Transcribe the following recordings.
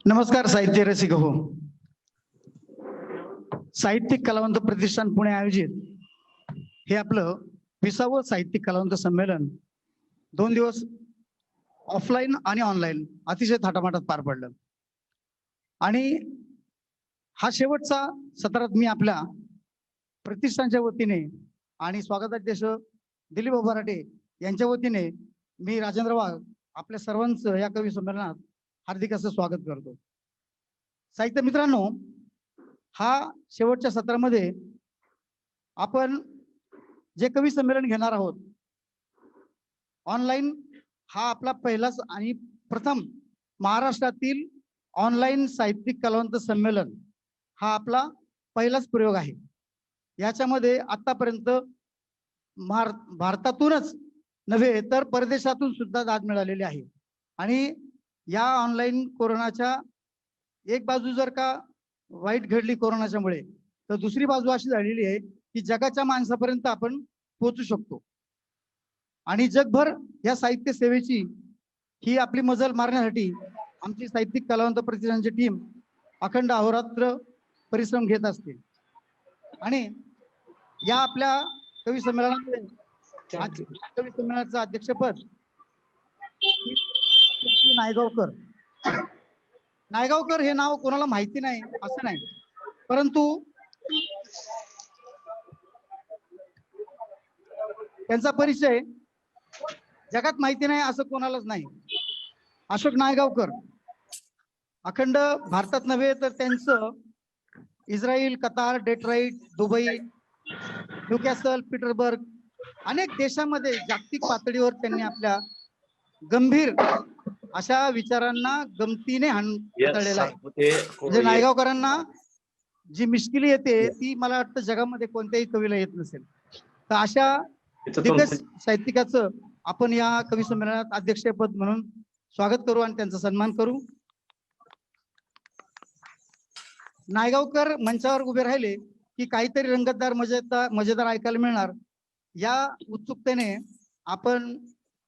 नमस्कार साहित्य रसिक हो. साहित्यिक कलावंत प्रतिष्ठान पुणे आयोजित हे आपलं 20वं साहित्यिक कलावंत संमेलन 2 दिवस ऑफलाईन आणि ऑनलाईन अतिशय थाटामाटात पार पडलं. आणि हा शेवटचा सत्रात मी आपल्या प्रतिष्ठानच्या वतीने आणि स्वागताध्यक्ष दिलीप भराटे यांच्या वतीने मी राजेंद्र वाघ आपल्या सर्वांचं या कवी संमेलनात हार्दिक असं स्वागत करतो. साहित्य मित्रांनो, हा शेवटच्या सत्रामध्ये आपण जे कवी संमेलन घेणार आहोत ऑनलाईन, हा आपला पहिलाच आणि प्रथम महाराष्ट्रातील ऑनलाईन साहित्यिक कलावंत संमेलन हा आपला पहिलाच प्रयोग आहे. याच्यामध्ये आतापर्यंत भारतातूनच नव्हे तर परदेशातून सुद्धा दाद मिळालेली आहे. आणि या ऑनलाईन कोरोनाच्या एक बाजू जर का वाईट घडली कोरोनाच्यामुळे, तर दुसरी बाजू अशी झालेली आहे की जगाच्या माणसापर्यंत आपण पोहोचू शकतो. आणि जगभर या साहित्य सेवेची ही आपली मजल मारण्यासाठी आमची साहित्यिक कलावंत प्रतिष्ठानची टीम अखंड अहोरात्र परिश्रम घेत असते. आणि या आपल्या कवी संमेलनामध्ये कवी संमेलनाचं अध्यक्षपद नायगावकर. नायगावकर हे नाव कोणाला माहिती नाही असं नाही, परंतु त्यांचा परिचय जगात माहिती नाही असं कोणालाच नाही. अशोक नायगावकर अखंड भारतात नव्हे तर त्यांचं Israel, Qatar, Detroit, Dubai, Newcastle, Petersburg अनेक देशामध्ये जागतिक पातळीवर त्यांनी आपल्या गंभीर अशा विचारांना गमतीने हाताळलेला आहे. म्हणजे नायगावकरांना जी मिश्किली येते ती मला वाटतं जगामध्ये कोणत्याही कवीला येत नसेल. तर अशा दिग्गज साहित्यिकाचं आपण या कवी संमेलनात अध्यक्षपद म्हणून स्वागत करू आणि त्यांचा सन्मान करू. नायगावकर मंचावर उभे राहिले की काहीतरी रंगतदार मजेदार ऐकायला मिळणार या उत्सुकतेने आपण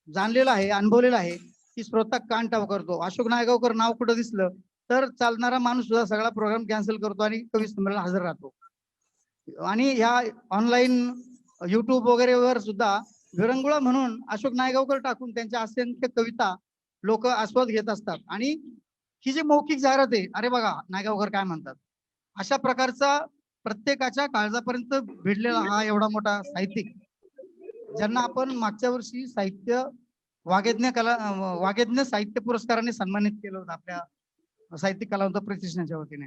जाणलेलं आहे, अनुभवलेलं आहे की श्रोता कान टाव करतो. अशोक नायगावकर नाव कुठं दिसलं तर चालणारा माणूस सुद्धा सगळा प्रोग्राम कॅन्सल करतो आणि कवी संमेलन हजर राहतो. आणि ह्या ऑनलाईन युट्यूब वगैरे वर सुद्धा विरंगुळा म्हणून अशोक नायगावकर टाकून त्यांच्या असंख्य कविता लोक आस्वाद घेत असतात. आणि ही जी मौखिक जाहिरात आहे, अरे बघा नायगावकर काय म्हणतात, अशा प्रकारचा प्रत्येकाच्या काळजापर्यंत भिडलेला हा एवढा मोठा साहित्यिक, ज्यांना आपण मागच्या वर्षी वाग्यज्ञ साहित्य पुरस्काराने सन्मानित केलं होतं आपल्या साहित्यिक कलावंत प्रतिष्ठानच्या वतीने,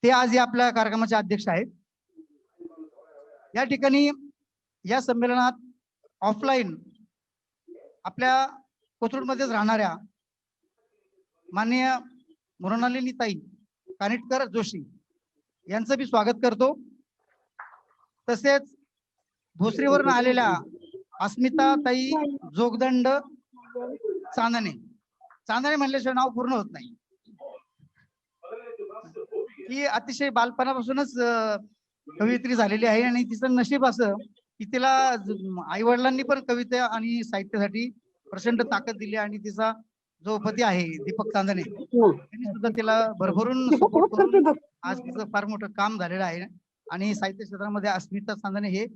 ते आज या आपल्या कार्यक्रमाचे अध्यक्ष आहेत. या ठिकाणी या संमेलनात ऑफलाईन आपल्या कोथरूडमध्येच राहणाऱ्या माननीय मृणालिनी ताई कानिटकर जोशी यांचं मी स्वागत करतो. तसेच भोसरीवरून आलेल्या अस्मिता ताई जोगदंड चांदणे म्हणल्याशिवाय नाव पूर्ण होत नाही. ही अतिशय बालपणापासूनच कवयित्री झालेली आहे आणि तिचं नशीब असं की तिला आई वडिलांनी पण कविता आणि साहित्यासाठी प्रचंड ताकद दिली आणि तिचा जो पती आहे दीपक चांदणे त्यांनी सुद्धा तिला भरभरून सपोर्ट करून आज तिचं फार मोठं काम झालेलं आहे. आणि साहित्य क्षेत्रामध्ये अस्मिता चांदणे हे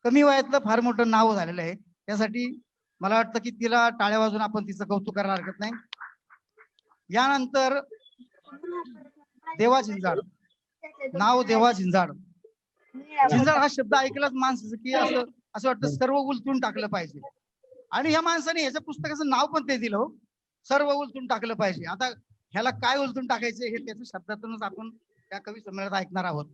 कमी वयातलं फार मोठं नाव झालेलं आहे. त्यासाठी मला वाटतं की तिला टाळ्या वाजून आपण तिचं कौतुक करायला हरकत नाही. यानंतर देवा झिंजाड, नाव देवा झिंजाड. झिंजाड हा शब्द ऐकलाच माणसाचं की असं वाटतं सर्व उलटून टाकलं पाहिजे. आणि ह्या माणसाने ह्याच्या पुस्तकाचं नाव पण ते दिलं, सर्व उलटून टाकलं पाहिजे. आता ह्याला काय उलटून टाकायचं हे त्याच्या शब्दातूनच आपण या कवी संमेलनात ऐकणार आहोत.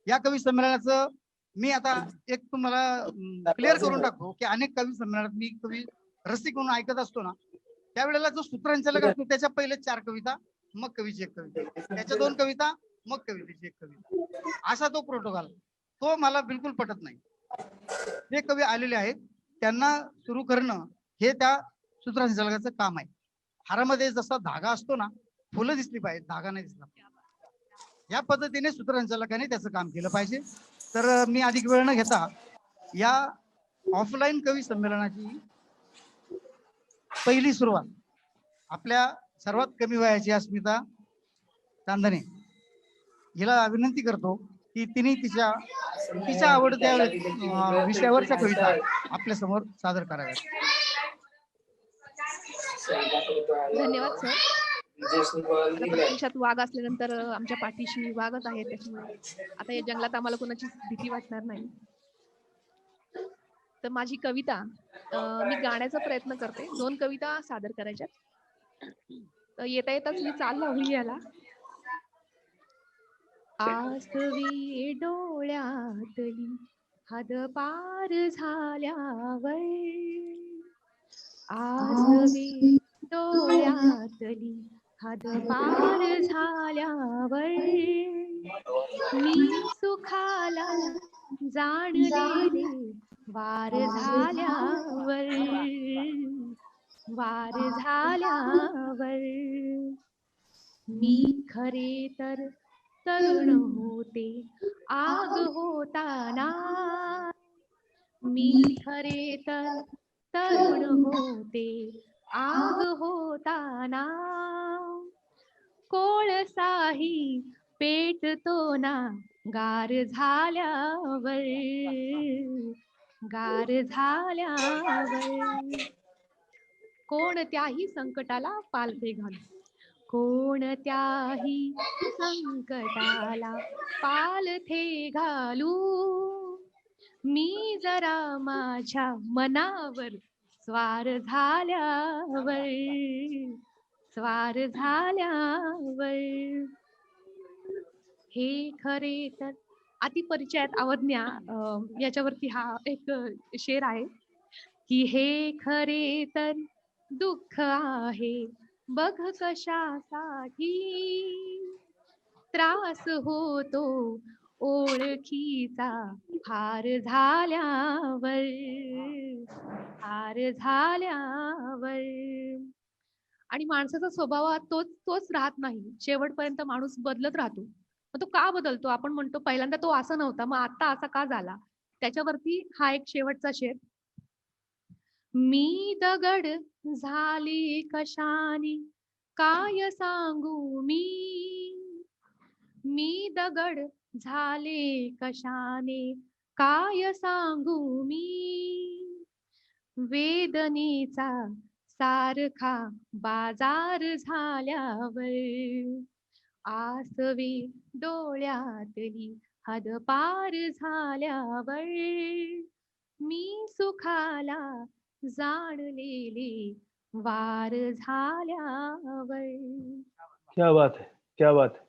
या कवी संमेलनाचं मी आता एक तुम्हाला क्लिअर करून टाकतो की अनेक कवी संमेलनात मी कवी रसिक म्हणून ऐकत असतो ना, त्यावेळेला जो सूत्रसंचालक असतो त्याच्या पहिले 4 कविता, मग कवीची 1 कविता, त्याच्या 2 कविता, मग कवितेची 1 कविता, असा तो प्रोटोकॉल. तो मला बिलकुल पटत नाही. जे कवी आलेले आहेत त्यांना सुरू करणं हे त्या सूत्रसंचालकाचं काम आहे. हारामध्ये जसा धागा असतो ना, फुलं दिसली पाहिजे, धागा नाही दिसला. या पद्धतीने सूत्रसंचालकाने त्याचं काम केलं पाहिजे. तर मी अधिक वेळ न घेता या ऑफलाईन कवी संमेलनाची पहिली सुरुवात आपल्या सर्वात कमी वयाची अस्मिता चांदणे हिला विनंती करतो की तिने तिच्या तिच्या आवडत्या विषयावरच्या कविता आपल्या समोर सादर कराव्यात. धन्यवाद सर. आता प्रत्यक्षात वाघ असल्यानंतर आमच्या पाठीशी वाघच आहे, त्याच्यामुळे आता या जंगलात आम्हाला कोणाची भीती वाटणार नाही. तर माझी कविता मी गाण्याचा प्रयत्न करते. 2 कविता सादर करायच्यात. येता येताच मी चाल लावली याला. आसवी डोळ्यातली हदपार झाल्यावर, आसवी डोळ्यातली हदपार झाल्यावर, मी सुखाला जाणलेले वार झाल्यावर, वार झाल्यावर, मी खरे तर तरुण होते आग होताना, मी खरे तर तरुण होते आग होताना, कोळसाही पेटतो ना गार झाल्यावर, गार झाल्यावर, कोणत्याही संकटाला पालथे घालू, कोणत्याही संकटाला पालथे घालू, मी जरा माझ्या मनावर स्वार झाल्यावर, स्वार झाल्यावर, हे खरे तर अतिपरिचयात अवज्ञा याच्यावरती हा एक शेर आहे की हे खरे तर दुःख आहे बघ कशासाठी, त्रास होतो ओळखीचा हार झाल्यावर, हार झाल्यावर, आणि माणसाचा स्वभाव हा तोच राहत नाही. शेवटपर्यंत माणूस बदलत राहतो. मग तो का बदलतो? आपण म्हणतो पहिल्यांदा तो असा नव्हता, मग आता असा का झाला? त्याच्यावरती हा एक शेवटचा शेर. मी दगड झाली कशाने काय सांगू मी दगड झाले कशाने काय सांगू मी, वेदनेचा सारखा बाजार झाल्यावर, आसवे डोळ्यातली हदपार झाल्यावर, मी सुखाला जाणलेले वार झाल्यावर. क्या बात है, क्या बात है.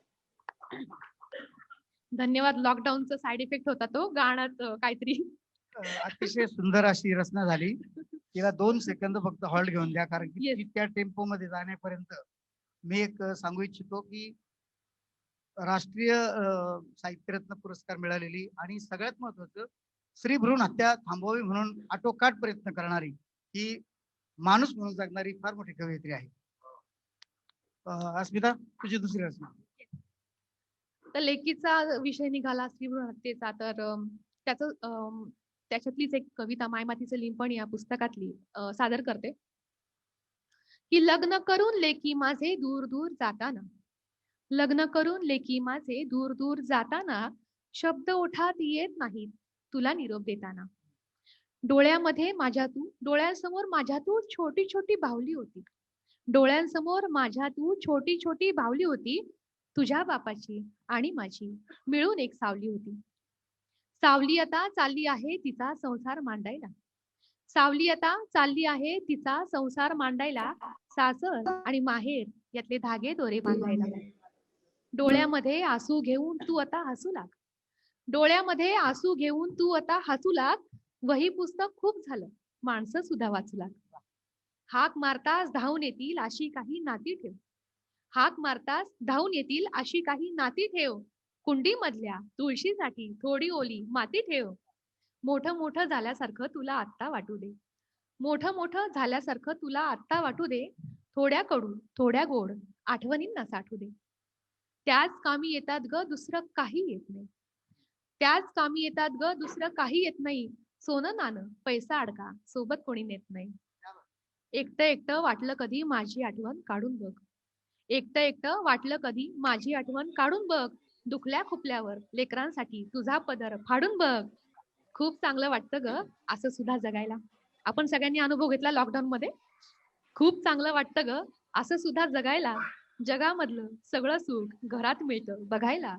धन्यवाद. लॉकडाऊनचा साइड इफेक्ट होता तो गाण्यात काहीतरी. अतिशय सुंदर अशी रचना झाली. तिला 2 सेकंद फक्त हॉल्ट घेऊन द्या, कारण की Yes. त्या टेम्पो मध्ये जाण्यापर्यंत मी एक सांगू इच्छितो की राष्ट्रीय साहित्यरत्न पुरस्कार मिळालेली आणि सगळ्यात महत्वाचं श्री भ्रूण हत्या थांबवावी म्हणून आटोकाट प्रयत्न करणारी ही माणूस म्हणून जगणारी फार मोठी कवयित्री आहे. अस्मिता, तुझी दुसरी रचना. तर लेखीचा विषय निघाला श्रीभ्रूण हत्येचा, तर त्याच्यातलीच एक कविता मायमातीचं लिंपण या पुस्तकातली सादर करते की लग्न करून लेकी माझे दूर दूर जाताना, लग्न करून लेकी माझे दूर दूर जाताना, शब्द ओठात येत नाहीत तुला निरोप देताना, डोळ्यामध्ये माझ्या तू, डोळ्यांसमोर माझ्या तू छोटी छोटी बाहुली होती, डोळ्यांसमोर माझ्या तू छोटी छोटी बाहुली होती, तुझ्या बापाची आणि माझी मिळून एक सावली होती. सावली आता चालली आहे तिचा संसार मांडायला, सावली आता चालली आहे तिचा संसार मांडायला, सासर आणि माहेर यातले धागे दोरे बांधायला, डोळ्यामध्ये आसू घेऊन तू आता हसू लाग, डोळ्यामध्ये आसू घेऊन तू आता हसू लाग, वही पुस्तक खूप झालं माणसं सुद्धा वाचू लाग, हाक मारताच धावून येतील अशी काही नाती ठेव, हाक मारताच धावून येतील अशी काही नाती ठेव, कुंडी मधल्या तुळशीसाठी थोडी ओली माती ठेव, मोठं मोठं झाल्यासारखं तुला आत्ता वाटू दे, मोठं मोठं झाल्यासारखं तुला आत्ता वाटू दे, थोड्या कडू थोड्या गोड आठवणींना साठू दे, त्याच कामी येतात ग दुसरं काही येत नाही, त्याच कामी येतात ग दुसरं काही येत नाही, सोनं नाणं पैसा अडका सोबत कोणी नेत नाही, एकटं एकटं वाटलं कधी माझी आठवण काढून बघ, एकटं एकटं वाटलं कधी माझी आठवण काढून बघ. दुखल्या खुपल्यावर लेकरांसाठी तुझा पदर फाडून बघ. खूप चांगलं वाटतं ग असं सुद्धा जगायला. आपण सगळ्यांनी अनुभव घेतला लॉकडाऊन मध्ये. खूप चांगलं वाटतं ग असं सुद्धा जगायला. जगामधलं सगळं सुख घरात मिळतं बघायला.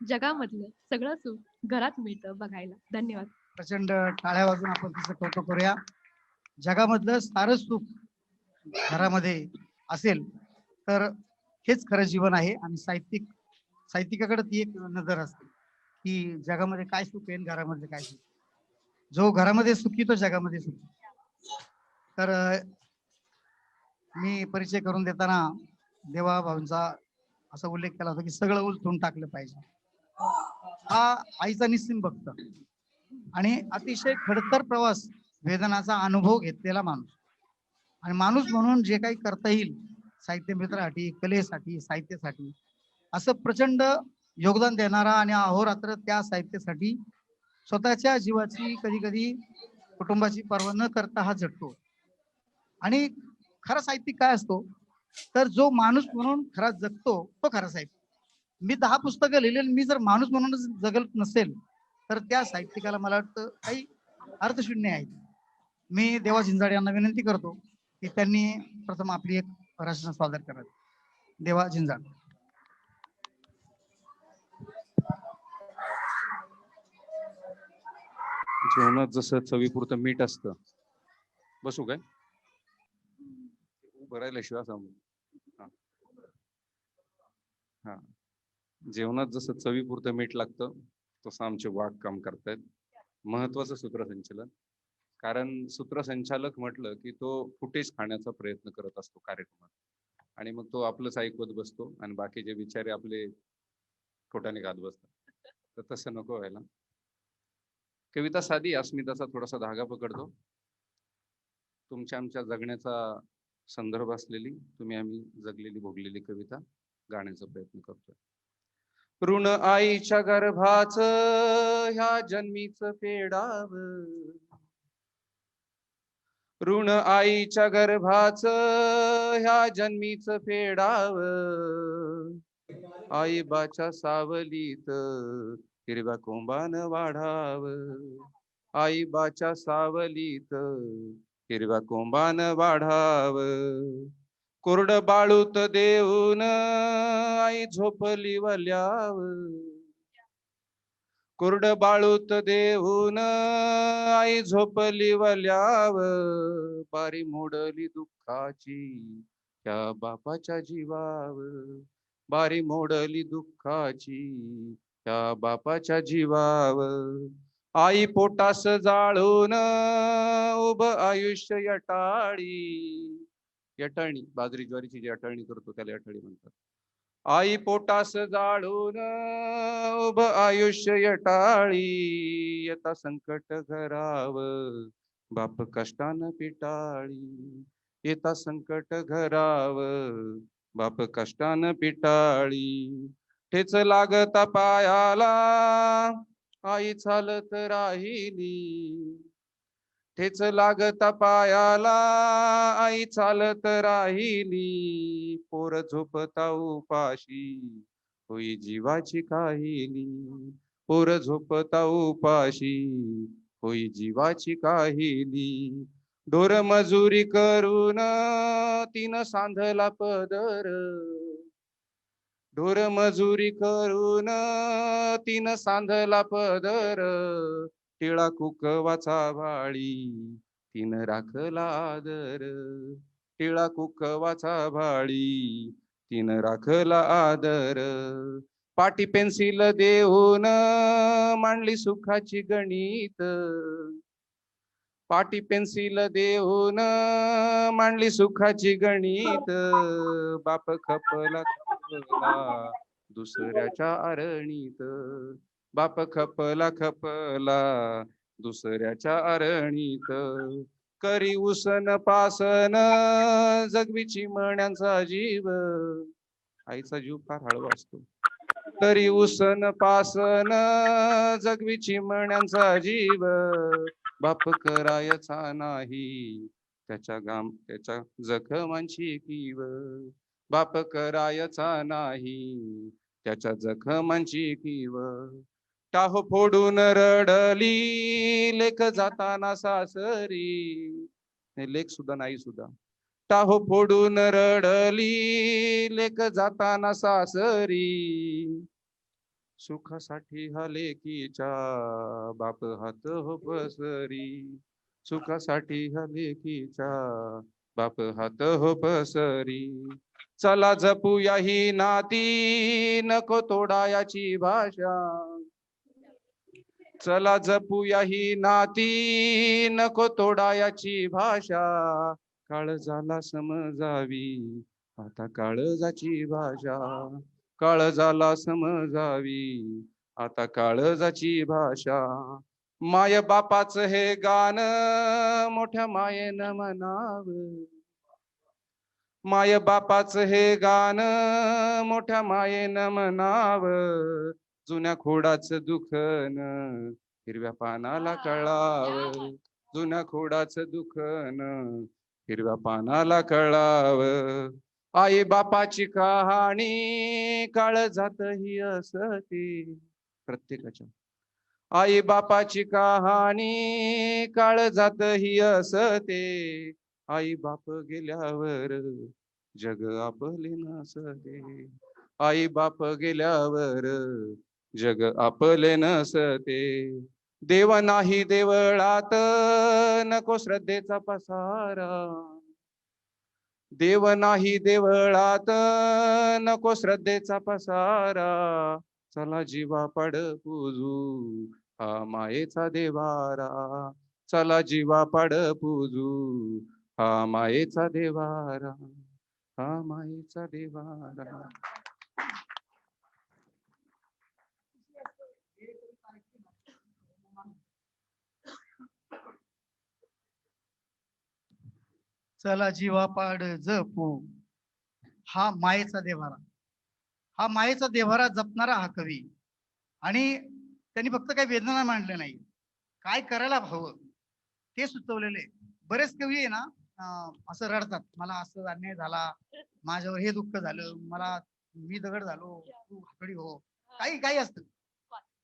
जगामधलं सगळं सुख घरात मिळतं बघायला. धन्यवाद. प्रचंड टाळ्या वाजून आपण तिचं कौतुक करूया. जगामधलं सारं सुख घरामध्ये असेल तर हेच खरं जीवन आहे. आणि साहित्यिकाकडे ती एक नजर असते की जगामध्ये काय सुख आहे आणि घरामध्ये काय सुख. जो घरामध्ये सुखी तो जगामध्ये सुखी. तर मी परिचय करून देताना देवा भाऊंचा असा उल्लेख केला होता की सगळं उलथून टाकलं पाहिजे. हा आईचा निस्सीम भक्त आणि अतिशय खडतर प्रवास वेदनाचा अनुभव घेतलेला माणूस. आणि माणूस म्हणून जे काही करता येईल साहित्य मित्रासाठी, कलेसाठी, साहित्यासाठी असं प्रचंड योगदान देणारा आणि अहोरात्र त्या साहित्यासाठी स्वतःच्या जीवाची कधी कधी कुटुंबाची पर्वा न करता हा झटतो. आणि खरा साहित्यिक काय असतो तर जो माणूस म्हणून खरा जगतो तो खरा साहित्यिक. मी 10 पुस्तकं लिहिलेली मी जर माणूस म्हणूनच जगत नसेल तर त्या साहित्यिकाला मला वाटतं काही अर्थशून्य आहे. मी देवा झिंजाड यांना विनंती करतो की त्यांनी प्रथम आपली एक रचना सादर करावी. देवा झिंजाड. जेवणात जसं चवीपुरतं मीठ असतं. बसू काय? उभं राहिल्याशिवाय असं. हा. हा. जेवणात जसं चवीपुरतं मीठ लागतं तसं आमचे वाघ काम करतायत. महत्वाचं सूत्रसंचालन. कारण सूत्रसंचालक म्हटलं की तो फुटेज खाण्याचा प्रयत्न करत असतो कार्यक्रमात. आणि मग तो आपलंच ऐकवत बसतो आणि बाकीचे बिचारे आपले खोटाने खात बसतात. तर तसं नको व्हायला. कविता साधी, अस्मिताचा थोडासा धागा पकडतो. तुमच्या आमच्या जगण्याचा संदर्भ असलेली, तुम्ही आम्ही जगलेली भोगलेली कविता गाण्याचा प्रयत्न करतोय. ऋण आईच्या गर्भाच ह्या जन्मीच फेडाव. ऋण आईच्या गर्भाच ह्या जन्मीच फेडाव. आई बाच्या सावलीत हिरव्या कोंबान वाढाव. आई बाच्या सावलीत हिरव्या कोंबान वाढाव. कोरड बाळूत देऊन आई झोपली वल्याव. कोरड बाळूत देऊन आई झोपली वल्याव. बारी मोडली दुःखाची त्या बापाच्या जीवाव. बारी मोडली दुःखाची त्या बापाच्या जीवाव. आई पोटास जाळून उभ आयुष्य यटाळी. यटाळणी, बाजरी ज्वारीची जी यटाळणी करतो त्याला यटाळी म्हणतात. आई पोटास जाळून उभ आयुष्य यटाळी. येता संकट घराव बाप कष्टान पिटाळी. येता संकट घराव बाप कष्टान पिटाळी. ठेच लागता पायाला आई चालत राहिली. ठेच लागता पायाला आई चालत राहिली. पोर झोपता उपाशी होई जीवाची काहिली. पोर झोपता उपाशी होई जीवाची काहिली. ढोर मजुरी करून तिनं सांधला पदर. ढोर मजुरी करून तिनं सांधला पदर. टिळा कुकवाचा भाळी तिनं राखला आदर. टिळा कुकवाचा भाळी तिनं राखला आदर. पाटी पेन्सिल देऊन मांडली सुखाची गणित. पाटी पेन्सिल देऊन मांडली सुखाची गणित. बाप खपला खपला दुसऱ्याच्या अरणीत. बाप खपला खपला दुसऱ्याच्या अरणीत. करी उसन पासन जगवीची मण्यांचा जीव. आईचा जीव फार हळवा असतो. करी उसन पासन जगवीची मण्यांचा जीव. बाप करायचा नाही त्याच्या जखमांची कीव. बाप करायचा नाही त्याच्या जखमांची कीव. टाहो फोडून रडली लेक जाताना सासरी, लेक सुद्धा नाही सुद्धा. टाहो फोडून रडली लेक जाताना सासरी, सुखासाठी हा लेकीच्या बाप हात हो पसरी. सुखासाठी हा लेकीच्या बाप हात हो पसरी. चला जपूया ही नाती नको तोडायाची भाषा. चला जपूया ही नाती नको तोडायाची भाषा. काळजाला समजावी आता काळजाची भाषा. काळजाला समजावी आता काळजाची भाषा. माय बापाच हे गाणं मोठ्या मायेनं म्हणावं. माय बापाच हे गाणं मोठ्या मायेनं म्हणावं. जुन्या खोडाचं दुखन हिरव्या पानाला कळावं. जुन्या खोडाचं दुखन हिरव्या पानाला कळावं. आई बापाची कहाणी काळजात ही असते प्रत्येकाच्या. आई बापाची कहाणी काळजात ही असते. आई बाप गेल्यावर जग आपले नसते. आई बाप गेल्यावर जग आपले नसते. देव नाही देवळात नको श्रद्धेचा पसारा. देव नाही देवळात नको श्रद्धेचा पसारा. चला जीवा पड पूजू हा मायेचा देवारा. चला जीवा पड पूजू हा मायेचा देवारा. हा मायेचा देवारा. चला जीवा पाड जपू हा मायेचा देवारा. हा मायेचा देवारा जपणारा हा कवी. आणि त्यांनी फक्त काही वेदना मांडल्या नाही, काय करायला हवं ते सुचवलेले. बरेच कवी आहे ना असं रडतात, मला असं अन्याय झाला, माझ्यावर हे दुःख झालं, मला मी दगड झालो तू हाकडी हो, काही काही असतं.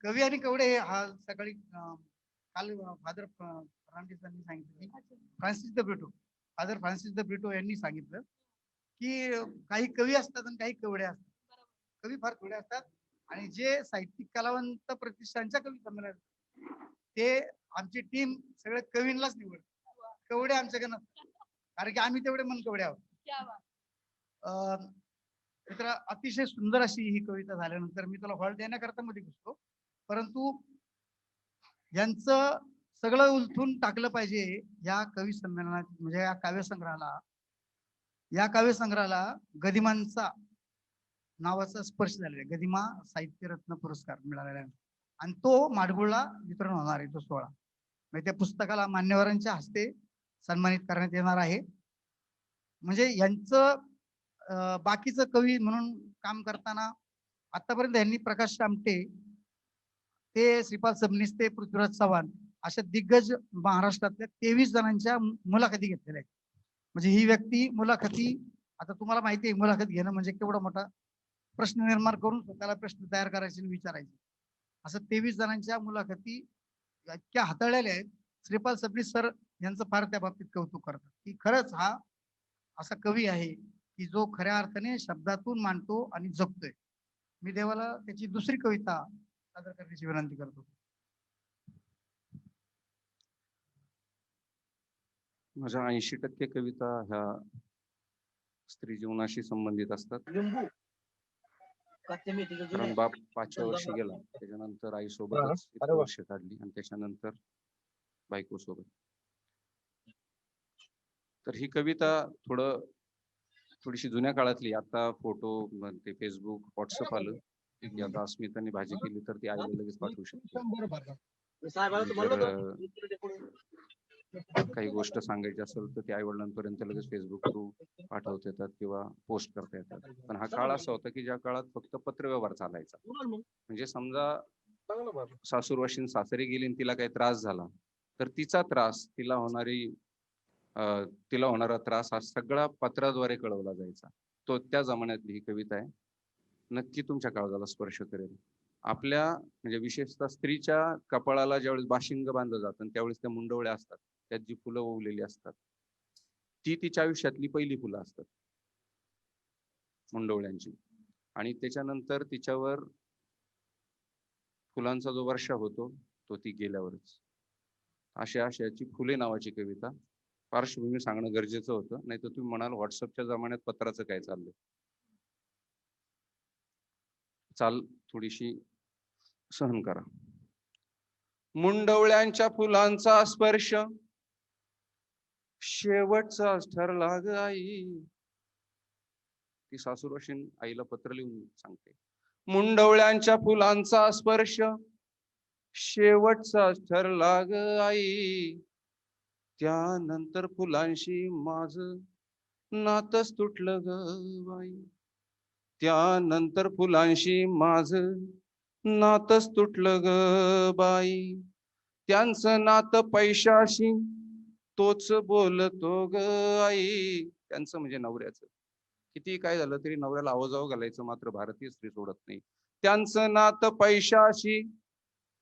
कवी आणि कवडे हा सकाळी काल फादर फर्नांडिसांनी सांगितलं की Francis the Brito, father Francis the Brito यांनी सांगितलं की काही कवी असतात आणि काही कवडे असतात. कवी फार थोडे असतात आणि जे साहित्यिक कलावंत प्रतिष्ठानच्या कवी संमेलन ते आमची टीम सगळ्या कवींनाच निवड. कवडे आमच्याकडे नसतात कारण की आम्ही तेवढे मन कवडे आहोत. तर अतिशय सुंदर अशी ही कविता झाल्यानंतर मी तुला हॉल देण्याकरता मध्ये घुसतो, परंतु यांचं सगळं उलथून टाकलं पाहिजे या कवी संमेलनात. म्हणजे या काव्यसंग्रहाला गदिमांचा नावाचा स्पर्श झालेला आहे. गदिमा साहित्य रत्न पुरस्कार मिळालेला आहे आणि तो माडगुळला वितरण होणार आहे तो 16. म्हणजे त्या पुस्तकाला मान्यवरांच्या हस्ते सन्मानित करण्यात येणार आहे. म्हणजे यांचं बाकीचं कवी म्हणून काम करताना आतापर्यंत यांनी प्रकाश आमटे ते श्रीपाल सबनीस ते पृथ्वीराज चव्हाण अशा दिग्गज महाराष्ट्रातल्या 23 जणांच्या मुलाखती घेतलेल्या आहेत. म्हणजे ही व्यक्ती मुलाखती, आता तुम्हाला माहिती आहे मुलाखत घेणं म्हणजे केवढा मोठा प्रश्न निर्माण करून स्वतःला प्रश्न तयार करायचे आणि विचारायचे. असं 23 जणांच्या मुलाखती इतक्या हाताळलेल्या आहेत. श्रीपाल सबनीस सर यांचं फार त्या बाबतीत कौतुक करतात की खरंच हा असा कवी आहे की जो खऱ्या अर्थाने शब्दातून मांडतो आणि जगतोय. मी देवाला त्याची दुसरी कविता सादर करण्याची विनंती करतो. माझ्या 80% कविता ह्या स्त्री जीवनाशी संबंधित असतात. कारण बाप 5व्या वर्षी गेला, त्याच्यानंतर आई सोबतच 1 वर्ष काढली आणि त्याच्यानंतर बायको सोबत. तर ही कविता थोडीशी जुन्या काळातली. आता फोटो ते फेसबुक व्हॉट्सअप आलं की आता अस्मिताने भाजी केली तर ती आईला लगेच पाठवू शकते. काही गोष्ट सांगायची असेल तर ती आई वडिलांपर्यंत लगेच फेसबुक थ्रू पाठवता येतात किंवा पोस्ट करता येतात. पण हा काळ असा होता की ज्या काळात फक्त पत्रव्यवहार चालायचा. म्हणजे समजा सासूरवाशीन सासरी गेली आणि तिला काही त्रास झाला तर तिचा त्रास, तिला होणारा त्रास हा सगळा पत्राद्वारे कळवला जायचा. तो त्या जमान्यातली ही कविता आहे. नक्की तुमच्या काळजाला स्पर्श करेल. आपल्या म्हणजे विशेषतः स्त्रीच्या कपाळाला ज्यावेळेस बाशिंग बांधलं जातं आणि त्यावेळेस त्या मुंडवळ्या असतात, त्यात जी फुलं ओवलेली असतात, ती तिच्या आयुष्यातली पहिली फुलं असतात मुंडवळ्यांची. आणि त्याच्यानंतर तिच्यावर फुलांचा जो वर्षा होतो तो ती गेल्यावरच. अशा आशयाची फुले नावाची कविता. पार्श्वभूमी सांगणं गरजेचं होतं, नाही तर तुम्ही म्हणाल व्हॉट्सअपच्या जमान्यात पत्राचं काय चाललंय. चाल थोडीशी सहन करा. मुंडवळ्यांच्या फुलांचा स्पर्श शेवटचाच ठरला ग आई. ती सासूरवाशीन आईला पत्र लिहून सांगते. मुंडवळ्यांच्या फुलांचा स्पर्श शेवटचाच ठरला ग आई. त्यानंतर फुलांशी माझं नातच तुटलं ग बाई. त्यानंतर फुलांशी माझं नातच तुटलं ग बाई. त्यांचं नातं पैशाशी तोच बोलतो ग आई. त्यांचं म्हणजे नवऱ्याचं. किती काय झालं तरी नवऱ्याला आवाजावं घालायचं मात्र भारतीय स्त्री सोडत नाही. त्यांचं नातं पैशाशी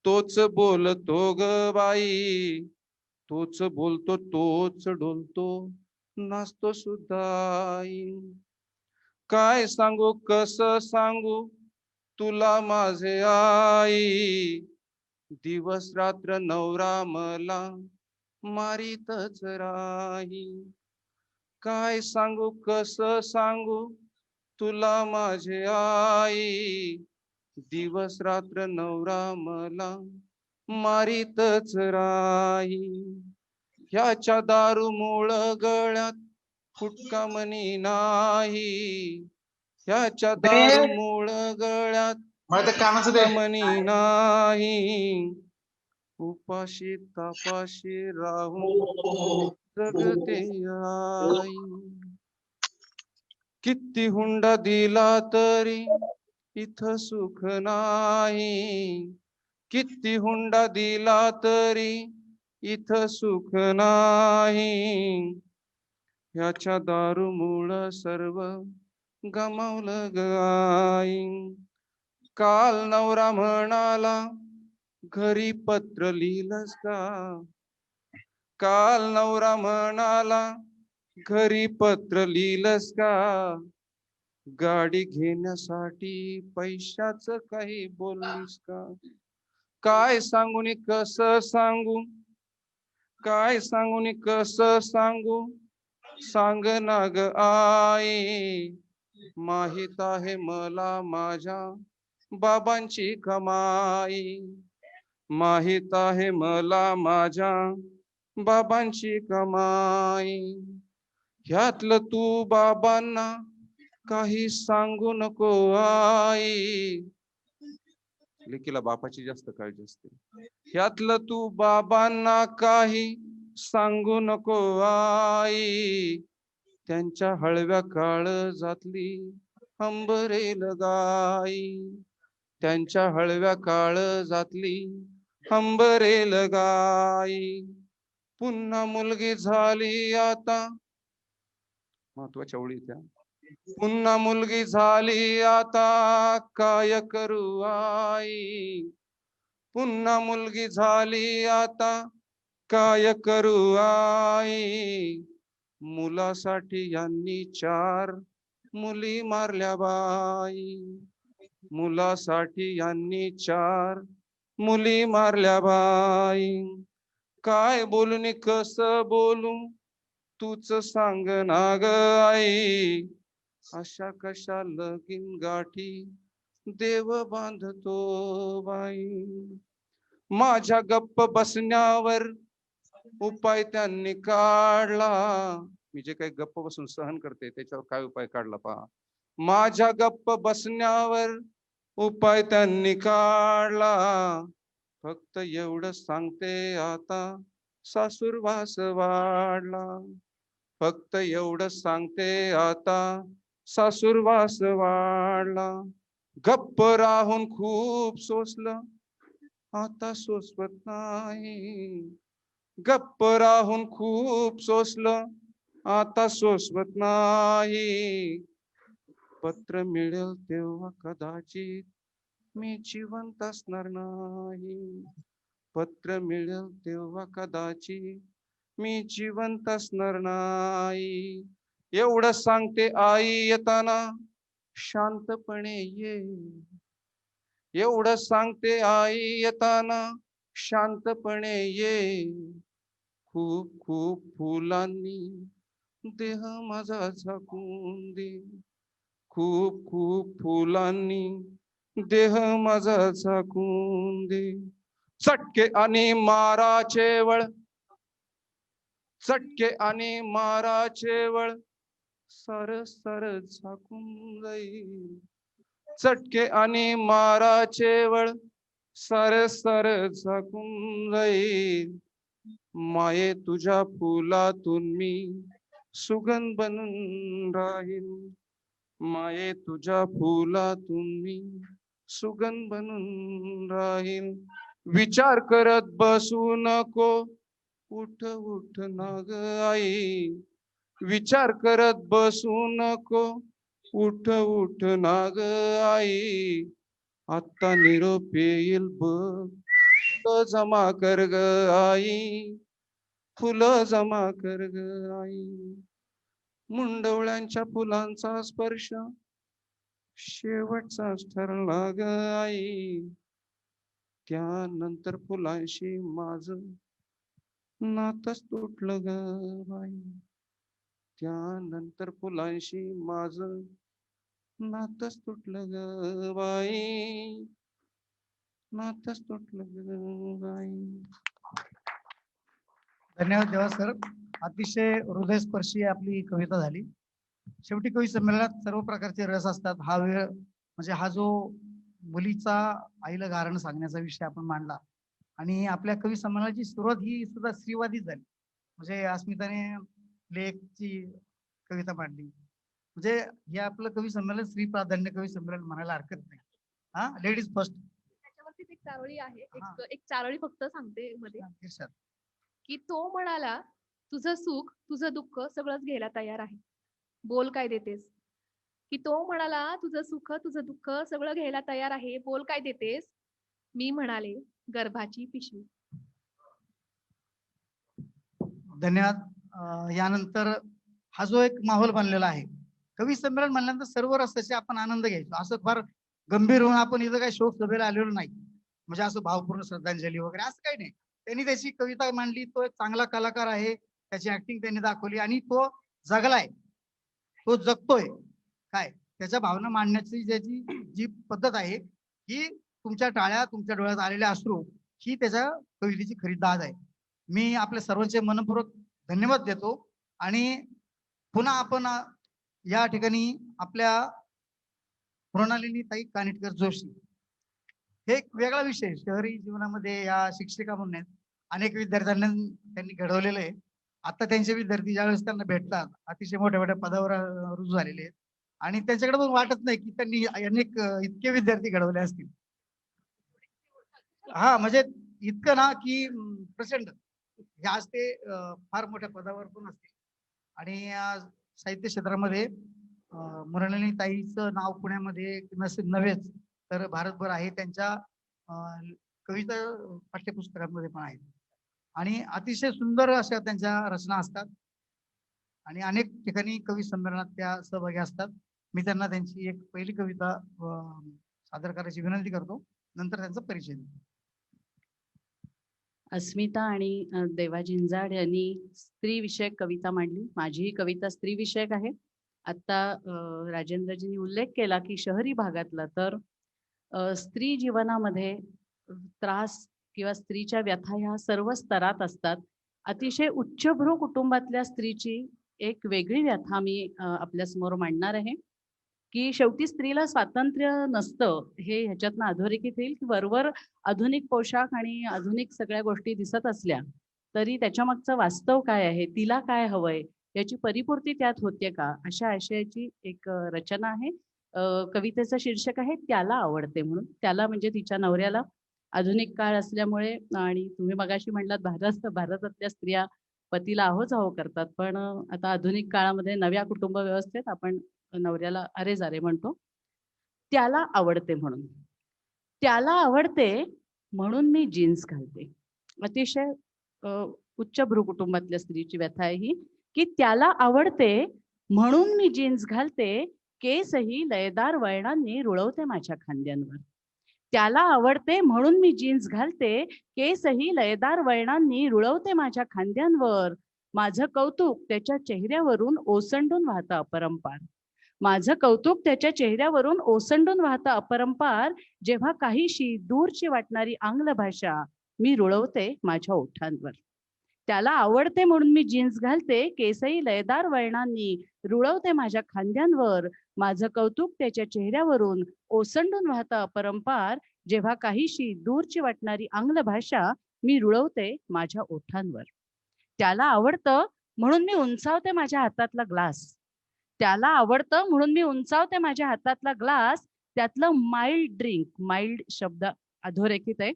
तोच बोलतो ग बाई. तोच बोलतो तोच डोलतो नाचतो सुद्धा. काय सांगू कसं सांगू तुला माझे आई. दिवस रात्र नवरा मला मारीतच राही. काय सांगू कसं सांगू तुला माझे आई. दिवस रात्र नवरा मला मारीतच राही. ह्याच्या दारू मूळ गळ्यात फुटका मनी नाही. ह्याच्या दारू मूळ गळ्यात मनी नाही. उपाशी तापाशी राहून जगते आई. किती हुंडा दिला तरी इथं सुख नाही. किती हुंडा दिला तरी इथं सुख नाही. ह्याच्या दारूमुळं सर्व गमावलं ग आई. काल नवरा म्हणाला घरी पत्र लिहिलंस का. काल नवरा म्हणाला घरी पत्र लिहिलंस का. गाडी घेण्यासाठी पैशाचं काही बोललीस का. काय सांगून कसं सांगू. काय सांगून कसं सांगू सांग ना ग आई. माहित आहे मला माझ्या बाबांची कमाई. माहित आहे मला माझ्या बाबांची कमाई. ह्यातलं तू बाबांना काही सांगू नको आई. लेकीला बापाची जास्त काळजी असते. ह्यातलं तू बाबांना काही सांगू नको आई. त्यांच्या हळव्या काळजातली हंबरेल गाई. त्यांच्या हळव्या काळजातली हंबरेल गाई. पुन्हा मुलगी झाली आता. महत्वाच्या ओळी त्या. पुन्हा मुलगी झाली आता काय करू आई. पुन्हा मुलगी झाली आता काय करू आई. मुलासाठी यांनी 4 मुली मारल्या बाई. मुलासाठी यांनी 4 मुली मारल्या बाई. काय बोलून कसं बोलू तूच सांग ना ग आई. अशा कशा लगीन गाठी देव बांधतो बाई. माझ्या गप्प बसण्यावर उपाय त्यांनी काढला. मी जे काही गप्प बसून सहन करते त्याच्यावर काय उपाय काढला पहा. माझ्या गप्प बसण्यावर उपाय त्यांनी काढला. फक्त एवढं सांगते आता सासूरवास वाढला. फक्त एवढं सांगते आता सासूरवास वाढला. गप्प राहून खूप सोसलं आता सोसवत नाही. गप्प राहून खूप सोसलं आता सोसवत नाही. पत्र मिळेल तेव्हा कदाचित मी जिवंत असणार नाही. पत्र मिळेल तेव्हा कदाचित मी जिवंत असणार नाही. एवढं सांगते आई येताना शांतपणे ये. एवढं सांगते आई येताना शांतपणे ये. खूप खूप फुलांनी देह माझा झाकून दे. खूप खूप फुलांनी देह माझा झाकून दे. चटके आणि माराचे वळ, चटके आणि माराचे वळ सर सर झाकून जाईल. चटके आणि माराचे वळ सर सर झाकून जाईल. माये तुझ्या फुलातून मी सुगंध बनून राहील. माये तुझ्या फुलातून मी सुगंध बनून राहील. विचार करत बसू नको, उठ उठ ना ग आई. विचार करत बसू नको, उठ उठ ना ग आई. आता निरोप येईल बघ, फुलं जमा कर ग आई. फुलं जमा कर ग आई. मुंडवळ्यांच्या फुलांचा स्पर्श शेवटचाच ठरला ग आई. त्यानंतर फुलांशी माझं नातच तुटलं ग बाई. त्यानंतर फुलांशी माझं नातच तुटलं ग बाई. नातच तुटलं ग बाई. धन्यवाद देवा सर. अतिशय हृदयस्पर्शी आपली कविता झाली. शेवटी कवी संमेलनात सर्व प्रकारचे रस असतात. हा वेळ म्हणजे हा जो मुलीचा आईला गारणं सांगण्याचा विषय आपण मांडला आणि आपल्या कवी संमेलनाची सुरुवात ही सुद्धा स्त्रीवादीच झाली. म्हणजे अस्मिताने लेखची कविता मांडली. म्हणजे हे आपलं कवी संमेलन स्त्री प्राधान्य कवी संमेलन म्हणायला हरकत नाही. हा, लेडीज फर्स्ट. त्याच्यावरतीच एक चारोळी आहे. हा. एक चारोळी फक्त सांगते मध्ये, इर्षाद. की तो म्हणाला तुझं सुख तुझं दुःख सगळंच घ्यायला तयार आहे, बोल काय देतेस. की तो म्हणाला तुझं सुख तुझं दुःख सगळं घ्यायला तयार आहे, बोल काय देतेस. मी म्हणाले गर्भाची पिशवी. धन्यवाद. यानंतर हा जो एक माहोल बनलेला आहे, कवी संमेलन म्हणल्यानंतर सर्व रस्त्याचे आपण आनंद घ्यायचो. असं फार गंभीर होऊन आपण इथं काही शोक सभेला आलेलो नाही. म्हणजे असं भावपूर्ण श्रद्धांजली वगैरे असं काही नाही. त्यांनी त्याची कविता मांडली. तो एक चांगला कलाकार आहे. त्याची ऍक्टिंग त्यांनी दाखवली आणि तो जगलाय, तो जगतोय. काय त्याच्या भावना मांडण्याची ज्याची जी पद्धत आहे ही तुमच्या टाळ्या तुमच्या डोळ्यात आलेले अश्रू ही त्याच्या कवितेची खरी दाद आहे. मी आपल्या सर्वांचे मनपूर्वक धन्यवाद देतो आणि पुन्हा आपण या ठिकाणी आपल्या मृणालिनी ताई कानिटकर जोशी हे एक वेगळा विषय शहरी जीवनामध्ये या शिक्षिका म्हणून आहेत. अनेक विद्यार्थ्यांना त्यांनी घडवलेलं आहे. आता त्यांचे विद्यार्थी ज्यावेळेस त्यांना भेटतात अतिशय मोठ्या मोठ्या पदावर रुजू झालेले आहेत आणि त्यांच्याकडे पण वाटत नाही की त्यांनी अनेक इतके विद्यार्थी घडवले असतील. हा म्हणजे इतकं ना की प्रचंड हे आज ते फार मोठ्या पदावर पण असतील आणि साहित्य क्षेत्रामध्ये मृणालिनी ताईचं नाव पुण्यामध्ये नव्हेच तर भारतभर आहे. त्यांच्या कविता पाठ्यपुस्तकांमध्ये पण आहेत आणि अतिशय सुंदर अशा त्यांच्या रचना असतात आणि अनेक ठिकाणी कवी संमेलनात त्या सहभागी असतात. मी त्यांना त्यांची एक पहिली कविता सादर करायची विनंती करतो, नंतर त्यांचा परिचय देतो. अस्मिता आणि देवा झिंजाड यांनी स्त्री विषयक कविता मांडली. माझीही कविता स्त्री विषयक आहे. आता राजेंद्रजींनी उल्लेख केला की शहरी भागातला तर स्त्री जीवनामध्ये त्रास किंवा स्त्रीच्या व्यथा ह्या सर्व स्तरात असतात. अतिशय उच्चभ्रू कुटुंबातल्या स्त्रीची एक वेगळी व्यथा मी आपल्या समोर मांडणार आहे की शेवटी स्त्रीला स्वातंत्र्य नसतं हे ह्याच्यातनं अधोरेखित येईल की वरवर आधुनिक पोशाख आणि आधुनिक सगळ्या गोष्टी दिसत असल्या तरी त्याच्या मागचं वास्तव काय आहे, तिला काय हवंय याची परिपूर्ती त्यात होते का, अशा आशयाची एक रचना आहे. कवितेचं शीर्षक आहे त्याला आवडते म्हणून. त्याला म्हणजे तिच्या नवऱ्याला. आधुनिक काळ असल्यामुळे आणि तुम्ही मगाशी म्हणलात भारतातल्या स्त्रिया पतीला आहोच आहो करतात, पण आता आधुनिक काळामध्ये नव्या कुटुंब व्यवस्थेत आपण नवऱ्याला अरे जारे म्हणतो. त्याला आवडते म्हणून. त्याला आवडते म्हणून मी जीन्स घालते. अतिशय उच्च भ्रू कुटुंबातल्या स्त्रीची व्यथा आहे ही, की त्याला आवडते म्हणून मी जीन्स घालते, केसही लयदार वळणांनी रुळवते माझ्या खांद्यांवर. त्याला आवडते म्हणून मी जीन्स घालते, केसही लयदार वळणांनी रुळवते माझ्या खांद्यांवर. माझं कौतुक त्याच्या चेहऱ्यावरून ओसंडून वाहतं अपरंपार. माझं कौतुक त्याच्या चेहऱ्यावरून ओसंडून वाहतं अपरंपार. जेव्हा काहीशी दूरची वाटणारी आंग्ल भाषा मी रुळवते माझ्या ओठांवर. त्याला आवडते म्हणून मी जीन्स घालते, केसही लयदार वळणांनी रुळवते माझ्या खांद्यांवर. माझं कौतुक त्याच्या चेहऱ्यावरून ओसंडून वाहतं अपरंपार. जेव्हा काहीशी दूरची वाटणारी आंग्ल भाषा मी रुळवते माझ्या ओठांवर. त्याला आवडतं म्हणून मी उंचावते माझ्या हातातला ग्लास. त्याला आवडतं म्हणून मी उंचावते माझ्या हातातला ग्लास. त्यातलं माइल्ड ड्रिंक, माइल्ड शब्द अधोरेखित आहे.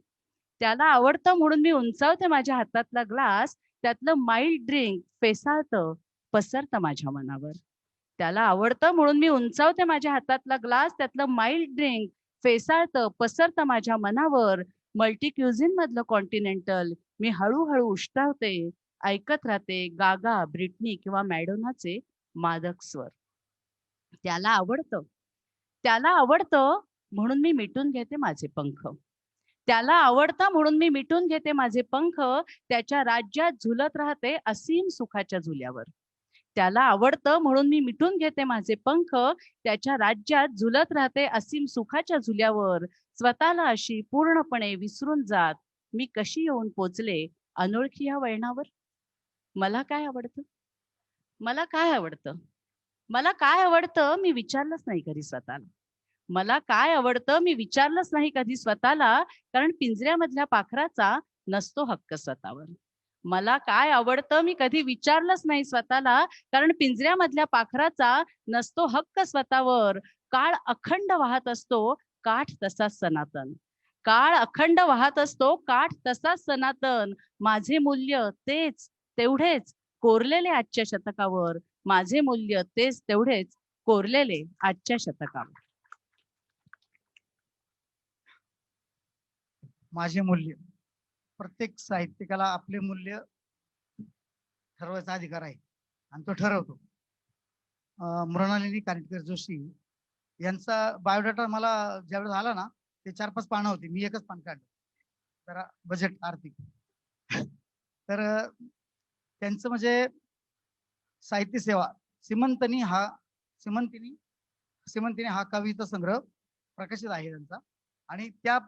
त्याला आवडतं म्हणून मी उंचावते माझ्या हातातला ग्लास. त्यातलं माइल्ड ड्रिंक फेसाळतं, पसरतं माझ्या मनावर. त्याला आवडतं म्हणून मी उंचावते माझ्या हातातला ग्लास. त्यातलं माइल्ड ड्रिंक फेसाळतं, पसरतं माझ्या मनावर. मल्टी क्युझिन मधलं कॉन्टिनेंटल मी हळूहळू उष्टावते, ऐकत राहते गागा, ब्रिटनी किंवा मॅडोनाचे मादक स्वर. त्याला आवडतं म्हणून मी मिटून घेते माझे पंख. त्याला आवडतं म्हणून मी मिटून घेते माझे पंख. त्याच्या राज्यात झुलत राहते असीम सुखाच्या झुल्यावर. त्याला आवडतं म्हणून मी मिटून घेते माझे पंख. त्याच्या राज्यात झुलत राहते असीम सुखाच्या झुल्यावर. स्वतःला अशी पूर्णपणे विसरून जात मी कशी येऊन पोचले अनोळखी ह्या वळणावर. मला काय आवडतं मी विचारलंच नाही कधी स्वतःला. मला काय आवडतं मी विचारलंच नाही कधी स्वतःला, कारण पिंजऱ्यामधल्या पाखराचा नसतो हक्क स्वतःवर. मला काय आवडतं मी कधी विचारलंच नाही स्वतःला, कारण पिंजऱ्यामधल्या पाखराचा नसतो हक्क स्वतःवर. काळ अखंड वाहत असतो, काठ तसाच सनातन. काळ अखंड वाहत असतो, काठ तसाच सनातन. माझे मूल्य तेच तेवढेच कोरलेले आजच्या शतकावर. माझे मूल्य तेच तेवढेच कोरलेले आजच्या शतकावर. माझे मूल्य. प्रत्येक साहित्यिकाला आपले मूल्य ठरवायचा अधिकार आहे आणि तो ठरवतो. मृणालिनी कानिटकर जोशी यांचा बायोडाटा मला ज्यावेळेस आला ना, ते 4-5 पानं होती. मी एकच पान काढलं, जरा बजेट आर्थिक. तर त्यांचं म्हणजे साहित्य सेवा सीमंतिनी हा कविता संग्रह प्रकाशित आहे त्यांचा. आणि त्या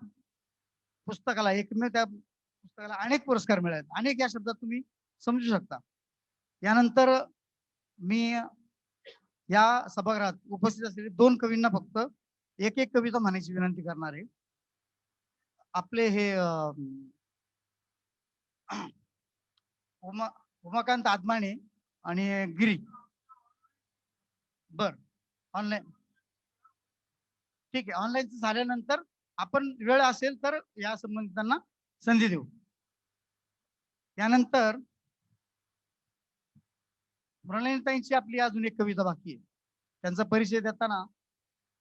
पुस्तकाला एकमेव त्या पुस्तकाला अनेक पुरस्कार मिळाले. अनेक या शब्दात तुम्ही समजू शकता. यानंतर मी या सभागृहात उपस्थित असलेले 2 कवींना फक्त एक कविता म्हणायची विनंती करणार आहे. आपले हे उमाकांत आदमाणे आणि गिरी. बर, ऑनलाईन ठीक आहे. ऑनलाईन झाल्यानंतर आपण वेळ असेल तर या संबंधितांना संधी देऊ. यानंतर मृणालिनीताईंची आपली अजून एक कविता बाकी आहे. त्यांचा परिचय देताना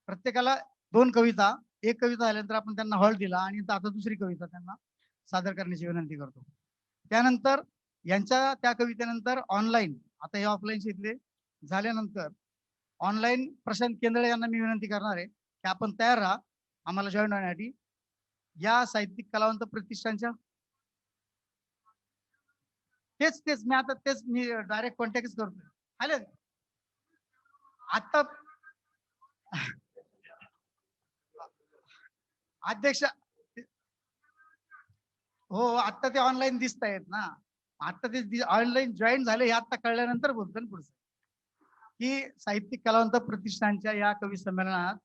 प्रत्येकाला 2 कविता, एक कविता झाल्यानंतर आपण त्यांना हॉल दिला आणि आता दुसरी कविता त्यांना सादर करण्याची विनंती करतो. त्यानंतर यांच्या त्या कवितेनंतर ऑनलाईन, आता हे ऑफलाईन इथले झाल्यानंतर ऑनलाईन प्रशांत केंद्रे यांना मी विनंती करणार आहे की आपण तयार राहा आम्हाला जॉईन होण्यासाठी. या साहित्यिक कलावंत प्रतिष्ठानच्या तेच मी डायरेक्ट कॉन्टॅक्ट करतोय. हॅलो, आता अध्यक्ष हो, आता ते ऑनलाईन दिसत आहेत ना. आता ते ऑनलाईन जॉईन झाले हे आता कळल्यानंतर बोलतो ना पुढचं, की साहित्यिक कलावंत प्रतिष्ठानच्या या कवी संमेलनात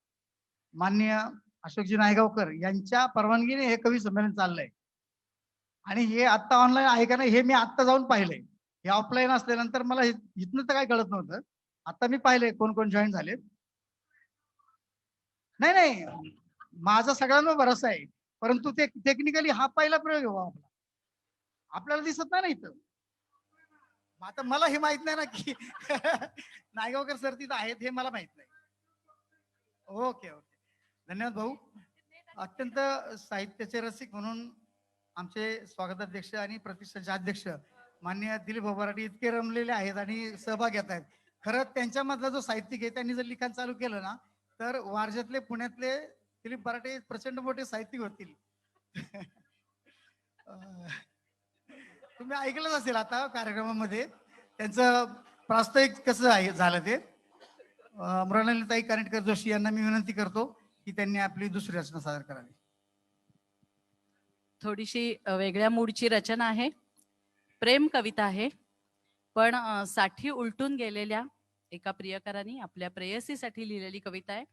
माननीय अशोकजी नायगावकर यांच्या परवानगीने हे कवी संमेलन चाललंय. आणि हे आता ऑनलाईन आहे का नाही हे मी आता जाऊन पाहिलंय. हे ऑफलाईन असल्यानंतर मला इथनं तर काय कळत नव्हतं. आता मी पाहिलंय कोण कोण जॉईन झाले. नाही, माझा सगळ्यांना भरोसा आहे, परंतु ते टेक्निकली हा पहिला प्रयोग आहे आपला. आपल्याला दिसत नाही ना इथं. आता मला हे माहित नाही ना की नायगावकर सर तिथं आहेत हे मला माहित नाही. ओके ओके, धन्यवाद भाऊ. अत्यंत साहित्याचे रसिक म्हणून आमचे स्वागताध्यक्ष आणि प्रतिष्ठानचे अध्यक्ष माननीय दिलीप भोबराटे इतके रमलेले आहेत आणि सहभाग घेत आहेत. खरंच त्यांच्यामधला जो साहित्यिक आहे त्यांनी जर लिखाण चालू केलं ना तर वारज्यातले पुण्यातले दिलीप भराटे प्रचंड मोठे साहित्यिक होतील. तुम्ही ऐकलंच असेल आता कार्यक्रमामध्ये त्यांचं प्रास्ताविक कसं आहे झालं ते. मृणालीताई कानेटकर जोशी यांना मी विनंती करतो की त्यांनी आपली दुसरी रचना सादर करावी. थोडीशी वेगळ्या मूडची रचना आहे. प्रेम कविता आहे, पण साठी उलटून गेलेल्या एका प्रियकरांनी आपल्या प्रेयसीसाठी लिहिलेली कविता आहे.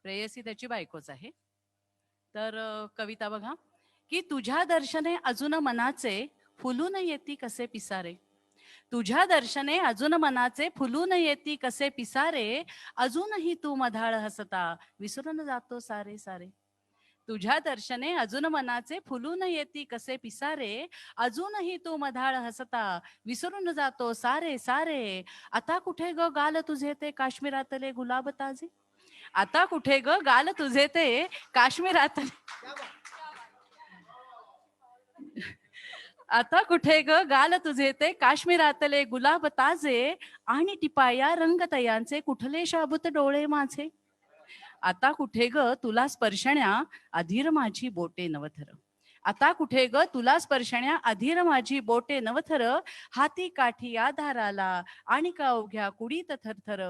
प्रेयसी त्याची बायकोच आहे. तर कविता बघा की तुझ्या दर्शने अजून मनाचे फुलून येती कसे पिसारे. तुझ्या दर्शने अजून मनाचे फुलून येती कसे पिसारे. अजूनही तू मधाळ हसता विसरून जातो सारे सारे. तुझ्या दर्शने अजून मनाचे फुलून येती कसे पिसारे. अजूनही तू मधाळ हसता विसरून जातो सारे सारे. आता कुठे ग गाल तुझे ते काश्मीरातले गुलाब ताजे. आता कुठे ग गाल तुझे ते काश्मीरातले. आता कुठे ग गाल तुझे ते काश्मीरातले गुलाब ताजे. आणि टिपाया रंगतयांचे कुठले शाबूत डोळे माझे. आता कुठे ग तुला स्पर्शण्या अधीर माझी बोटे नवथर. आता कुठे ग तुला स्पर्शण्या अधीर माझी बोटे नवथर. हाती काठी आधाराला आणि का अवघ्या कुडीत थरथर.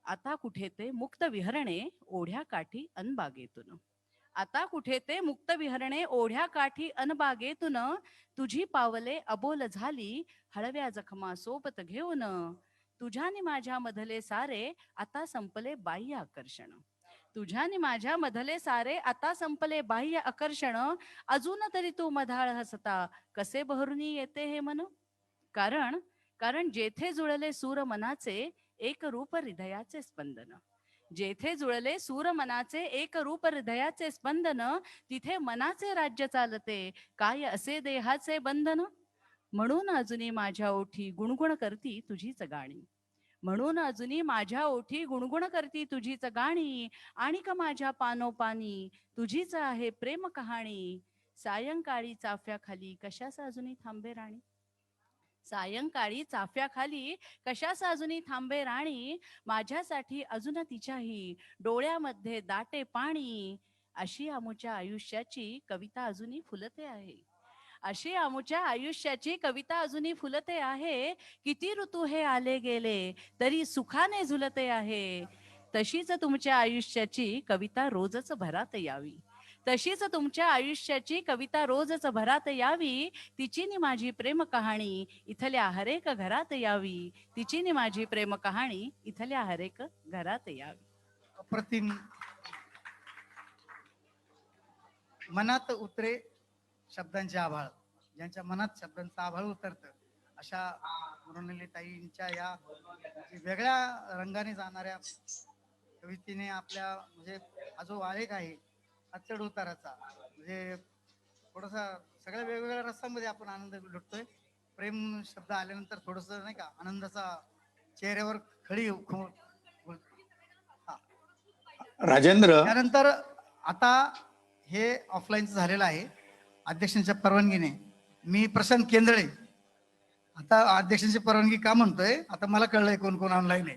आता कुठे ते मुक्त विहरणे ओढ्या काठी अनबागेतून. आता कुठे ते मुक्त विहरणे ओढ्या काठी अनबागेतून. तुझी पावले अबोल झाली हळव्या जखमा सोबत घेऊन. तुझ्याने माझ्या मधले सारे आता संपले बाह्य आकर्षण. तुझ्याने माझ्या मधले सारे आता संपले बाह्य आकर्षण. अजून तरी तू मधाळ हसता कसे बहरुनी येते हे मन. कारण कारण जेथे जुळले सूर मनाचे एक रूप हृदयाचे स्पंदन. जेथे जुळले सूर मनाचे एक रूप हृदयाचे स्पंदन. तिथे मनाचे राज्य चालते काय असे देहाचे बंधन. म्हणून अजूनही माझ्या ओठी गुणगुण करती तुझीच गाणी. म्हणून अजूनही माझ्या ओठी गुणगुण करती तुझीच गाणी. आणि का माझ्या पानोपानी तुझीच आहे प्रेम कहाणी. सायंकाळी चाफ्याखाली कशास अजूनही थांबे राणी. सायंकाळी चाफ्याखाली कशास अजूनही थांबे राणी. माझ्यासाठी अजून तिच्याही डोळ्यामध्ये दाटे पाणी. अशी आमुच्या आयुष्याची कविता अजूनही फुलते आहे. अशी आमुच्या आयुष्याची कविता अजूनही फुलते आहे. किती ऋतू हे आले गेले तरी सुखाने झुलते आहे. तशीच तुमच्या आयुष्याची कविता रोजच भरात यावी. तशीच तुमच्या आयुष्याची कविता रोजच भरात यावी. तिची माझी प्रेम कहाणी इथल्या हरेक घरात यावी. तिची माझी प्रेम कहाणी इथल्या हरेक घरात यावी. अप्रतिम. मनात उतरे शब्दांचे आभाळ. ज्यांच्या मनात शब्दांचं आभाळ उतरतं अशा मृणालीताईंच्या या वेगळ्या रंगाने जाणाऱ्या कवितेने आपल्या म्हणजे हा जो आलेख आहे हा चढ उताराचा म्हणजे थोडासा सगळ्या वेगवेगळ्या रस्त्यांमध्ये आपण आनंद लुटतोय. प्रेम शब्द आल्यानंतर थोडस नाही का आनंदाचा चेहऱ्यावर खळी राजेंद्र, त्यानंतर आता हे ऑफलाईनचं झालेलं आहे. अध्यक्षांच्या परवानगीने मी प्रशांत केंद्रे आता अध्यक्षांची परवानगी का म्हणतोय आता मला कळलंय कोण कोण ऑनलाईन आहे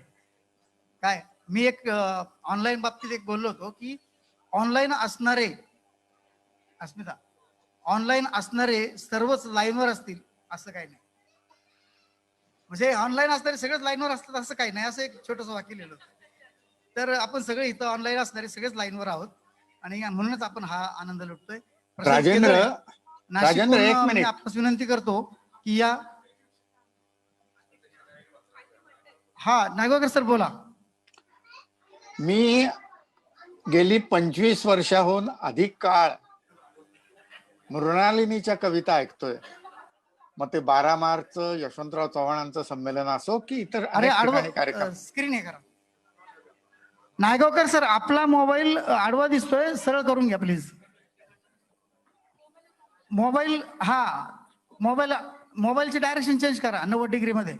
काय. मी एक ऑनलाईन बाबतीत एक बोललो होतो की ऑनलाईन असणारे अस्मिता ऑनलाईन असणारे सर्वच लाईनवर असतील असं काही नाही. म्हणजे ऑनलाईन असणारे सगळेच लाईनवर असतात असं काही नाही. असं एक छोटंसं वाक्य लिहिलं होतं. तर आपण सगळे इथं ऑनलाईन असणारे सगळेच लाईनवर आहोत आणि म्हणूनच आपण हा आनंद लुटतोय. राजेंद्र एक मिनिट आपल्यास विनंती करतो की या हा नागोकर सर बोला. मी गेली 25 वर्षाहून अधिक काळ मृणालिनीच्या कविता ऐकतोय. मग ते 12 मार्च यशवंतराव चव्हाणांचं संमेलन असो की इतर अरे कार्यक्रम. स्क्रीन हे करा. नायगावकर सर आपला मोबाईल आडवा दिसतोय सरळ करून घ्या प्लीज. मोबाईल मोबाईलची डायरेक्शन चेंज करा 90 डिग्री मध्ये.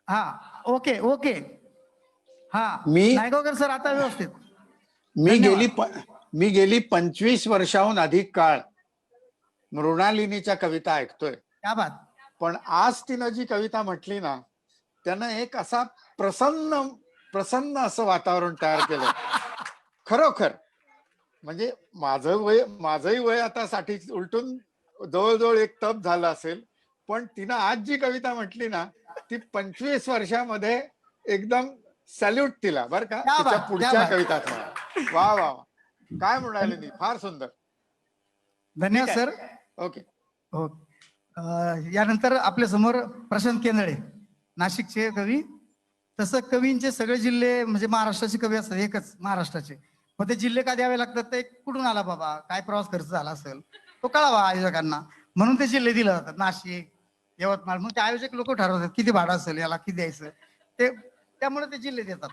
हा ओके ओके. हा नायगावकर सर आता व्यवस्थित. मी गेली 25 वर्षाहून अधिक काळ मृणालिनीच्या कविता ऐकतोय. क्या बात. पण आज तिनं जी कविता म्हटली ना, त्यानं एक असा प्रसन्न असं वातावरण तयार केलं. खरोखर म्हणजे माझंही वय आता 60 उलटून जवळजवळ एक तप झालं असेल, पण तिनं आज जी कविता म्हटली ना, ती 25 वर्षामध्ये एकदम सॅल्यूट तिला बरं का. तिच्या पुढच्या कवितात वा वा वा, काय म्हणाले नाही, फार सुंदर. धन्यवाद सर. Okay okay. यानंतर आपल्या समोर प्रशांत केंदळे, नाशिकचे कवी. तसं कवींचे सगळे जिल्हे म्हणजे महाराष्ट्राचे कवी असतात, एकच महाराष्ट्राचे. मग ते जिल्हे का द्यावे लागतात, ते कुठून आला बाबा, काय प्रवास खर्च झाला असेल तो कळावा आयोजकांना, म्हणून ते जिल्हे दिले जातात. नाशिक, यवतमाळ. मग ते आयोजक लोक ठरवतात किती भाडं असेल, याला किती द्यायचं ते, त्यामुळे ते जिल्हे देतात.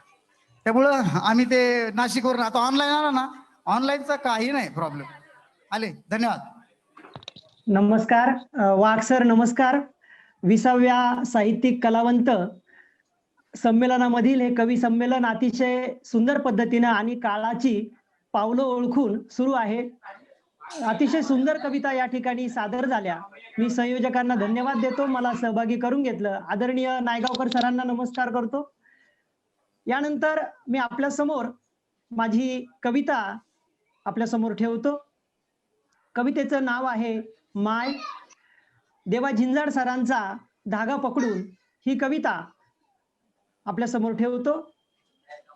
त्यामुळं आम्ही ते नाशिकवरून आता ऑनलाईन आला ना, ऑनलाईनचा काही नाही प्रॉब्लेम. आले. धन्यवाद. नमस्कार वाघ सर, नमस्कार. 20व्या साहित्यिक कलावंत संमेलनामधील हे कवी संमेलन अतिशय सुंदर पद्धतीनं आणि काळाची पावलं ओळखून सुरू आहे. अतिशय सुंदर कविता या ठिकाणी सादर झाल्या. मी संयोजकांना धन्यवाद देतो, मला सहभागी करून घेतलं. आदरणीय नायगावकर सरांना नमस्कार करतो. यानंतर मी आपल्या समोर माझी कविता आपल्या समोर ठेवतो. कवितेचं नाव आहे माय. देवा झिंजाड सरांचा धागा पकडून ही कविता आपल्या समोर ठेवतो.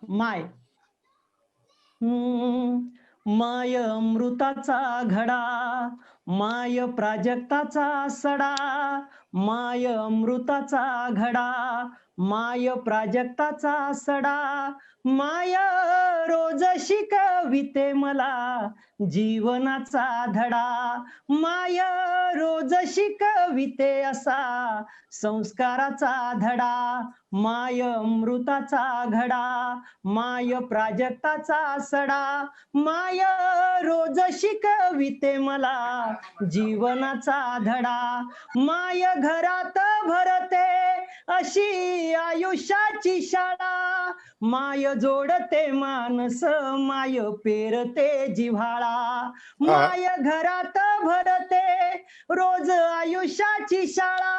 माय. माय अमृताचा घडा, माय प्राजक्ताचा सडा, माय अमृताचा घडा, माय प्राजक्ताचा सडा, माय रोज शिकविते मला जीवनाचा धडा, माय रोज शिकविते असा संस्काराचा धडा, माय अमृताचा घडा, माय प्राजक्ताचा सडा, माय रोज शिकविते मला जीवनाचा धडा, माय घरात भरते अशी आयुष्याची शाळा, माय जोडते मानस, माय पेरते जिव्हाळा, माय घरात भरते रोज आयुष्याची शाळा,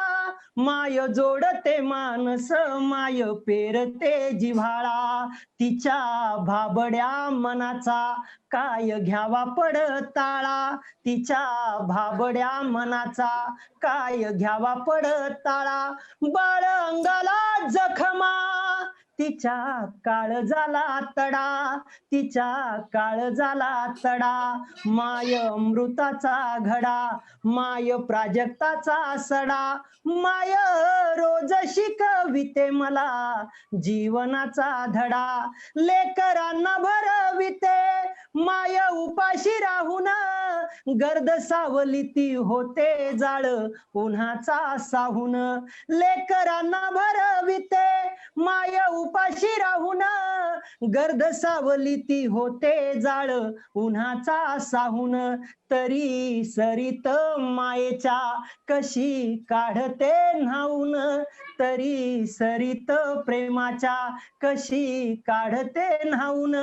माय जोडते मानस, माय पेरते जिव्हाळा, तिच्या भाबड्या मनाचा काय घ्यावा पडताळा, तिच्या भाबड्या मनाचा काय घ्यावा पडताळा, बाळ अंगाला जखमा तिच्या काळजाला तडा, तिच्या काळजाला तडा, माय अमृताचा घडा, माय प्राजक्ताचा सडा, माय रोज शिकविते मला जीवनाचा धडा, लेकरांना भरविते माय उपाशी राहून, गर्द सावली ती होते जाळ उन्हाचा साहून, लेकरांना भरविते माय उपाशी राहून, गर्द सावली ती होते जाळ उन्हाचा साहून, तरी सरित मायेच्या कशी काढते न्हाऊन, तरी सरित प्रेमाच्या कशी काढते न्हाऊन,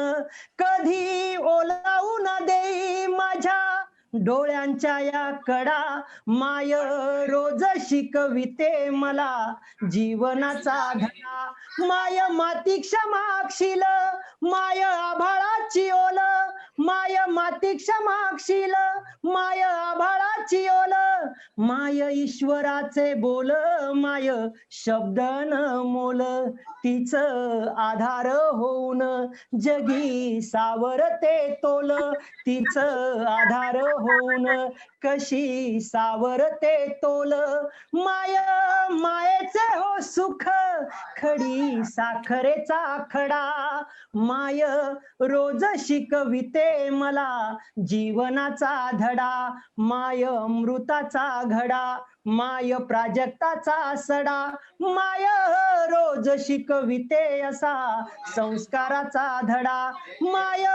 कधी ओलावून देई माझ्या डोळ्यांच्या या कडा, माय रोज शिकविते मला जीवनाचा धडा, माय माती क्षमाशील, माय आभाळाची ओल, माय माती क्षमाशील, माय आभाळाची ओल, माय ईश्वराचे बोल, माय शब्द न मोल, तीच आधार होऊन जगी सावरते तोल, तीच आधार होऊन कशी सावरते तोल, माय मायेचे हो सुख खडी साखरेचा खडा, माय रोज शिकविते मला जीवनाचा धडा, माय अमृताचा घडा, माय प्राजक्ताचा सडा, माय रोज शिकविते असा संस्काराचा धडा, माय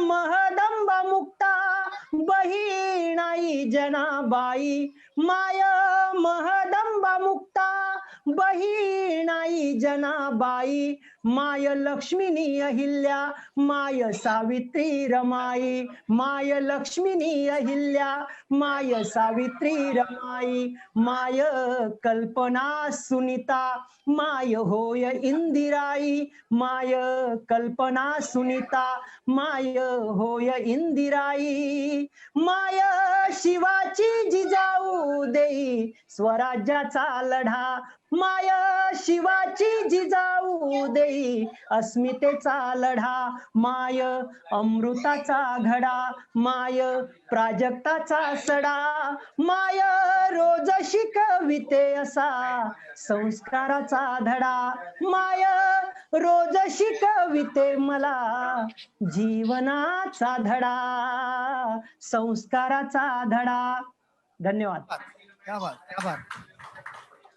महदंब मुक्ता बहीण आई जनाबाई माय महदंबा मुक्ता बहीणाई जनाबाई माय लक्ष्मीनी अहिल्या माय सावित्री रमाई माय लक्ष्मीनी अहिल्या माय सावित्री रमाई माय कल्पना सुनीता माय होय इंदिराई माय कल्पना सुनीता माय होय इंदिराई माय शिवाची जिजाऊ देई स्वराज्याचा लढा माय शिवाची जिजाऊ देई अस्मितेचा लढा माय अमृताचा घडा माय प्राजक्ताचा सडा माय रोज शिकविते असा संस्काराचा धडा माय रोज शिकविते मला जीवनाचा धडा संस्काराचा धडा. धन्यवाद. क्या बात, क्या बात.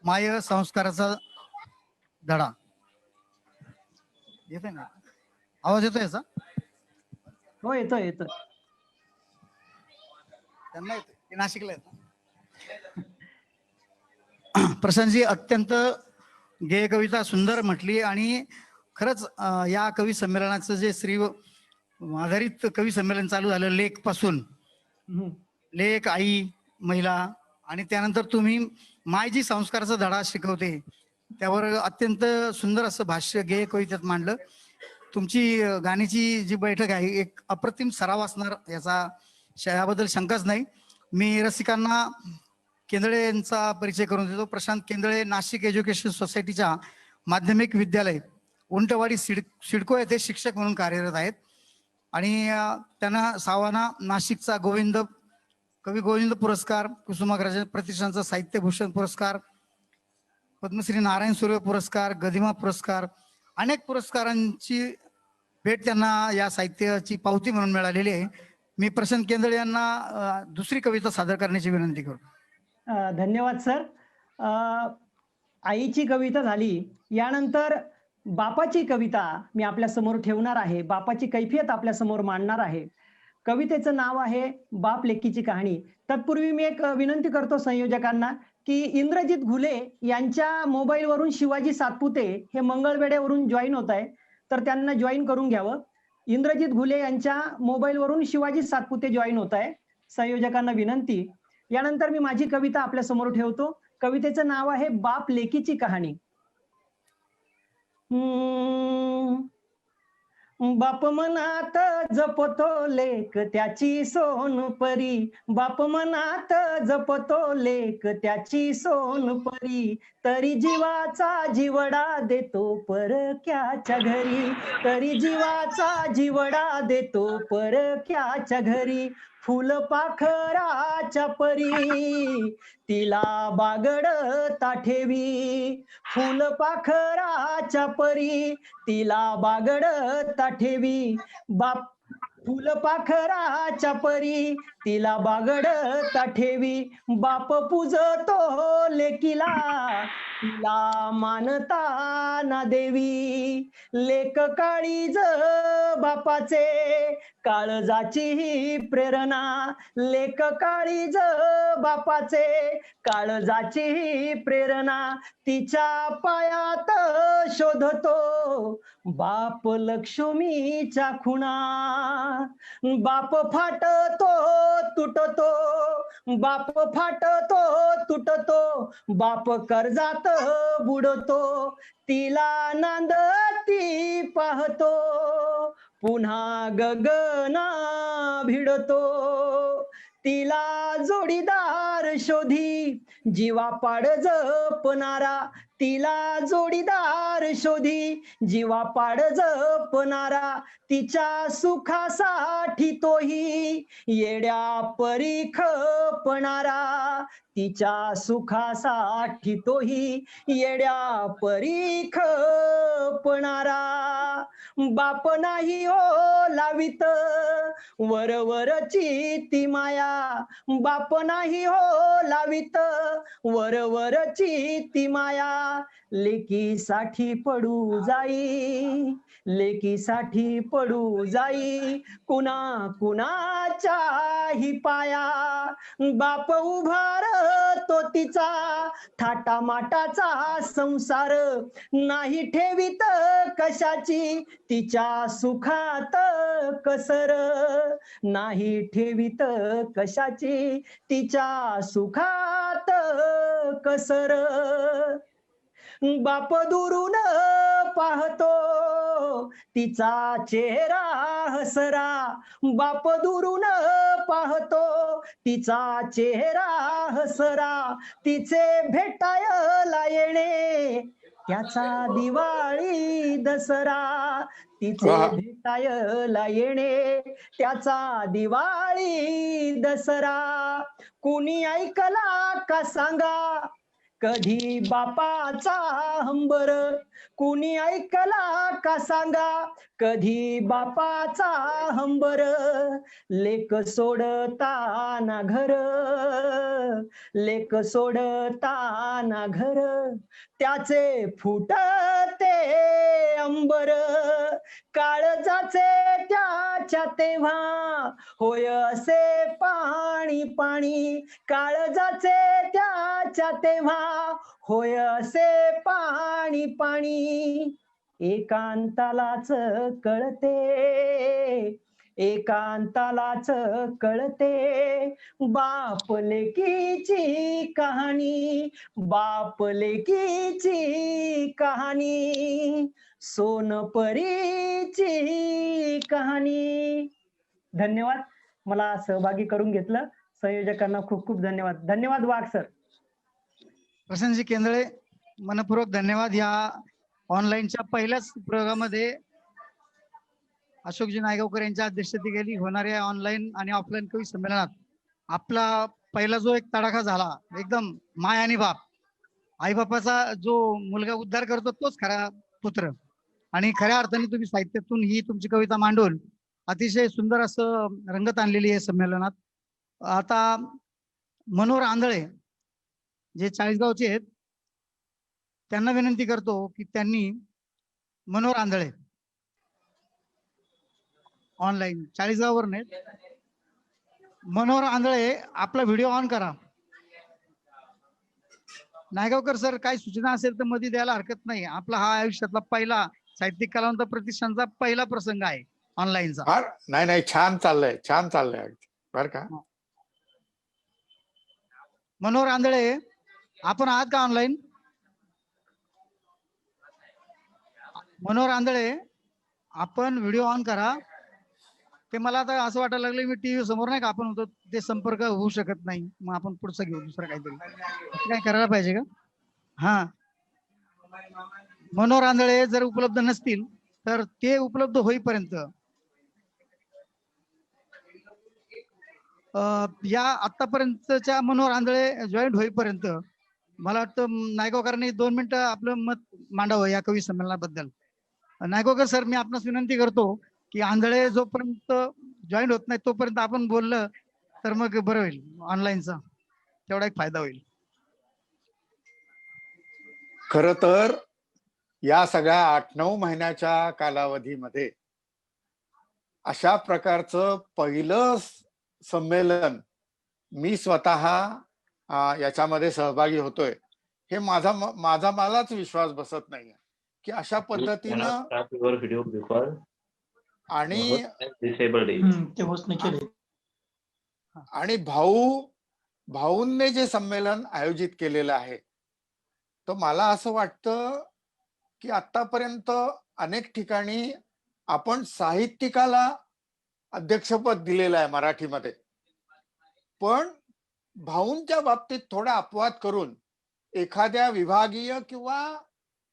माय संस्काराचा धडा. येतोय ना आवाज? येतोय याचा? हो येतोय येतोय. त्यांना येतोय ते नाशिकला आहेत. प्रशांतजी अत्यंत गेय कविता सुंदर म्हटली आणि खरंच या कवी संमेलनाचं जे स्त्री आधारित कवी संमेलन चालू झालं लेख पासून, लेख, आई, महिला आणि त्यानंतर तुम्ही मायजी संस्काराचा धडा शिकवते त्यावर अत्यंत सुंदर असं भाष्य गेय कवितेत मांडलं. तुमची गाण्याची जी बैठक आहे एक अप्रतिम सराव असणार याबद्दल शंकाच नाही. मी रसिकांना केंदळे यांचा परिचय करून देतो. प्रशांत केंदळे नाशिक एज्युकेशन सोसायटीच्या माध्यमिक विद्यालय उंटवाडी सिडको येथे शिक्षक म्हणून कार्यरत आहेत आणि त्यांना सावाना नाशिकचा कवी गोविंद पुरस्कार, कुसुमाग्रज प्रतिष्ठानचा साहित्यभूषण पुरस्कार, पद्मश्री नारायण सुर्वे पुरस्कार, गदिमा पुरस्कार, अनेक पुरस्कारांची भेट त्यांना या साहित्याची पावती म्हणून मिळालेली आहे. मी प्रशांत केंदळे यांना दुसरी कविता सादर करण्याची विनंती करतो. धन्यवाद सर. आईची कविता झाली, यानंतर बापाची कविता मी आपल्या समोर ठेवणार आहे. बापाची कैफियत आपल्या समोर मांडणार आहे. कवितेचं नाव आहे बाप लेकीची कहाणी. तत्पूर्वी मी एक विनंती करतो संयोजकांना की इंद्रजित घुले यांच्या मोबाईलवरून शिवाजी सातपुते हे मंगळवेढ्यावरून जॉईन होत आहे, तर त्यांना जॉईन करून घ्यावं. इंद्रजित घुले यांच्या मोबाईलवरून शिवाजी सातपुते जॉईन होत आहे. संयोजकांना विनंती. यानंतर मी माझी कविता आपल्या समोर ठेवतो. कवितेचं नाव आहे बाप लेकीची कहाणी. बाप मनात जपतो लेक त्याची सोनपरी, बाप मनात जपतो लेक त्याची सोनपरी, तरी जीवाचा जीवडा देतो परक्याच्या घरी, तरी जीवाचा जीवडा देतो परक्याच्या घरी. फुलपाखराच्या परी तिला बागडता ठेवी, फुलपाखराच्या परी तिला बागडता ठेवी. बाप फुलपाखराच्या परी तिला बागडता ठेवी. बाप पूजतो लेकीला तिला मानता ना देवी. लेक काळीज बापाचे काळजाची ही प्रेरणा, लेक काळीज बापाचे काळजाची ही प्रेरणा. तिच्या पायात शोधतो बाप लक्ष्मीच्या खुणा. बाप फाटतो तुटतो, बाप फाटतो तुटतो, बाप कर्जात बुडतो. तिला नांदती पाहतो पुन्हा गगना भिडतो. तिला जोडीदार शोधी जीवापाड जपणारा, तिला जोडीदार शोधी जीवापाड जपणारा. तिच्या सुखासाठी तोही येड्या परी खपणारा, तिच्या सुखासाठी तोही येड्या परी खपणारा. बाप नाही हो लावित वरवरची ती माया बाप नाही हो लावित, वरवरची ती माया लेकीसाठी पडू जाई, लेकीसाठी पडू जाई कुणा कुणाच्याही पाया. बाप उभार तो तिचा थाटा माटाचा संसार, नाही ठेवीत कशाची तिच्या सुखात कसर, नाही ठेवीत कशाची तिच्या सुखात कसर. बाप दुरून पाहतो तिचा चेहरा हसरा, बाप दुरून पाहतो तिचा चेहरा हसरा, तिचे भेटायला येणे त्याचा दिवाळी दसरा, तिचे वाह. भेटायला येणे त्याचा दिवाळी दसरा. कुणी ऐकला का सांगा कधी बापाचा हंबर, कुणी ऐकला का सांगा कधी बापाचा हंबर. लेक सोडताना घर, लेक सोडताना घर त्याचे फुटते अंबर, काळजाचे त्याच्या तेव्हा होय असे पाणी पाणी, काळजाचे त्याच्या तेव्हा होय असे पाणी पाणी. एकांतालाच कळते, एकांतालाच कळते बाप लेकीची कहाणी, बाप लेकीची कहाणी, सोनपरीची कहाणी. धन्यवाद, मला सहभागी करून घेतलं. संयोजकांना खूप खूप धन्यवाद. धन्यवाद वाघ सर. प्रशांतजी केंद्रे, मनपूर्वक धन्यवाद. या ऑनलाईनच्या पहिल्याच प्रयोगामध्ये अशोकजी नायगावकर यांच्या अध्यक्षतेखाली होणाऱ्या ऑनलाईन आणि ऑफलाईन कवी संमेलनात आपला पहिला जो एक तडाखा झाला, एकदम माय आणि बाप, आई बापाचा जो मुलगा उद्धार करतो तोच खरा पुत्र. आणि खऱ्या अर्थाने तुम्ही साहित्यातून ही तुमची कविता मांडून अतिशय सुंदर असं रंगत आणलेली आहे संमेलनात. आता मनोहर आंधळे जे चाळीसगावचे आहेत त्यांना विनंती करतो की त्यांनी, मनोहर आंधळे ऑनलाईन चाळीसगाववर नाही, मनोहर आंधळे आपला व्हिडिओ ऑन करा. नायगावकर सर काही सूचना असेल तर मध्ये द्यायला हरकत नाही. आपला हा आयुष्यातला पहिला साहित्यिक कलावंत प्रतिष्ठानचा पहिला प्रसंग आहे ऑनलाईनचा. नाही नाही, छान चाललंय, छान चाललंय बर का. मनोहर आंधळे आपण आहात का ऑनलाईन? मनोहर आंधळे आपण व्हिडिओ ऑन करा. ते मला आता असं वाटायला लागलं मी टीव्ही समोर नाही का आपण होतो ते संपर्क होऊ शकत नाही, मग आपण पुढचं घेऊ दुसरं काहीतरी. काय करायला पाहिजे का? हा, मनोहर आंधळे जर उपलब्ध नसतील तर ते उपलब्ध होईपर्यंत या आतापर्यंतच्या मनोहर आंधळे जॉईंट होईपर्यंत मला वाटतं नायगावकरांनी 2 मिनिटं आपलं मत मांडावं या कवी संमेलनाबद्दल. नायगावकर सर, मी आपणास विनंती करतो की आंधळे जोपर्यंत जॉईन होत नाही तोपर्यंत आपण बोललं तर मग बरं होईल, ऑनलाईनचा तेवढा एक फायदा होईल. खर तर या सगळ्या 8-9 महिन्याच्या कालावधीमध्ये अशा प्रकारचं पहिलं संमेलन मी स्वतः याच्यामध्ये सहभागी होतोय हे माझा मलाच विश्वास बसत नाहीये की अशा पद्धतीनं. आणि आणि भाऊंनी जे संमेलन आयोजित केलेलं आहे तर मला असं वाटतं की आतापर्यंत अनेक ठिकाणी आपण साहित्यिकाला अध्यक्षपद दिलेलं आहे मराठीमध्ये, पण भाऊंच्या बाबतीत थोडा अपवाद करून एखाद्या विभागीय किंवा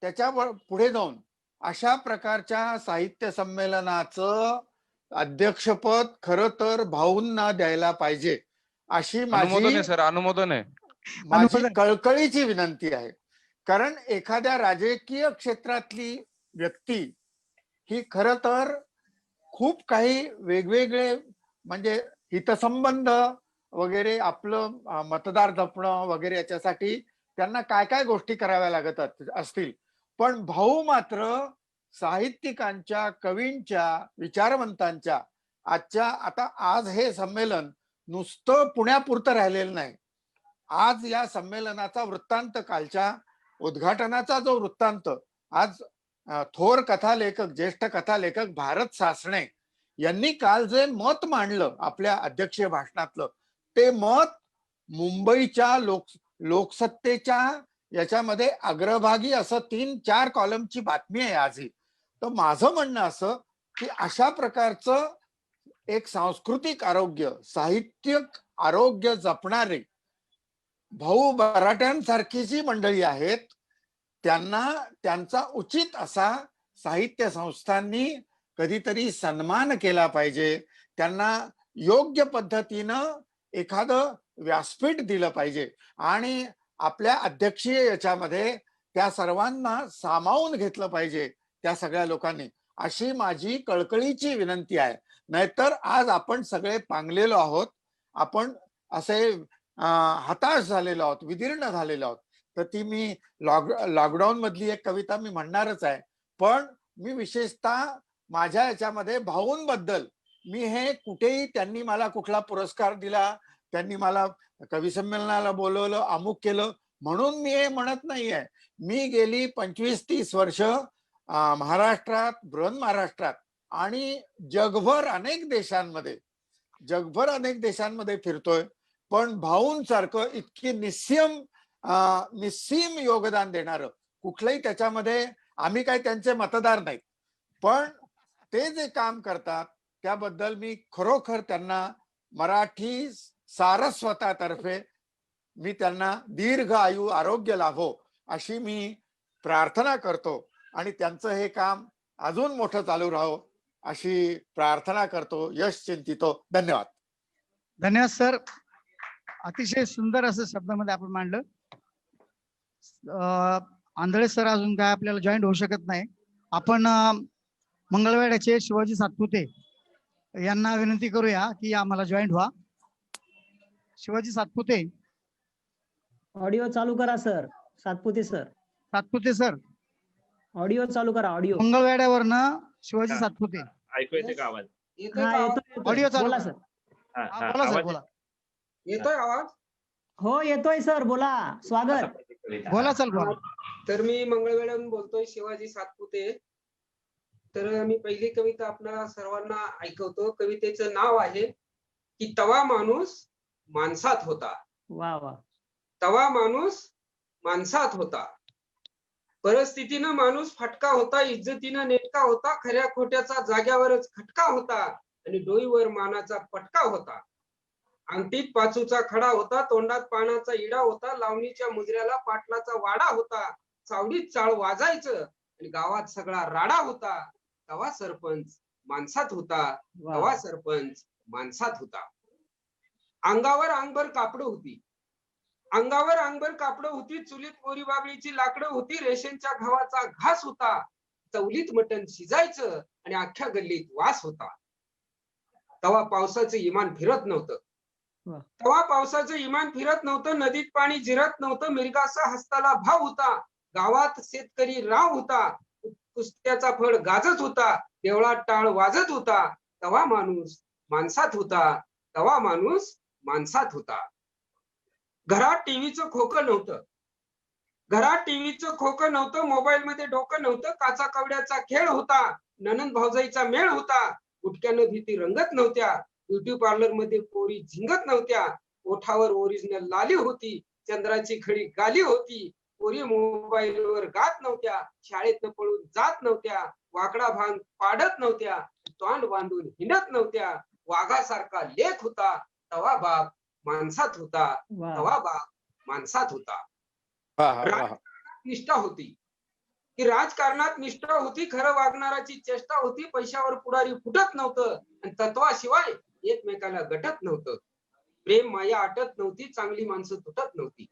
त्याच्या पुढे जाऊन अशा प्रकारच्या साहित्य संमेलनाचं अध्यक्षपद खरं तर भाऊंना द्यायला पाहिजे अशी अनुमोदन आहे. माझी कळकळीची विनंती आहे. कारण एखाद्या राजकीय क्षेत्रातली व्यक्ती ही खरं तर खूप काही वेगवेगळे म्हणजे हितसंबंध वगैरे आपलं मतदार जपणं वगैरे याच्यासाठी त्यांना काय काय गोष्टी कराव्या लागत असतील, पण भाऊ मात्र साहित्यिकांच्या, कवींच्या, विचारवंतांच्या आज हे संमेलन नुसतं पुण्यापुरतं राहिलेलं नाही. आज या संमेलनाचा वृत्तांत, कालच्या उद्घाटनाचा जो वृत्तांत, आज थोर कथालेखक, ज्येष्ठ कथालेखक भारत सासणे यांनी काल जे मत मांडलं आपल्या अध्यक्षीय भाषणातलं, ते मत मुंबईच्या लोकसत्तेच्या याच्यामध्ये अग्रभागी असं 3-4 कॉलमची बातमी आहे आजही. तर माझं म्हणणं असं की अशा प्रकारचं एक सांस्कृतिक आरोग्य, साहित्यिक आरोग्य जपणारे भाऊ बराट्यांसारखी जी मंडळी आहेत, त्यांचा उचित असा साहित्य संस्थांनी कधीतरी सन्मान केला पाहिजे. त्यांना योग्य पद्धतीनं एखादं व्यासपीठ दिलं पाहिजे आणि आपल्या अध्यक्षीय याच्यामध्ये त्या सर्वांना सामावून घेतलं पाहिजे त्या सगळ्या लोकांनी, अशी माझी कळकळीची विनंती आहे. नाहीतर आज आपण सगळे पांगलेलो आहोत, आपण असे हताश झालेलो आहोत, विदीर्ण झालेलो आहोत. तर ती मी लॉकडाऊन मधली एक कविता मी म्हणणारच आहे, पण मी विशेषतः माझ्या याच्यामध्ये भाऊंबद्दल मी हे कुठेही, त्यांनी मला कुठला पुरस्कार दिला, त्यांनी मला कवी संमेलनाला बोलवलं, अमुक केलं म्हणून मी हे म्हणत नाहीये. मी गेली 25-30 वर्ष महाराष्ट्रात, बृहन महाराष्ट्रात आणि जगभर अनेक देशांमध्ये फिरतोय, पण भाऊंसारखं इतकी निस्सीम योगदान देणारं कुठलंही, त्याच्यामध्ये आम्ही काय त्यांचे मतदार नाहीत, पण ते जे काम करतात त्याबद्दल मी खरोखर त्यांना मराठी सारस्वतातर्फे मी त्यांना दीर्घ आयु आरोग्य लाभो अशी मी प्रार्थना करतो आणि त्यांचं हे काम अजून मोठं चालू राहो अशी प्रार्थना करतो, यश चिंतितो. धन्यवाद. धन्यवाद सर. अतिशय सुंदर असं शब्दामध्ये आपण मांडलं. आंधळे सर अजून काय आपल्याला जॉईंट होऊ शकत नाही. आपण मंगळवेढ्याचे शिवाजी सातपुते यांना विनंती करूया की आम्हाला जॉईंट व्हा. शिवाजी सातपुते, ऑडिओ चालू करा सर. सातपुते सर ऑडिओ चालू करा. ऑडिओ मंगळवेढ्यावरनं शिवाजी सातपुते. ऐकू येते का आवाज? ऑडिओ चालू बोला करा. सर. बोला सर, बोला. येतोय आवाज? हो येतोय सर, बोला. स्वागत. बोला चल, बोला. तर मी मंगळवेढ्याहून बोलतोय, शिवाजी सातपुते. तर मी पहिली कविता आपल्याला सर्वांना ऐकवतो. कवितेचं नाव आहे की तवा माणूस माणसात होता. वा वा. तवा माणूस माणसात होता, परिस्थितीनं माणूस फटका होता, इज्जतीनं नेटका होता, खऱ्या खोट्याचा जाग्यावरच खटका होता आणि डोईवर मानाचा पटका होता. अंगठीत पाचूचा खडा होता, तोंडात पानाचा इडा होता, लावणीच्या मुजऱ्याला पाटलाचा वाडा होता, चावडीत चाळ वाजायचं आणि गावात सगळा राडा होता. तवा सरपंच माणसात होता, तवा सरपंच माणसात होता. अंगावर अंगभर कापड होती, अंगावर अंगभर कापड होती, चुलीत कोरी बाबळीची लाकडं होती, रेशनच्या गव्हाचा घास होता, चवलीत मटण शिजायचं आणि अख्ख्या गल्लीत वास होता. तवा पावसाचं इमान फिरत नव्हतं, तवा पावसाचं इमान फिरत नव्हतं, नदीत पाणी जिरत नव्हतं, मिरगाचा हस्ताला भाव होता, गावात शेतकरी राव होता, कुस्त्याचा फळ गाजत होता, देवळात टाळ वाजत होता. तवा माणूस माणसात होता, तवा माणूस माणसात होता. घरात टीव्हीचं खोकं नव्हतं, घरात टीव्हीचं खोकं नव्हतं, मोबाईल मध्ये डोकं नव्हतं, काचा कवड्याचा खेळ होता, ननंद भाऊजाईचा मेळ होता, गुटक्यानं भीती रंगत नव्हत्या, ब्युटी पार्लर मध्ये पोरी झिंगत नव्हत्या, ओठावर ओरिजिनल लाली होती, चंद्राची खडी गाली होती, पोरी मोबाईलवर गात नव्हत्या, शाळेतनं पळून जात नव्हत्या, वाकडा भांग पाडत नव्हत्या, तोंड बांधून हिंडत नव्हत्या, वाघासारखा लेख होता. तवा बाप माणसात होता, तवा बाप माणसात होता. निष्ठा होती की राजकारणात निष्ठा होती, खरं वागणाराची चेष्टा होती, पैशावर पुढारी फुटत नव्हतं आणि तत्वाशिवाय एकमेकाला गटत नव्हतं. प्रेम माया आटत नव्हती, चांगली माणसं तुटत नव्हती.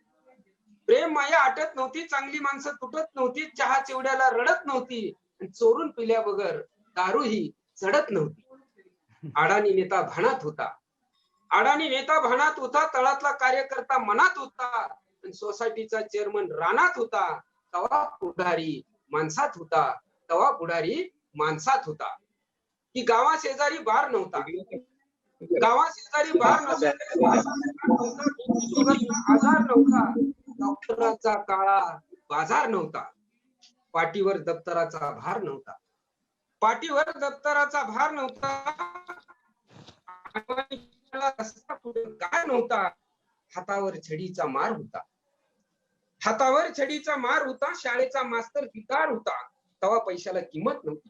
प्रेम माया आटत नव्हती, चांगली माणसं तुटत नव्हती, चहा चिवड्याला रडत नव्हती आणि चोरून पिल्या बगर दारू ही चढत नव्हती. अडाणी नेता भानात होता. अडाणी नेता भानात होता, तळातला कार्यकर्ता मनात होता, आणि सोसायटीचा चेअरमन रानात होता. तवा पुढारी माणसात होता, तवा पुढारी माणसात होता. की गावा शेजारी बार नव्हता, गावा शेजारी बार नव्हता, आजार नव्हता, डॉक्टरांचा काळा बाजार नव्हता, पाठीवर दप्तराचा भार नव्हता, पाठीवर दप्तराचा भार नव्हता, काय नव्हता, हातावर छडीचा मार होता, हातावर छडीचा मार होता, शाळेचा मास्तर पिकार होता. तवा पैशाला किंमत नव्हती,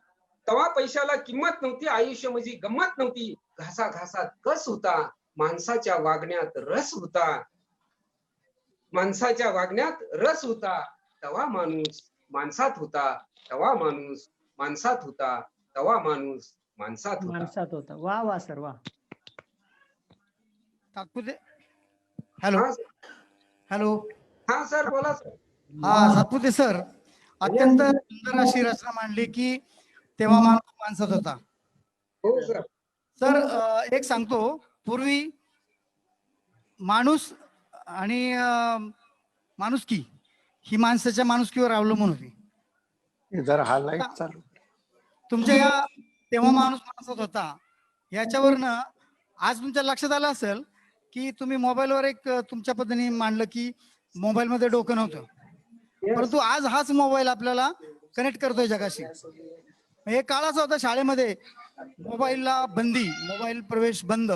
तवा पैशाला किंमत नव्हती, आयुष्य म्हणजे गंमत नव्हती, घासा घासात कस होता, माणसाच्या वागण्यात रस होता, माणसाच्या वागण्यात रस होता. तवा माणूस माणसात होता, तवा माणूस माणसात होता, तवा माणूस माणसात होता. माणसात होता. वा वा सर वा. तात्पुरते हॅलो हा हॅलो हा सर बोला सर. हा सातपुते सर, अत्यंत सुंदर अशी रचना मांडली की तेव्हा माणूस माणसात होता. हो सर. सर एक सांगतो, पूर्वी माणूस आणि माणुसकी ही माणसाच्या माणुसकीवर अवलंबून होती. जर हा लाईट चालू तुमच्या या तेव्हा माणूस माणसात होता याच्यावरनं आज तुमच्या लक्षात आलं असेल की तुम्ही मोबाईलवर एक तुमच्या पद्धतीने मांडलं की मोबाईल मध्ये डोकं नव्हतं, परंतु आज हाच मोबाईल आपल्याला कनेक्ट करतोय जगाशी. हे काळ असा होता, शाळेमध्ये मोबाईलला बंदी, मोबाईल प्रवेश बंद,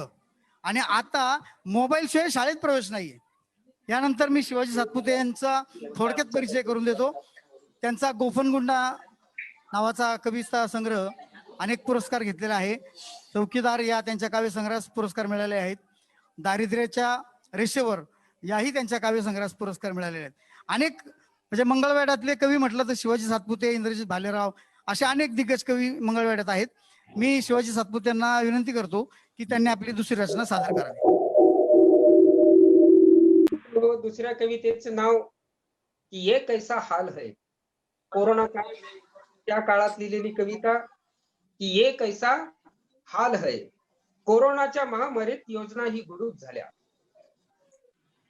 आणि आता मोबाईल शिवाय शाळेत प्रवेश नाहीये. यानंतर मी शिवाजी सातपुते यांचा थोडक्यात परिचय करून देतो. त्यांचा गोफणगुंडा नावाचा कविता संग्रह अनेक पुरस्कार घेतलेला आहे. चौकीदार या त्यांच्या काव्यसंग्रहास पुरस्कार मिळाले आहेत. दारिद्र्याच्या रेषेवर याही त्यांच्या काव्यसंग्रहास पुरस्कार मिळालेले आहेत. अनेक म्हणजे मंगळवेढ्यातले कवी म्हटलं तर शिवाजी सातपुते, इंद्रजित भालेराव असे अनेक दिग्गज कवी मंगळवेढ्यात आहेत. मी शिवाजी सातपुतेंना विनंती करतो की त्यांनी आपली दुसरी रचना सादर करावी. दुसऱ्या कवितेचं नाव की ये कैसा हाल है. कोरोना काळ, त्या काळात लिहिलेली कविता की ये कैसा हाल है. कोरोनाच्या महामारीत योजना ही गुडूप झाल्या,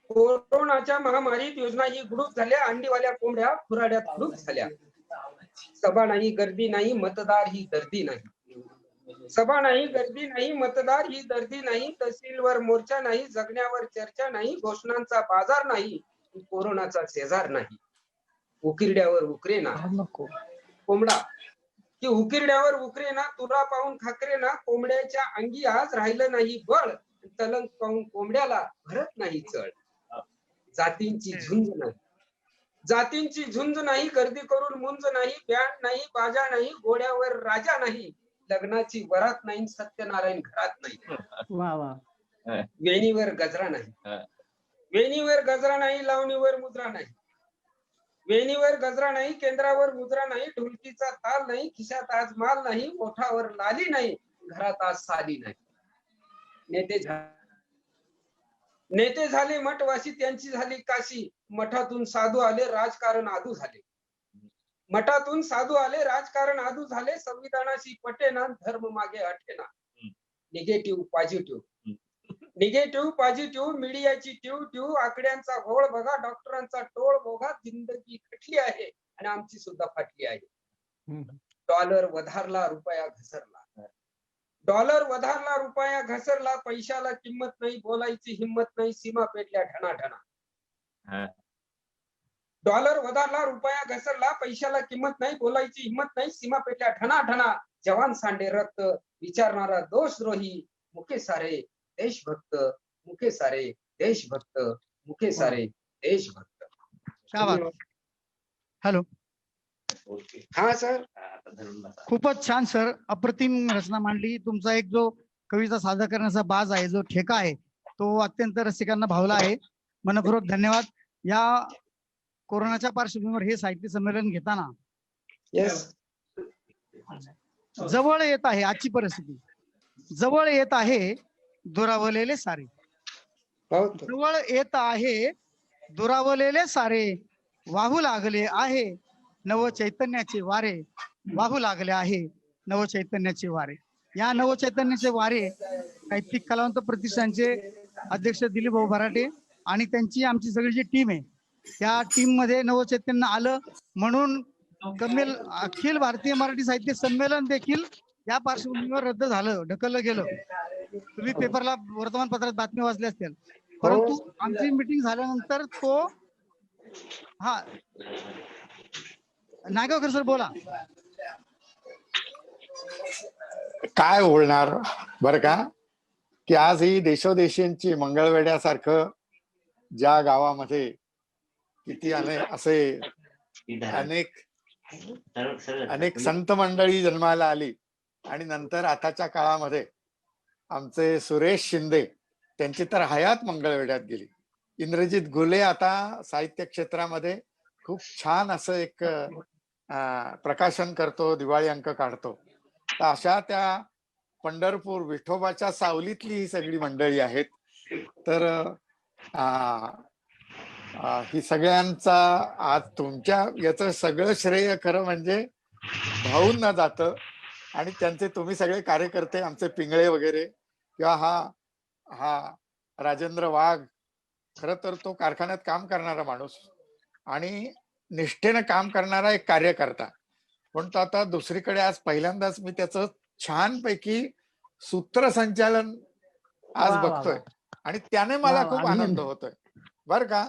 कोरोनाच्या महामारीत योजना ही गुडूप झाल्या, अंडीवाल्या कोंबड्या खुराड्यात खुडूप झाल्या. सभा नाही, गर्दी नाही, मतदार ही दर्दी नाही. सभा नाही, गर्दी नाही, मतदार ही दर्दी नाही. तहसीलवर मोर्चा नाही, जगण्यावर चर्चा नाही, घोषणांचा बाजार नाही, कोरोनाचा शेजार नाही. उकिरड्यावर उकरेना कोंबडा की उकिरड्यावर उकरेना, तुला पाहून खाकरेना, कोंबड्याच्या अंगी आज राहिलं नाही बळ, तलंग पाहून कोंबड्याला भरत नाही चळ. जातींची झुंज नाही, जातींची झुंज नाही, गर्दी करून मुंज नाही, बँड नाही, बाजा नाही, घोड्यावर राजा नाही, लग्नाची वरात नाही, सत्यनारायण घरात नाही. वा वा. वेणीवर गजरा नाही, वेणीवर गजरा नाही, लावणीवर मुद्रा नाही, वेणीवर गजरा नाही, केंद्रावर मुद्रा नाही, ढोलकीचा ताल नाही, खिशात आज माल नाही, ओठावर लाली नाही, घरात आज साली नाही. नेते झाले मठवासी, त्यांची झाली काशी, मठातून साधू आले, राजकारण आदू झाले. मठातून साधू आले, राजकारण आदू झाले, संविधानाशी पटेना, धर्म मागे हटेना. निगेटिव्ह पॉझिटिव्ह, निगेटिव्ह पॉझिटिव्ह, मीडियाची ट्यूब, आकड्यांचा घोळ बघा, डॉक्टरांचा टोळ बघा, जिंदगी खटली आहे आणि आमची सुद्धा फाटली आहे. डॉलर वधारला, रुपया घसरला, डॉलर वधारला, रुपया घसरला, पैशाला किंमत नाही, बोलायची हिंमत नाही, सीमा पेटल्या ढणाढणा. डॉलर वधारला, रुपया घसरला, पैशाला किंमत नाही, बोलायची हिंमत नाही, सीमा पेटल्या ढणाढणा. जवान सांडे रक्त, विचारणारा दोषद्रोही, मुके सारे देशभक्त, मुके सारे देशभक्त, मुके सारे देशभक्त. हॅलो. हा सर. खूपच छान सर, अप्रतिम रचना मांडली. तुमचा एक जो कविता सादर करण्याचा बाज आहे, जो ठेका आहे, तो अत्यंत रसिकांना भावला आहे. मनपूर्वक धन्यवाद. या कोरोनाच्या पार्श्वभूमीवर हे साहित्य संमेलन घेताना जवळ येत आहे आजची परिस्थिती, जवळ येत आहे दुरावलेले सारे, जवळ येत आहे दुरावलेले सारे, वाहू लागले आहे नव चैतन्याचे वारे, वाहू लागले आहे नव चैतन्याचे वारे. या नवचैतन्याचे वारे साहित्यिक कलावंत प्रतिष्ठानचे अध्यक्ष दिलीप भाऊ भराटे आणि त्यांची आमची सगळी जी टीम आहे त्या टीम मध्ये नवचैतन्य आलं म्हणून अखिल भारतीय मराठी साहित्य संमेलन देखील या पार्श्वभूमीवर रद्द झालं, ढकललं गेलं. तुम्ही पेपरला वर्तमानपत्रात बातमी वाचल्या असतील. परंतु आमची मीटिंग झाल्यानंतर तो हा नागावकर सर बोला. काय बोलणार बर का, की आज ही देशोदेशींची मंगळवेड्यासारखं ज्या गावामध्ये किती असे अनेक संत मंडळी जन्माला आली आणि नंतर आताच्या काळामध्ये आमचे सुरेश शिंदे त्यांची तर हयात मंगळवेढ्यात गेली. इंद्रजित घुले आता साहित्य क्षेत्रामध्ये खूप छान असं एक प्रकाशन करतो, दिवाळी अंक काढतो. तर अशा त्या पंढरपूर विठोबाच्या सावलीतली ही सगळी मंडळी आहेत. तर ही सगळ्यांचा आज तुमच्या याचं सगळं श्रेय खरं म्हणजे भाऊंना जातं आणि त्यांचे तुम्ही सगळे कार्यकर्ते आमचे पिंगळे वगैरे किंवा हा राजेंद्र वाघ, खर तर तो कारखान्यात काम करणारा माणूस आणि निष्ठेनं काम करणारा एक कार्यकर्ता. पण तो आता दुसरीकडे आज पहिल्यांदाच मी त्याचं छानपैकी सूत्रसंचालन आज बघतोय आणि त्याने मला खूप आनंद होतोय बर का,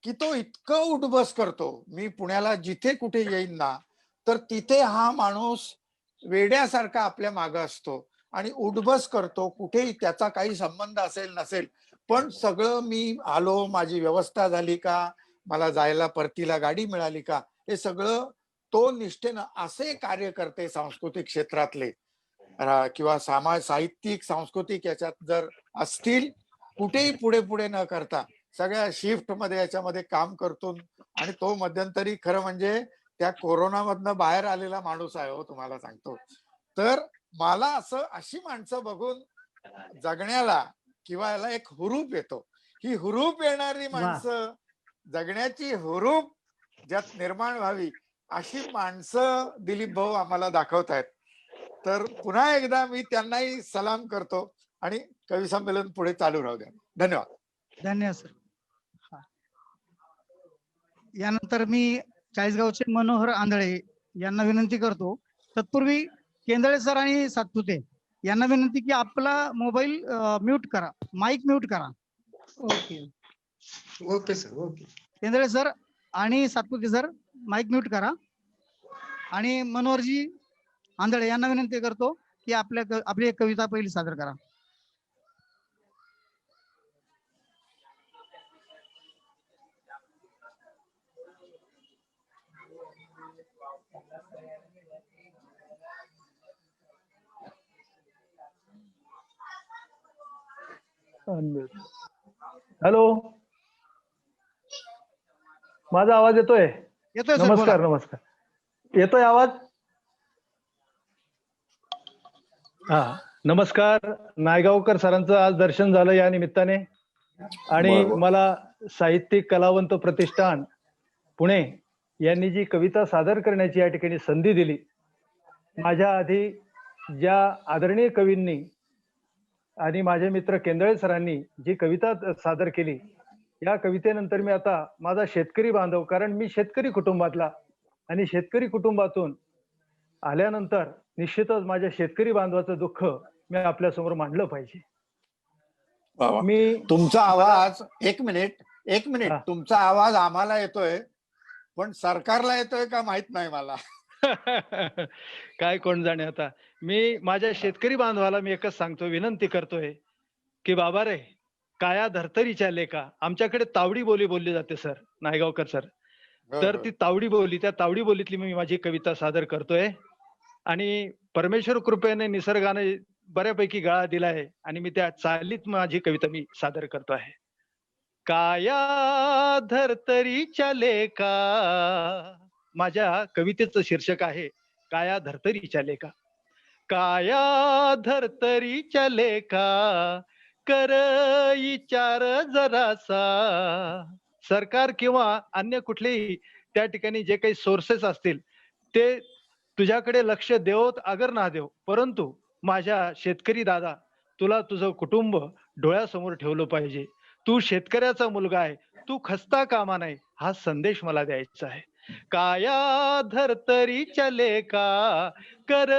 की तो इतकं उठबस करतो. मी पुण्याला जिथे कुठे येईन ना तर तिथे हा माणूस वेड्यासारखा आपल्या मागं असतो आणि उठबस करतो. कुठेही त्याचा काही संबंध असेल नसेल पण सगळं मी आलो, माझी व्यवस्था झाली का, मला जायला परतीला गाडी मिळाली का, हे सगळं तो निष्ठेनं असे कार्यकर्ते सांस्कृतिक क्षेत्रातले किंवा साहित्यिक सांस्कृतिक याच्यात जर असतील, कुठेही पुढे पुढे न करता सगळ्या शिफ्ट मध्ये याच्यामध्ये काम करतो. आणि तो मध्यंतरी खरं म्हणजे त्या कोरोनामधनं बाहेर आलेला माणूस आहे हो, तुम्हाला सांगतो. तर मला असं अशी माणसं बघून जगण्याला किंवा याला एक हुरूप येतो. ही हुरूप येणारी माणसं, जगण्याची हुरूप ज्यात निर्माण व्हावी अशी माणसं दिलीप भाऊ आम्हाला दाखवतायत. तर पुन्हा एकदा मी त्यांनाही सलाम करतो आणि कवी संमेलन पुढे चालू राहू द्या. धन्यवाद. धन्यवाद सर. यानंतर मी चाळीसगावचे मनोहर आंधळे यांना विनंती करतो. तत्पूर्वी केंदळे सर आणि सातपुते यांना विनंती की आपला मोबाईल म्यूट करा, माईक म्यूट करा. Okay okay sir. Okay. Kendale sir आणि सातपुते सर माईक म्यूट करा. आणि मनोहरजी आंधळे यांना विनंती करतो की आपली एक कविता पहिली सादर करा. हॅलो, माझा आवाज येतोय? येतोय सर, नमस्कार. नमस्कार, येतोय आवाज? हा नमस्कार. नायगावकर सरांचं आज दर्शन झालं या निमित्ताने आणि मला साहित्यिक कलावंत प्रतिष्ठान पुणे यांनी जी कविता सादर करण्याची या ठिकाणी संधी दिली, माझ्या आधी ज्या आदरणीय कवींनी आणि माझे मित्र केंदळे सरांनी जी कविता सादर केली, या कवितेनंतर मी आता माझा शेतकरी बांधव, कारण मी शेतकरी कुटुंबातला आणि शेतकरी कुटुंबातून आल्यानंतर निश्चितच माझ्या शेतकरी बांधवाचं दुःख मी आपल्या समोर मांडलं पाहिजे. मी तुमचा आवाज एक मिनिट तुमचा आवाज आम्हाला येतोय पण सरकारला येतोय का माहित नाही मला. काय कोण जाणे. आता मी माझ्या शेतकरी बांधवाला मी एकच सांगतो, विनंती करतोय की बाबा रे, काया धर्तरीच्या लेखा. आमच्याकडे तावडी बोली बोलली जाते सर, नायगावकर सर. तर ती तावडी बोली, त्या तावडी बोलीतली मी माझी कविता सादर करतोय आणि परमेश्वर कृपेने निसर्गाने बऱ्यापैकी गळा दिलाय आणि मी त्या चालीत माझी कविता मी सादर करतो आहे. काया धर्तरीच्या लेखा, माझ्या कवितेचं शीर्षक आहे काया धर्तरीच्या लेखा. काया धर्तरीच्या लेखा, कर विचार जरासा. सरकार किंवा अन्य कुठलेही त्या ठिकाणी जे काही सोर्सेस असतील ते तुझ्याकडे लक्ष देवोत अगर ना देव, परंतु माझ्या शेतकरी दादा, तुला तुझं कुटुंब डोळ्यासमोर ठेवलं पाहिजे. तू शेतकऱ्याचा मुलगा आहे, तू खस्ता कामा नाही, हा संदेश मला द्यायचा आहे. काया धरतरीच्या लेका, कर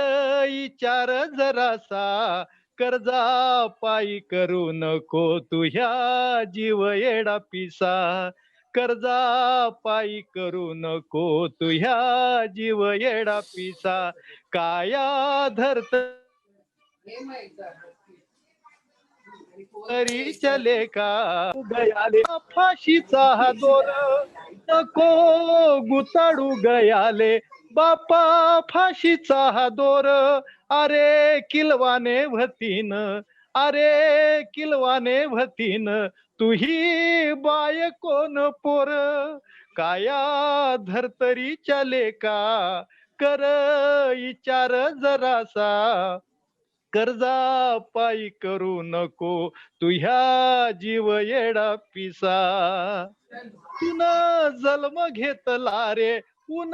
विचार जरासा, कर्जा पायी करू नको तुझ्या जीव येडा पिसा. कर्जा पायी करू नको तुझ्या जीव येडा पिसा. काया धरत तरी चले का गयाले फाशीचा हा दोर, नको गुताडू गयाले बापा फाशीचा हा दोर. अरे किलवाने भतीन, अरे किलवाने भतीन, तुही बाय कोण पोर. काया धरतरीच्या लेका, कर विचार जरासा, कर्जा पायी करू नको तुह्या जीव येडा पिसा. तुन जन्म घेतला रे ऊन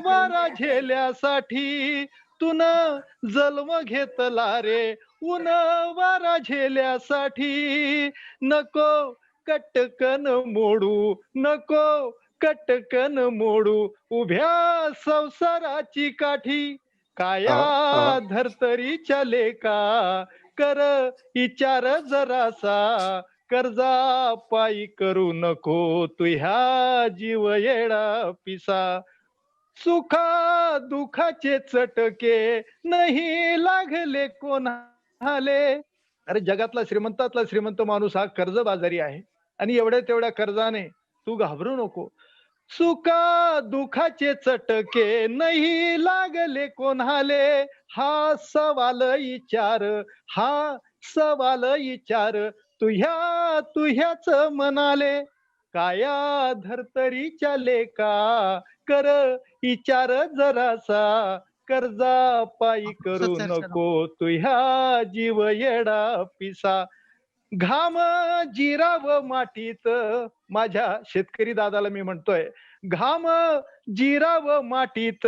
वारा झेल्यासाठी, तुन जन्म घेतला रे ऊन वारा झेल्यासाठी. नको कटकन मोडू, नको कटकन मोडू उभ्या संसाराची काठी. काया धरतरीच्या लेका, कर विचार जरासा, कर्जा पायी करू नको तुह्या जीव येडा पिसा. सुखा दुखाचे चटके नाही लागले कोणाले. अरे जगातला श्रीमंतातला श्रीमंत माणूस हा कर्जबाजारी आहे, आणि एवढ्या तेवढ्या कर्जाने तू घाबरू नको. सुखा दुखाचे चटके नाही लागले कोणाले, हा सवाल विचार, हा सवाल विचार तुह्या तुह्याच मनाले. काया धरतरीच्या लेका, कर विचार जरासा, कर्जा पायी करू नको तुह्या जीव येडा पिसा. घाम जिराव मातीत, माझ्या शेतकरी दादाला मी म्हणतोय, घाम जिराव मातीत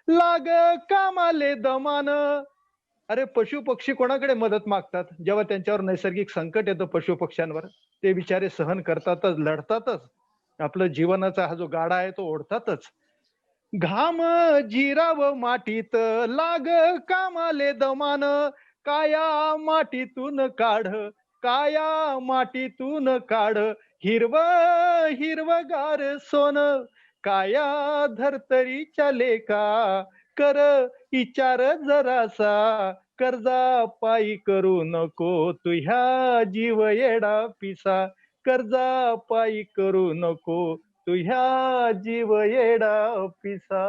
लाग कामाले दमान. अरे पशु पक्षी कोणाकडे मदत मागतात जेव्हा त्यांच्यावर नैसर्गिक संकट येतं? पशु पक्ष्यांवर ते बिचारे सहन करतातच, लढतातच, आपलं जीवनाचा हा जो गाडा आहे तो ओढतातच. घाम जिराव मातीत लाग कामाले दमान, काया मातीतून काढ, काया मातीतून काढ हिरव हिरवगार सोन. काया धरतरीच्या लेका, कर विचार जरासा, कर्जा पायी करू नको तुह्या जीव येडा पिसा. कर्जा पायी करू नको तुह्या जीव येडा पिसा.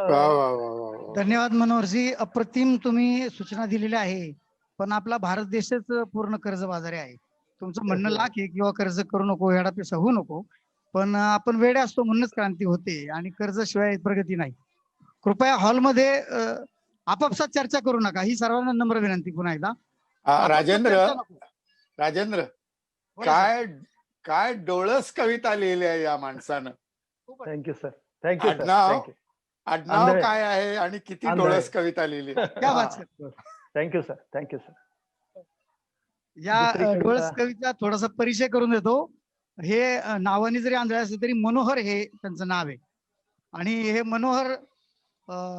धन्यवाद मनोहरजी, अप्रतिम तुम्ही सूचना दिलेल्या आहे. पण आपला भारत देशच पूर्ण कर्जबाजारी आहे. तुमचं म्हणणं लाख आहे किंवा कर्ज करू नको, येडा पैसा होऊ नको, पण आपण वेडे असतो म्हणूनच क्रांती होते, आणि कर्जाशिवाय प्रगती नाही. कृपया हॉलमध्ये आपापसात चर्चा करू नका, ही सर्वांना नम्र विनंती. पुन्हा एकदा राजेंद्र, काय काय डोळस कविता लिहिली आहे या माणसानं. Thank you sir, thank you sir. आडनाव काय आहे आणि किती डोळस कविता लिहिली. Thank you sir, thank you sir. या डोळस कविता थोडासा परिचय करून देतो. हे नावाने जरी आंधळे असले तरी मनोहर हे त्यांचं नाव आहे, आणि हे मनोहर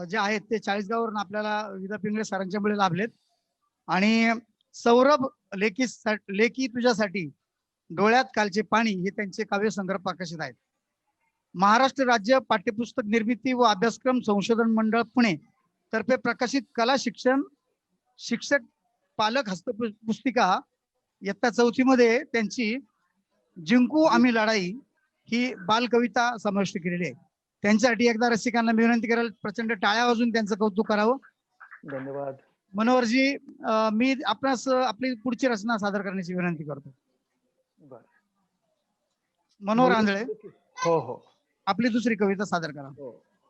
जे आहेत ते 40 वरून आपल्याला विदा पिंगळे सरांच्या मुळे लाभलेत. आणि सौरभ लेखी तुझ्यासाठी, डोळ्यात कालचे पाणी हे त्यांचे काव्यसंग्रह प्रकाशित आहेत. महाराष्ट्र राज्य पाठ्यपुस्तक निर्मिती व अभ्यासक्रम संशोधन मंडळ पुणे तर्फे प्रकाशित कला शिक्षण शिक्षक पालक हस्तपुस्तिका इयत्ता 4थी मध्ये त्यांची जिंकू आम्ही लढाई ही बालकविता समाविष्ट केलेली आहे. त्यांच्यासाठी एकदा रसिकांना मी विनंती करेल, प्रचंड टाळ्या वाजून त्यांचं कौतुक करावं. धन्यवाद मनोहरजी. मी आपणास आपली पुढची रचना सादर करण्याची विनंती करतो. मनोहर आंधळे, हो हो, आपली दुसरी कविता सादर करा.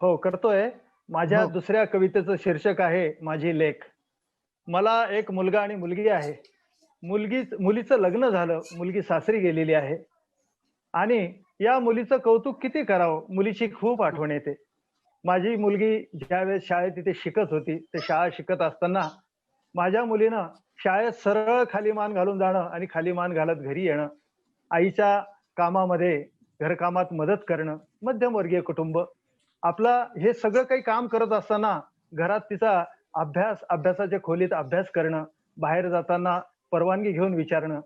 हो करतोय. माझ्या दुसऱ्या कवितेचं शीर्षक आहे माझी लेख. मला एक मुलगा आणि मुलगी आहे. मुलीचं लग्न झालं, मुलगी सासरी गेलेली आहे, आणि या मुलीचं कौतुक किती करावं, मुलीची खूप आठवण येते. माझी मुलगी ज्यावेळेस शाळेत तिथे शिकत होती, ते शाळा शिकत असताना माझ्या मुलीनं शाळेत सरळ खाली मान घालून जाणं आणि खाली मान घालत घरी येणं, आईच्या कामामध्ये घरकामात मदत करणं, मध्यमवर्गीय कुटुंब आपला हे सगळं काही काम करत असताना घरात तिचा अभ्यासाच्या खोलीत अभ्यास करणं, बाहेर जाताना परवानगी घेऊन विचारणं,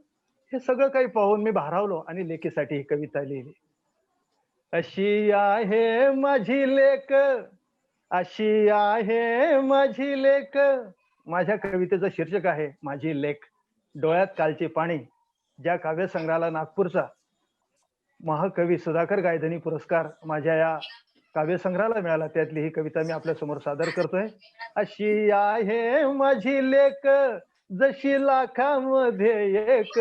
हे सगळं काही पाहून मी भारावलो आणि लेकीसाठी ही कविता लिहिली. अशी आहे माझी लेक, अशी आहे माझी लेक. माझ्या कवितेचं शीर्षक आहे माझी लेक. डोळ्यात कालचे पाणी, ज्या काव्यसंग्रहाला नागपूरचा महाकवी सुधाकर गायधनी पुरस्कार माझ्या या काव्यसंग्रहाला मिळाला, त्यातली ही कविता मी आपल्या समोर सादर करतोय. अशी आहे माझी लेक, जशी लाखामध्ये एक,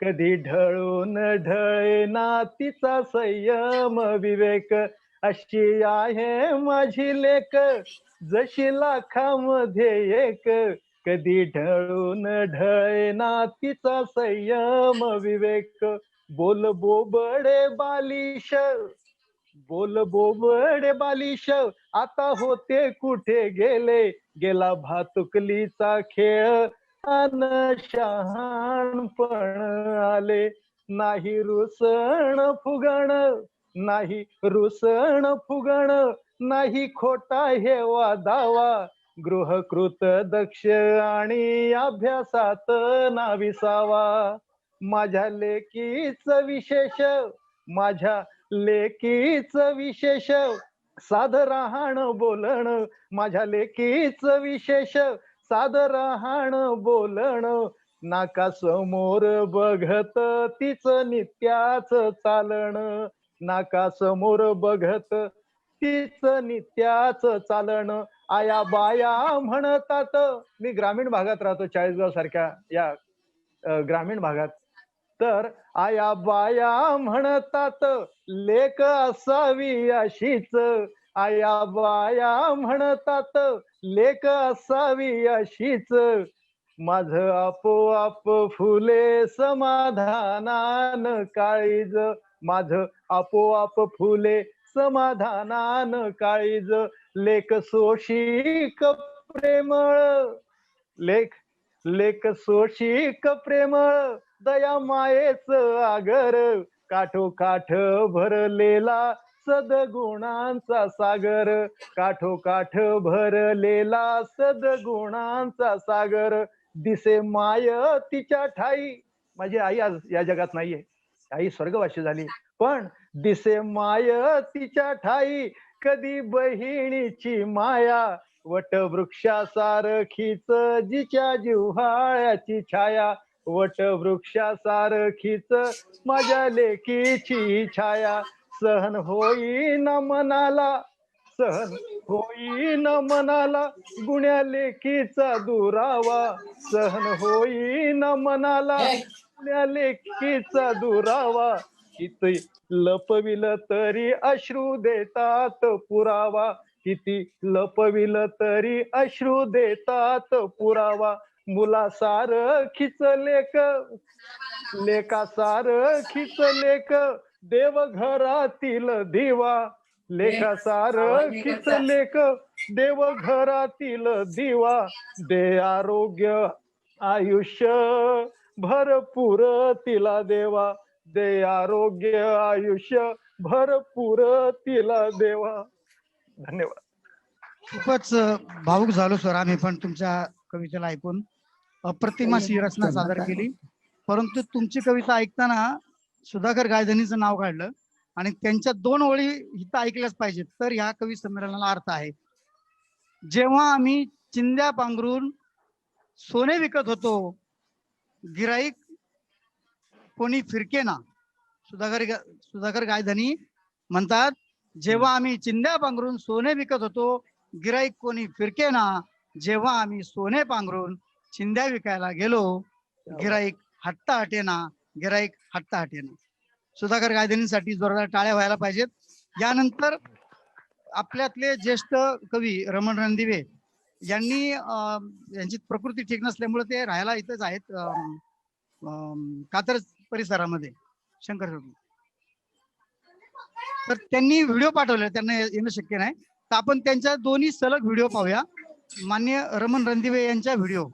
कधी ढळून ढळेना तिचा संयम विवेक. अशी आहे माझी लेक, जशी लाखामध्ये एक, कधी ढळून ढळेना तिचा संयम विवेक. बोल बोबडे बालिश, बोल बोबडे बालिश, आता होते कुठे गेले, गेला भातुकलीचा खेळ अन शहाणपण आले. नाही रुसण फुगण, नाही रुसण फुगण, नाही खोटा हेवा दावा, गृहकृत दक्ष आणि अभ्यासात ना विसावा. माझ्या लेकीच विशेष, माझ्या लेकीच विशेष, साधं राहण बोलण, माझ्या लेकीच विशेष, साधं राहण बोलण, नाका समोर बघत तिच नित्याच चालण, नाका समोर बघत तीच नित्याच चालण. आया बाया म्हणतात, मी ग्रामीण भागात राहतो, चाळीसगाव सारख्या या ग्रामीण भागात, तर आया बाया म्हणतात लेक असावी अशीच, आया बाया म्हणतात लेक असावी अशीच, माझं आपोआप फुले समाधानान काळीज, माझं आपोआप फुले समाधानान काळीज. लेक सोशिक प्रेमळ, लेक सोशिक प्रेमळ, दया मायेच आगर, काठोकाठ भरलेला सद्गुणांचा सागर, काठोकाठ भरलेला सद्गुणांचा सागर. दिसे माय तिच्या ठाई, माझी आई आज या जगात नाहीये, आई स्वर्गवासी झाली, पण दिसे माय तिच्या ठाई, कधी बहिणीची माया, वटवृक्षासारखीच जिच्या जिव्हाळ्याची छाया, वटवृक्षासारखीच माझ्या लेकीची छाया. सहन होईन मनाला, सहन होईन मनाला, गुण्या लेकीचा दुरावा, सहन होईन मनाला, गुण्या लेकीचा दुरावा. किती लपविल तरी अश्रू देतात पुरावा, किती लपविल तरी अश्रू देतात पुरावा. मुलासारखीच लेक, लेकासारखीच लेक, देवघरातील दिवा, लेकासारखीच लेक, देवघरातील दिवा. दे आरोग्य आयुष्य भरपूर तिला देवा, दे आरोग्य आयुष्य भरपूर तिला देवा. धन्यवाद. खूपच भावुक झालो सर आम्ही पण तुमच्या कवितेला ऐकून. अप्रतिम अशी रचना सादर केली, परंतु तुमची कविता ऐकताना सुधाकर गायधनीचं नाव काढलं आणि त्यांच्या 2 ओळी इथं ऐकल्याच पाहिजेत, तर ह्या कवी संमेलनाला अर्थ आहे. जेव्हा आम्ही चिंध्या पांघरून सोने विकत होतो, गिराईक कोणी फिरकेना. सुधाकर गायधनी म्हणतात, जेव्हा आम्ही चिंध्या पांघरून सोने विकत होतो, गिराईक कोणी फिरकेना. जेव्हा आम्ही सोने पांघरून चिंध्या विकायला गेलो, गिराईक हट्टा हटेना, गिराईक हट्टा हटेना. सुधाकर गायधनीसाठी जोरदार टाळ्या व्हायला पाहिजेत. यानंतर आपल्यातले ज्येष्ठ कवी रमण रणदिवे यांनी यांची प्रकृती ठीक नसल्यामुळे ते राहायला इथंच आहेत, कात्रज परिसरामध्ये शंकर चौक. तर त्यांनी व्हिडिओ पाठवले, त्यांना येणं शक्य नाही, तर आपण त्यांच्या दोन्ही सलग व्हिडिओ पाहूया. मान्य रमण रणदिवे यांच्या व्हिडिओ.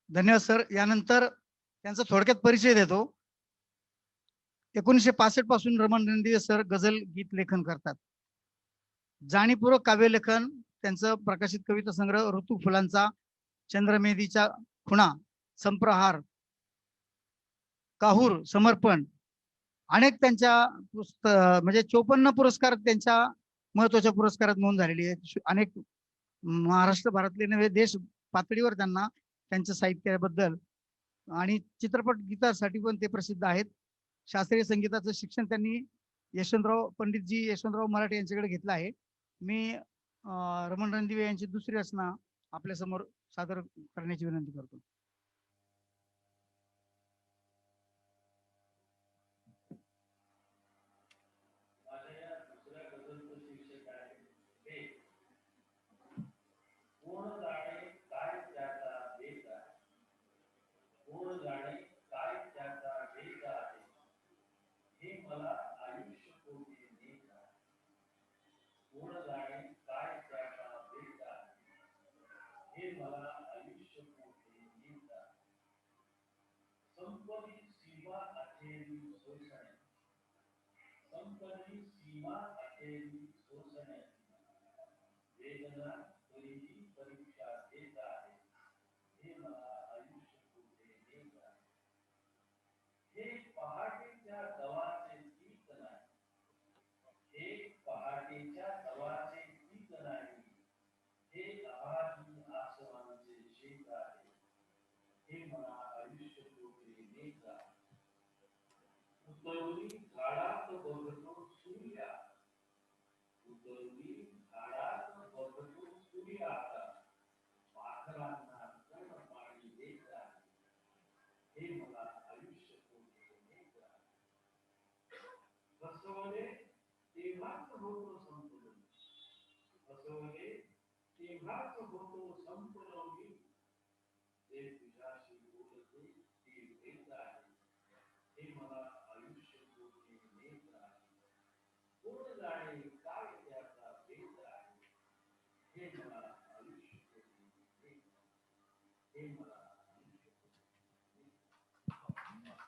धन्यवाद सर. यानंतर त्यांचा थोडक्यात परिचय देतो. 1965 पासून रमण रणदिवे सर गझल गीत लेखन करतात. जाणीवपूर्वक काव्यलेखन त्यांचं प्रकाशित कविता संग्रह ऋतू फुलांचा, चंद्रमेधीच्या खुणा, संप्रहार, काहूर, समर्पण अनेक त्यांच्या म्हणजे 54 पुरस्कार त्यांच्या महत्वाच्या पुरस्कारात नोंद झालेली आहे. अनेक महाराष्ट्र भारतले नव्हे देश पातळीवर त्यांना त्यांच्या साहित्याबद्दल आणि चित्रपट गीतासाठी पण ते प्रसिद्ध आहेत. शास्त्रीय संगीताचं शिक्षण त्यांनी पंडितजी यशवंतराव मराठे यांच्याकडे घेतलं आहे. मी रमण रणदिवे यांची दुसरी रचना आपल्या समोर सादर करण्याची विनंती करतो.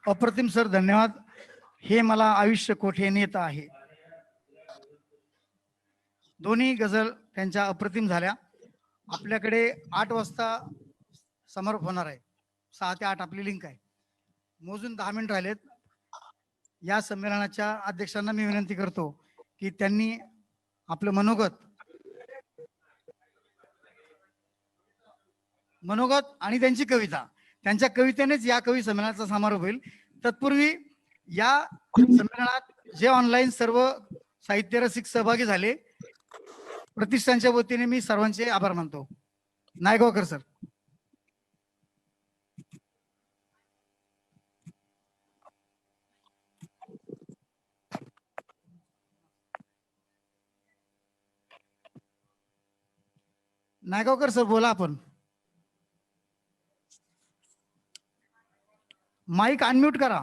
अप्रतिम सर, धन्यवाद. हे मला आयुष्य कोठे नेत आहे. दोन्ही गझल त्यांच्या अप्रतिम झाल्या. आपल्याकडे 8 वाजता समारोप होणार आहे. 6 ते 8 आपली लिंक आहे. मोजून 10 मिनिट राहिलेत. या संमेलनाच्या अध्यक्षांना मी विनंती करतो की त्यांनी आपलं मनोगत आणि त्यांची कविता, त्यांच्या कवितेनेच या कवी संमेलनाचा समारोप होईल. तत्पूर्वी या संमेलनात जे ऑनलाईन सर्व साहित्य रसिक सहभागी झाले, प्रतिष्ठानच्या वतीने मी सर्वांचे आभार मानतो. नायगावकर सर. नायगावकर सर बोला. आपण माईक अनम्यूट करा.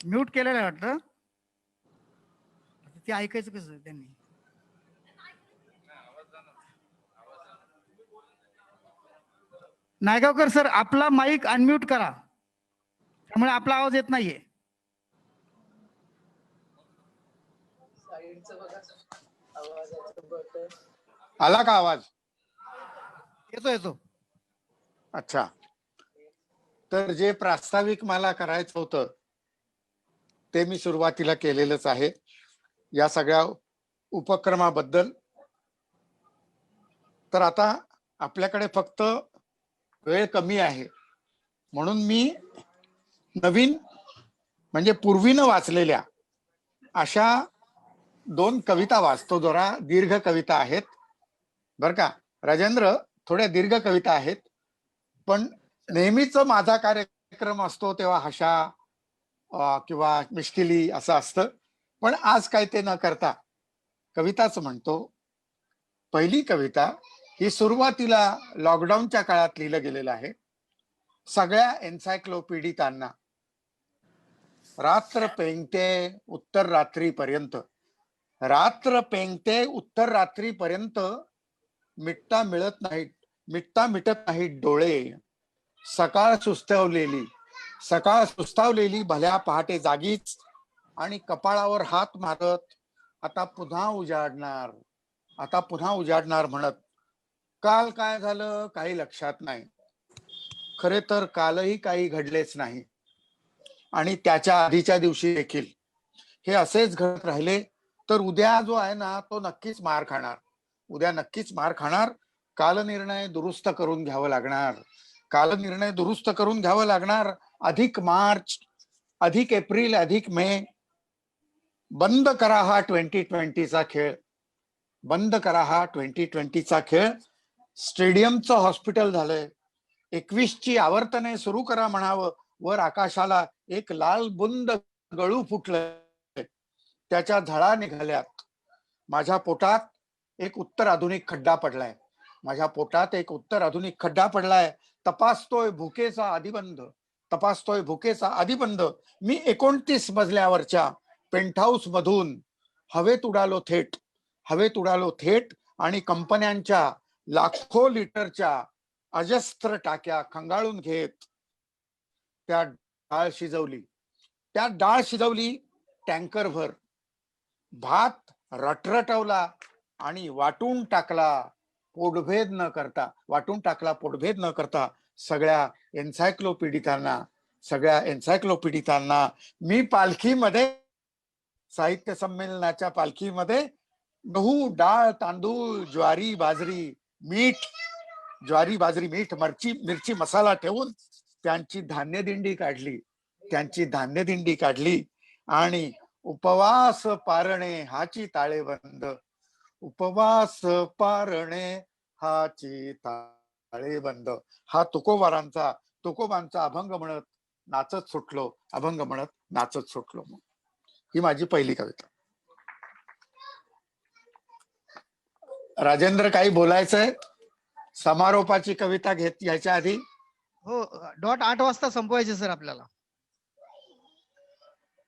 म्यूट केलेलं आहे वाटतं. ते ऐकायचं कसं त्यांनी. नायगावकर सर, आपला माईक अनम्यूट करा, त्यामुळे आपला आवाज येत नाहीये. आला का आवाज? येतो. अच्छा. तर जे प्रास्ताविक मला करायचं होतं ते मी सुरुवातीला केलेलंच आहे. या सगळ्या उपक्रमाबद्दल. तर आता आपल्याकडे फक्त वेळ कमी आहे, म्हणून मी नवीन म्हणजे पूर्वीनं वाचलेल्या अशा 2 कविता वाचतो. जरा दीर्घ कविता आहेत बर का राजेंद्र, थोड्या दीर्घ कविता आहेत. पण नेहमीच माझा कार्यक्रम असतो तेव्हा हशा किंवा मिश्किली असं असतं, पण आज काय ते न करता कविताच म्हणतो. पहिली कविता ही सुरुवातीला लॉकडाऊनच्या काळात लिहिलं गेलेलं आहे. सगळ्या एन्सायक्लोपीडितांना. रात्र पेंगते उत्तर रात्रीपर्यंत, रात्र पेंगते उत्तर रात्रीपर्यंत, मिटता मिटत नाहीत डोळे. सकाळ सुस्तावलेली भल्या पहाटे जागीच, आणि कपाळावर हात मारत आता पुन्हा उजाडणार म्हणत. काल काय झालं काही लक्षात नाही. खरे तर कालही काही घडलेच नाही, आणि त्याच्या आधीच्या दिवशी देखील. हे असेच घडत राहिले तर उद्या जो आहे ना तो नक्कीच मार खाणार. कालनिर्णय दुरुस्त करून घ्यावं लागणार. अधिक मार्च, अधिक एप्रिल, अधिक मे. बंद करा हा 2020चा खेळ. स्टेडियमचं हॉस्पिटल झालंय. 21ची आवर्तने सुरू करा म्हणावं. वर आकाशाला एक लाल बुंद गळू फुटलंय, त्याच्या झळा निघाल्यात. माझ्या पोटात एक उत्तर आधुनिक खड्डा पडलाय. तपासतोय भुकेचा आदिबंध. मी 29 मजल्यावरच्या पेंटहाऊस मधून हवेत उडालो थेट, आणि कंपन्यांच्या लाखो लिटरच्या अजस्त्र टाक्या खंगाळून घेत त्या डाळ शिजवली टँकरभर. भात रटरटवला आणि वाटून टाकला पोटभेद न करता. सगळ्या एन्सायक्लोपीडितांना मी पालखीमध्ये, साहित्य संमेलनाच्या पालखीमध्ये गहू, डाळ, तांदूळ, ज्वारी बाजरी मीठ, मिरची मसाला ठेवून त्यांची धान्यदिंडी काढली. आणि उपवास पारणे हाची ताळेबंद. हा तुकोबांचा अभंग म्हणत नाचत सुटलो. ही माझी पहिली कविता. राजेंद्र, काही बोलायचंय समारोपाची कविता घ्यायच्या आधी? हो, 8 वाजता संपवायचे सर आपल्याला.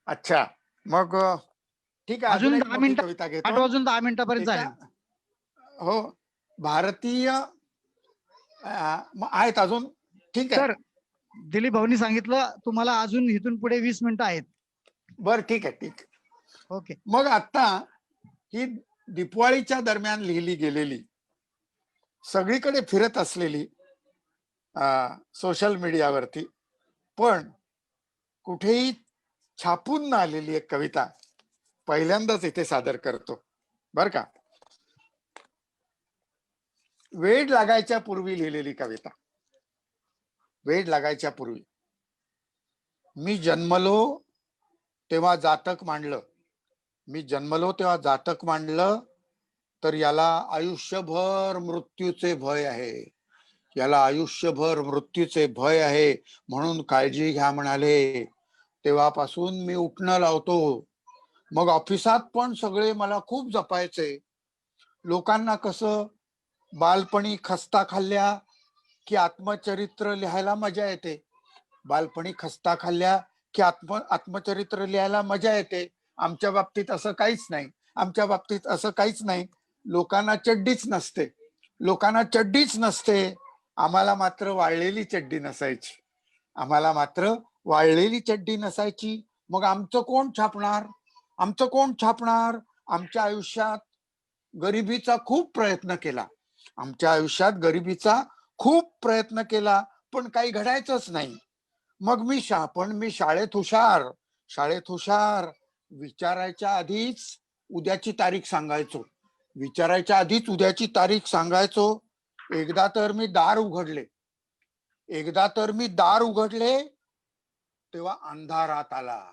अच्छा, मग ठीक आहे. अजून 10 मिनिटं, कविता 8 घेतो. वाजून 10 मिनिटापर्यंत झाले. हो, भारतीय मग आहेत अजून. ठीक आहे. सर, दिलीप भाऊनी सांगितलं तुम्हाला अजून इथून पुढे 20 मिनिटं आहेत. बर ठीक आहे, ठीक आहे. ओके. मग आता ही दिवाळीच्या दरम्यान लिहिली गेलेली, सगळीकडे फिरत असलेली सोशल मीडियावरती, पण कुठेही छापून न आलेली एक कविता पहिल्यांदाच इथे सादर करतो बर का. वेड लागायच्या पूर्वी लिहिलेली कविता. वेड लागायच्या पूर्वी. मी जन्मलो तेव्हा जातक मांडलं. मी जन्मलो तेव्हा जातक मांडलं, तर याला आयुष्यभर मृत्यूचे भय आहे. याला आयुष्यभर मृत्यूचे भय आहे, म्हणून काळजी घ्या म्हणाले. तेव्हापासून मी उठणं लावतो. मग ऑफिसात पण सगळे मला खूप जपायचे. लोकांना कसं बालपणी खस्ता खाल्ल्या की आत्मचरित्र लिहायला मजा येते. बालपणी खस्ता खाल्ल्या की आत्मचरित्र लिहायला मजा येते. आमच्या बाबतीत असं काहीच नाही. आमच्या बाबतीत असं काहीच नाही. लोकांना चड्डीच नसते. लोकांना चड्डीच नसते. आम्हाला मात्र वाळलेली चड्डी नसायची. आम्हाला मात्र वाळलेली चड्डी नसायची. मग आमचं कोण छापणार? आमचं कोण छापणार? आमच्या आयुष्यात गरिबीचा खूप प्रयत्न केला. आमच्या आयुष्यात गरिबीचा खूप प्रयत्न केला, पण काही घडायचंच नाही. मग मी शाळेत हुशार. विचारायच्या आधीच उद्याची तारीख सांगायचो. विचारायच्या आधीच उद्याची तारीख सांगायचो. एकदा तर मी दार उघडले तेव्हा अंधारात आला.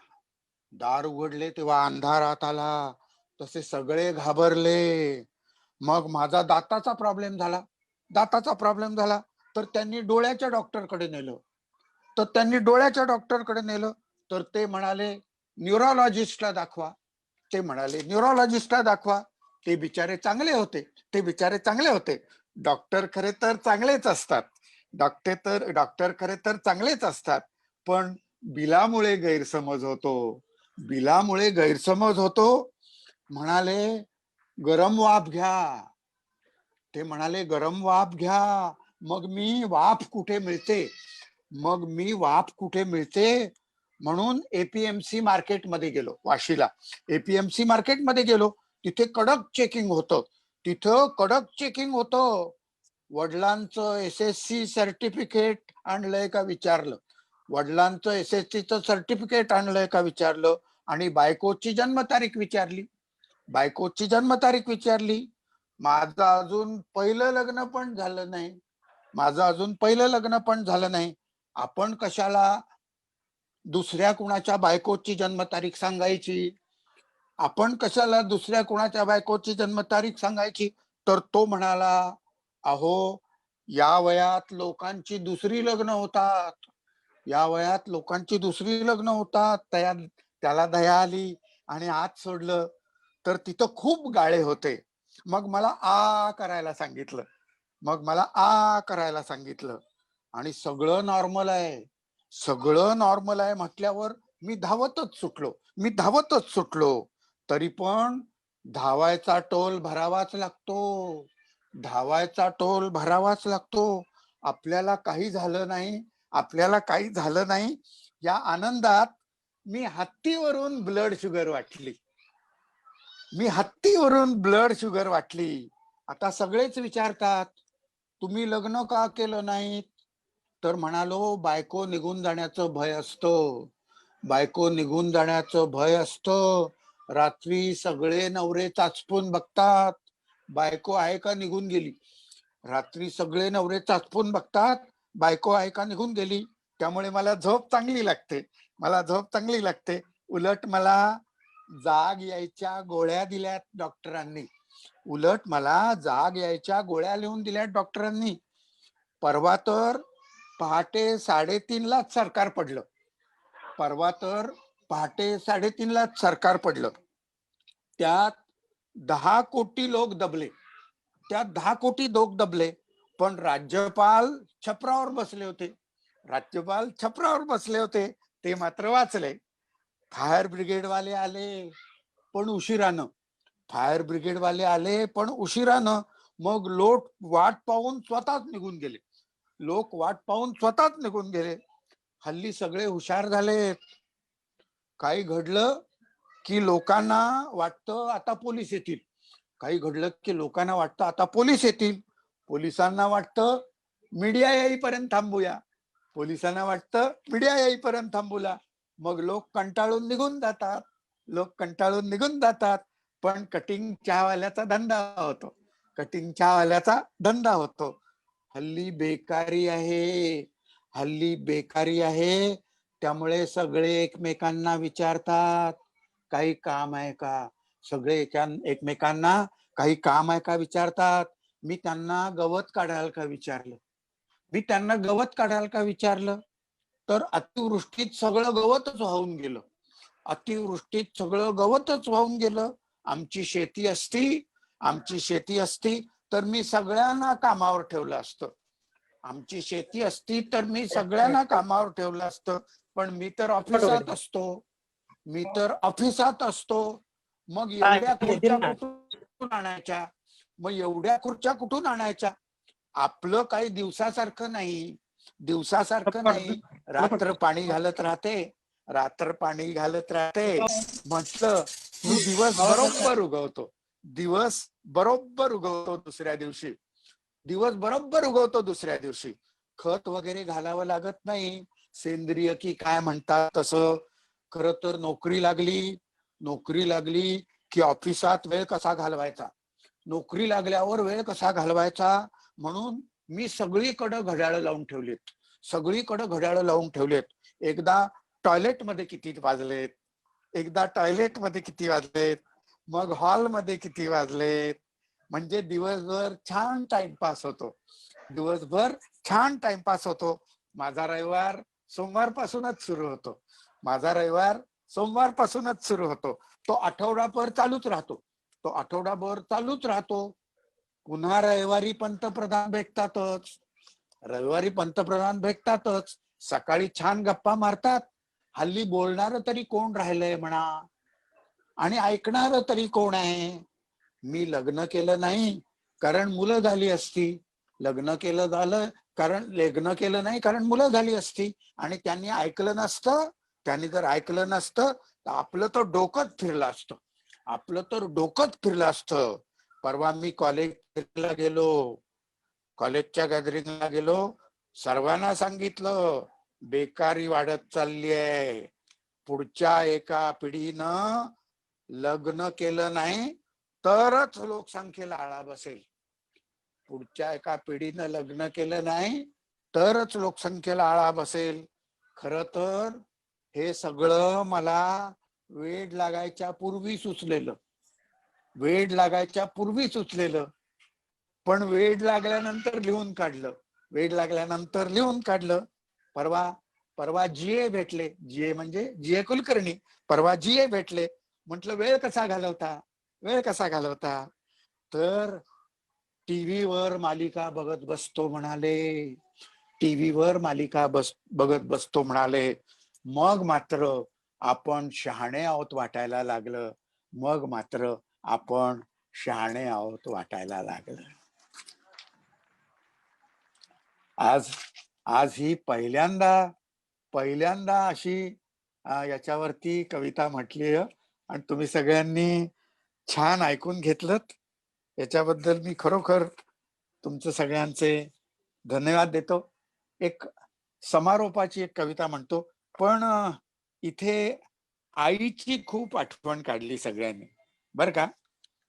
दार उघडले तेव्हा अंधारात आला. तसे सगळे घाबरले. मग माझा दाताचा प्रॉब्लेम झाला. तर त्यांनी डोळ्याच्या डॉक्टरकडे नेलं. तर ते म्हणाले न्यूरोलॉजिस्टला दाखवा. ते बिचारे चांगले होते. डॉक्टर खरे तर चांगलेच असतात. पण बिलामुळे गैरसमज होतो. म्हणाले गरम वाफ घ्या. मग मी वाफ कुठे मिळते म्हणून एपीएमसी मार्केटमध्ये गेलो. वाशीला एपीएमसी मार्केटमध्ये गेलो. तिथे कडक चेकिंग होतं. वडिलांचं एसएससी सर्टिफिकेट आणलंय का विचारलं. आणि बायकोची जन्मतारीख विचारली. माझं अजून पहिलं लग्न पण झालं नाही. आपण कशाला दुसऱ्या कुणाच्या बायकोची जन्मतारीख सांगायची. तर तो म्हणाला, अहो या वयात लोकांची दुसरी लग्न होतात. त्याला दया आली आणि आत सोडलं. तर तिथं खूप गाळे होते. मग मला आ करायला सांगितलं. आणि सगळं नॉर्मल आहे म्हटल्यावर मी धावतच सुटलो. तरी पण धावायचा टोल भरावाच लागतो. आपल्याला काही झालं नाही. या आनंदात मी हत्तीवरून ब्लड शुगर वाटली. आता सगळेच विचारतात तुम्ही लग्न का केलं नाहीत. तर म्हणालो बायको निघून जाण्याचं भय असतं. रात्री सगळे नवरे चाचपून बघतात बायको आहे का निघून गेली. त्यामुळे मला झोप चांगली लागते. उलट मला जाग यायच्या गोळ्या दिल्यात डॉक्टरांनी. लिहून दिल्यात डॉक्टरांनी. परवा तर पहाटे 3:30 सरकार पडलं. त्यात 10 कोटी लोक दबले. पण राज्यपाल छपरावर बसले होते. ते मात्र वाचले. फायर ब्रिगेडवाले आले पण उशिरानं. मग लोट वाट पाहून स्वतःच निघून गेले. लोक वाट पाहून स्वतःच निघून गेले. हल्ली सगळे हुशार झालेत. काही घडलं की लोकांना वाटतं आता पोलीस येतील, काही घडलं की लोकांना वाटतं आता पोलीस येतील, पोलिसांना वाटतं मीडिया येईपर्यंत थांबूया, पोलिसांना वाटतं मीडिया येईपर्यंत थांबूया. मग लोक कंटाळून निघून जातात, लोक कंटाळून निघून जातात. पण कटिंग चहावाल्याचा धंदा होतो, कटिंग चहावाल्याचा धंदा होतो. हल्ली बेकारी आहे, हल्ली बेकारी आहे. त्यामुळे सगळे एकमेकांना विचारतात काही काम आहे का, सगळे एकमेकांना काही काम आहे का विचारतात. मी त्यांना गवत काढायला का विचारलं, मी त्यांना गवत काढायला का विचारलं, तर अतिवृष्टीत सगळं गवतच वाहून गेलं, अतिवृष्टीत सगळं गवतच वाहून गेलं. आमची शेती असती तर मी सगळ्यांना कामावर ठेवलं असतं, आमची शेती असती तर मी सगळ्यांना कामावर ठेवलं असतं. पण मी तर ऑफिसात असतो, मी तर ऑफिसात असतो. मग एवढ्या खुर्च्या कुठून आणायच्या, मग एवढ्या खुर्च्या कुठून आणायच्या. आपलं काही दिवसासारखं नाही, दिवसासारखं नाही. रात्र पाणी घालत राहते, रात्र पाणी घालत राहते. म्हटलं की दिवस बरोबर उगवतो, दिवस बरोबर उगवतो दुसऱ्या दिवशी, दिवस बरोबर उगवतो दुसऱ्या दिवशी. खत वगैरे घालावं लागत नाही, सेंद्रिय की काय म्हणतात तसं. खरं तर नोकरी लागली की ऑफिसात वेळ कसा घालवायचा, नोकरी लागल्यावर वेळ कसा घालवायचा म्हणून मी सगळीकडे घड्याळ लावून ठेवलीत, सगळीकडे घड्याळ लावून ठेवलेत. एकदा टॉयलेटमध्ये किती वाजलेत, एकदा टॉयलेटमध्ये किती वाजलेत, मग हॉलमध्ये किती वाजलेत. म्हणजे दिवसभर छान टाइमपास होतो, दिवसभर छान टाइमपास होतो. माझा रविवार सोमवारपासूनच सुरू होतो, माझा रविवार सोमवारपासूनच सुरू होतो. तो आठवडाभर चालूच राहतो, तो आठवडाभर चालूच राहतो. पुन्हा रविवारी पंतप्रधान भेटतातच, रविवारी पंतप्रधान भेटतातच. सकाळी छान गप्पा मारतात. हल्ली बोलणार तरी कोण राहिलंय म्हणा, आणि ऐकणार तरी कोण आहे. मी लग्न केलं नाही कारण मुलं झाली असती, लग्न केलं नाही कारण मुलं झाली असती. आणि त्यांनी ऐकलं नसतं, त्यांनी जर ऐकलं नसतं तर आपलं तर डोकंच फिरलं असतं, आपलं तर डोकंच फिरलं असतं. परवा मी कॉलेजला गेलो, कॉलेजच्या गॅदरिंगला गेलो, सर्वांना सांगितलं बेकारी वाढत चालली आहे. पुढच्या एका पिढीनं लग्न केलं नाही तरच लोकसंख्येला आळा बसेल, पुढच्या एका पिढीनं लग्न केलं नाही तरच लोकसंख्येला आळा बसेल. खरं तर हे सगळं मला वेड लागायच्या पूर्वी सुचलेलं, वेड लागायच्या पूर्वी सुचलेलं. पण वेड लागल्यानंतर लिहून काढलं, वेड लागल्यानंतर लिहून काढलं. परवा जीए भेटले, जीए म्हणजे जीए कुलकर्णी, परवा जीए भेटले. म्हटलं वेळ कसा घालवता, वेळ कसा घालवता. तर टीव्हीवर मालिका बघत बसतो म्हणाले, टीव्हीवर मालिका बघत बसतो म्हणाले. मग मात्र आपण शहाणे आहोत वाटायला लागलं, मग मात्र आपण शहाणे आहोत वाटायला लागलं. आज ही पहिल्यांदा अशी याच्यावरती कविता म्हटली आणि तुम्ही सगळ्यांनी छान ऐकून घेतलं. याच्याबद्दल मी खरोखर तुमचं सगळ्यांचे धन्यवाद देतो. एक समारोपाची एक कविता म्हणतो, पण इथे आईची खूप आठवण काढली सगळ्यांनी बर का.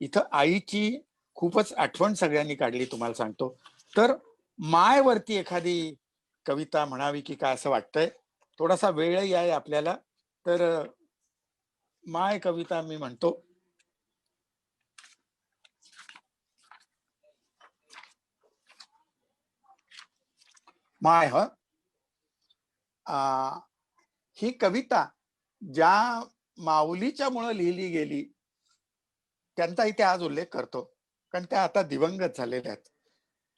इथं आईची खूपच आठवण सगळ्यांनी काढली, तुम्हाला सांगतो. तर मायवरती एखादी कविता म्हणावी की काय असं वाटतंय. थोडासा वेळही आहे आपल्याला, तर माय कविता मी म्हणतो. माय ही कविता ज्या माऊलीच्या मुळे लिहिली गेली त्यांचा इथे आज उल्लेख करतो, कारण त्या आता दिवंगत झालेल्या आहेत.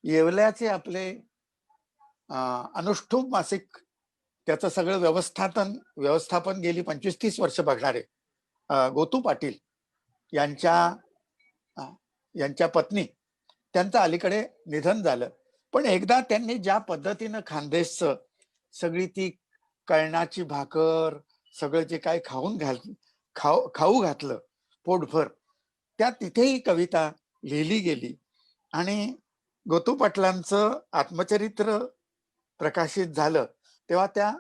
येवल्याचे आपले अनुष्ठुप मासिक, त्याचं सगळं व्यवस्थापन गेली 25-30 वर्ष बघणारे गोतू पाटील यांच्या पत्नी, त्यांचं अलीकडे निधन झालं. पण एकदा त्यांनी ज्या पद्धतीनं खानदेशचं सगळी ती कळणाची भाकर सगळं जे काही खाऊ घातलं पोटभर, त्या तिथेही कविता लिहिली गेली आणि गोतू पाटलांचं आत्मचरित्र प्रकाशित झालं तेव्हा त्या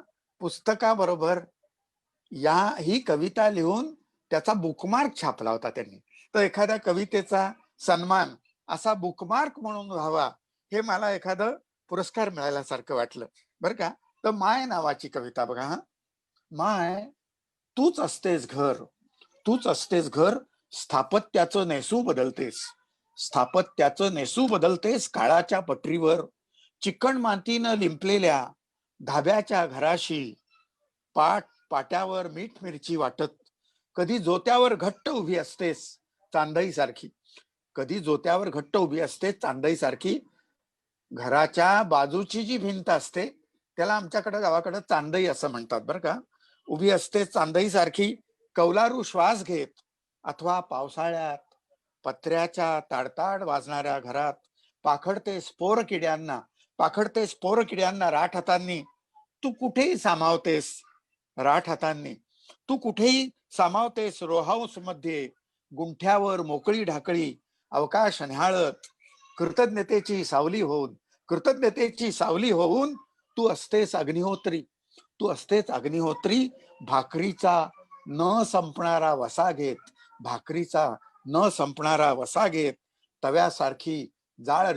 पुस्तकाबरोबर ही कविता लिहून त्याचा बुकमार्क छापला होता त्यांनी. तर एखाद्या कवितेचा सन्मान असा बुकमार्क म्हणून व्हावा हे मला एखादं पुरस्कार मिळाल्यासारखं वाटलं बरं का. तर माय नावाची कविता बघा. हा, माय तूच असतेस घर, तूच असतेस घर, स्थापत्याचं नेसू बदलतेस, स्थापत्याचं नेसू बदलतेस काळाच्या पटरीवर, चिकण मातीनं लिंपलेल्या धाब्याच्या घराशी, पाट्यावर मीठ मिरची वाटत, कधी जोत्यावर घट्ट उभी असतेस चांदई सारखी, कधी जोत्यावर घट्ट उभी असतेस चांदई सारखी. घराच्या बाजूची जी भिंत असते त्याला आमच्याकडे गावाकडे चांदई असं म्हणतात बरं का. उभी असते चांदई सारखी, कौलारू श्वास घेत अथवा पावसाळ्यात पत्र्याच्या ताडताड वाजणाऱ्या घरात पाखडते स्पोर किड्यांना राठ हातांनी तू कुठेही सामावतेस, राठ हातांनी तू कुठेही सामावतेस. रोहाऊस मध्ये गुंठ्यावर मोकळी ढाकळी अवकाश न्याहाळत, कृतज्ञतेची सावली होऊन तू असतेस अग्निहोत्री, तू असतेच अग्निहोत्री. भाकरीचा न संपणारा वसा घेत, भाकरीचा न संपणारा वसा घेत, तव्यासारखी जाळ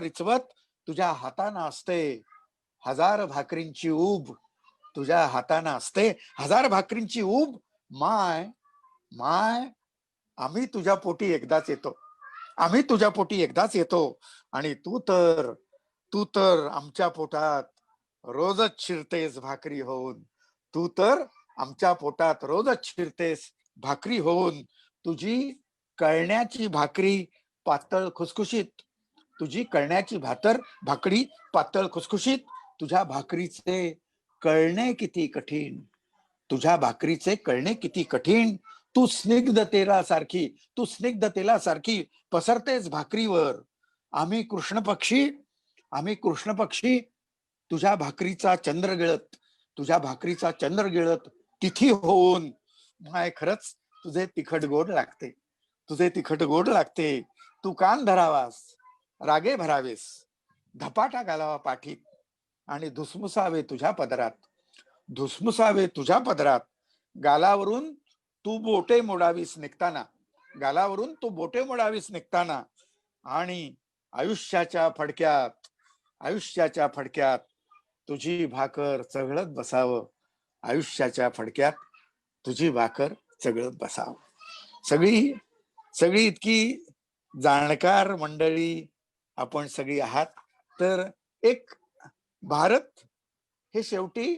रिचवत तुझ्या हाताना असते हजार भाकरींची ऊब, तुझ्या हाताना असते हजार भाकरींची ऊब. माय आम्ही तुझ्या पोटी एकदाच येतो आणि तू तर आमच्या पोटात रोजच शिरतेस भाकरी होऊन, तू तर आमच्या पोटात रोजच शिरतेस भाकरी होऊन. तुझी कळण्याची भाकरी पातळ खुसखुशीत, तुझ्या भाकरीचे कळणे किती कठीण, तू स्निग्ध तेलासारखी पसरतेस भाकरीवर. आम्ही कृष्ण पक्षी तुझ्या भाकरीचा चंद्र गिळत तिथी होऊन. माय खरंच तुझे तिखट गोड लागते. तू कान धरावास, रागे भरावेस, धपाटा घालावा पाठीत आणि धुसमुसावे तुझ्या पदरात. गालावरून तू बोटे मोडावीस निघताना आणि आयुष्याच्या फडक्यात तुझी भाकर चघळत बसावं, सगळी इतकी जाणकार मंडळी आपण सगळी आहात. तर एक भारत हे शेवटी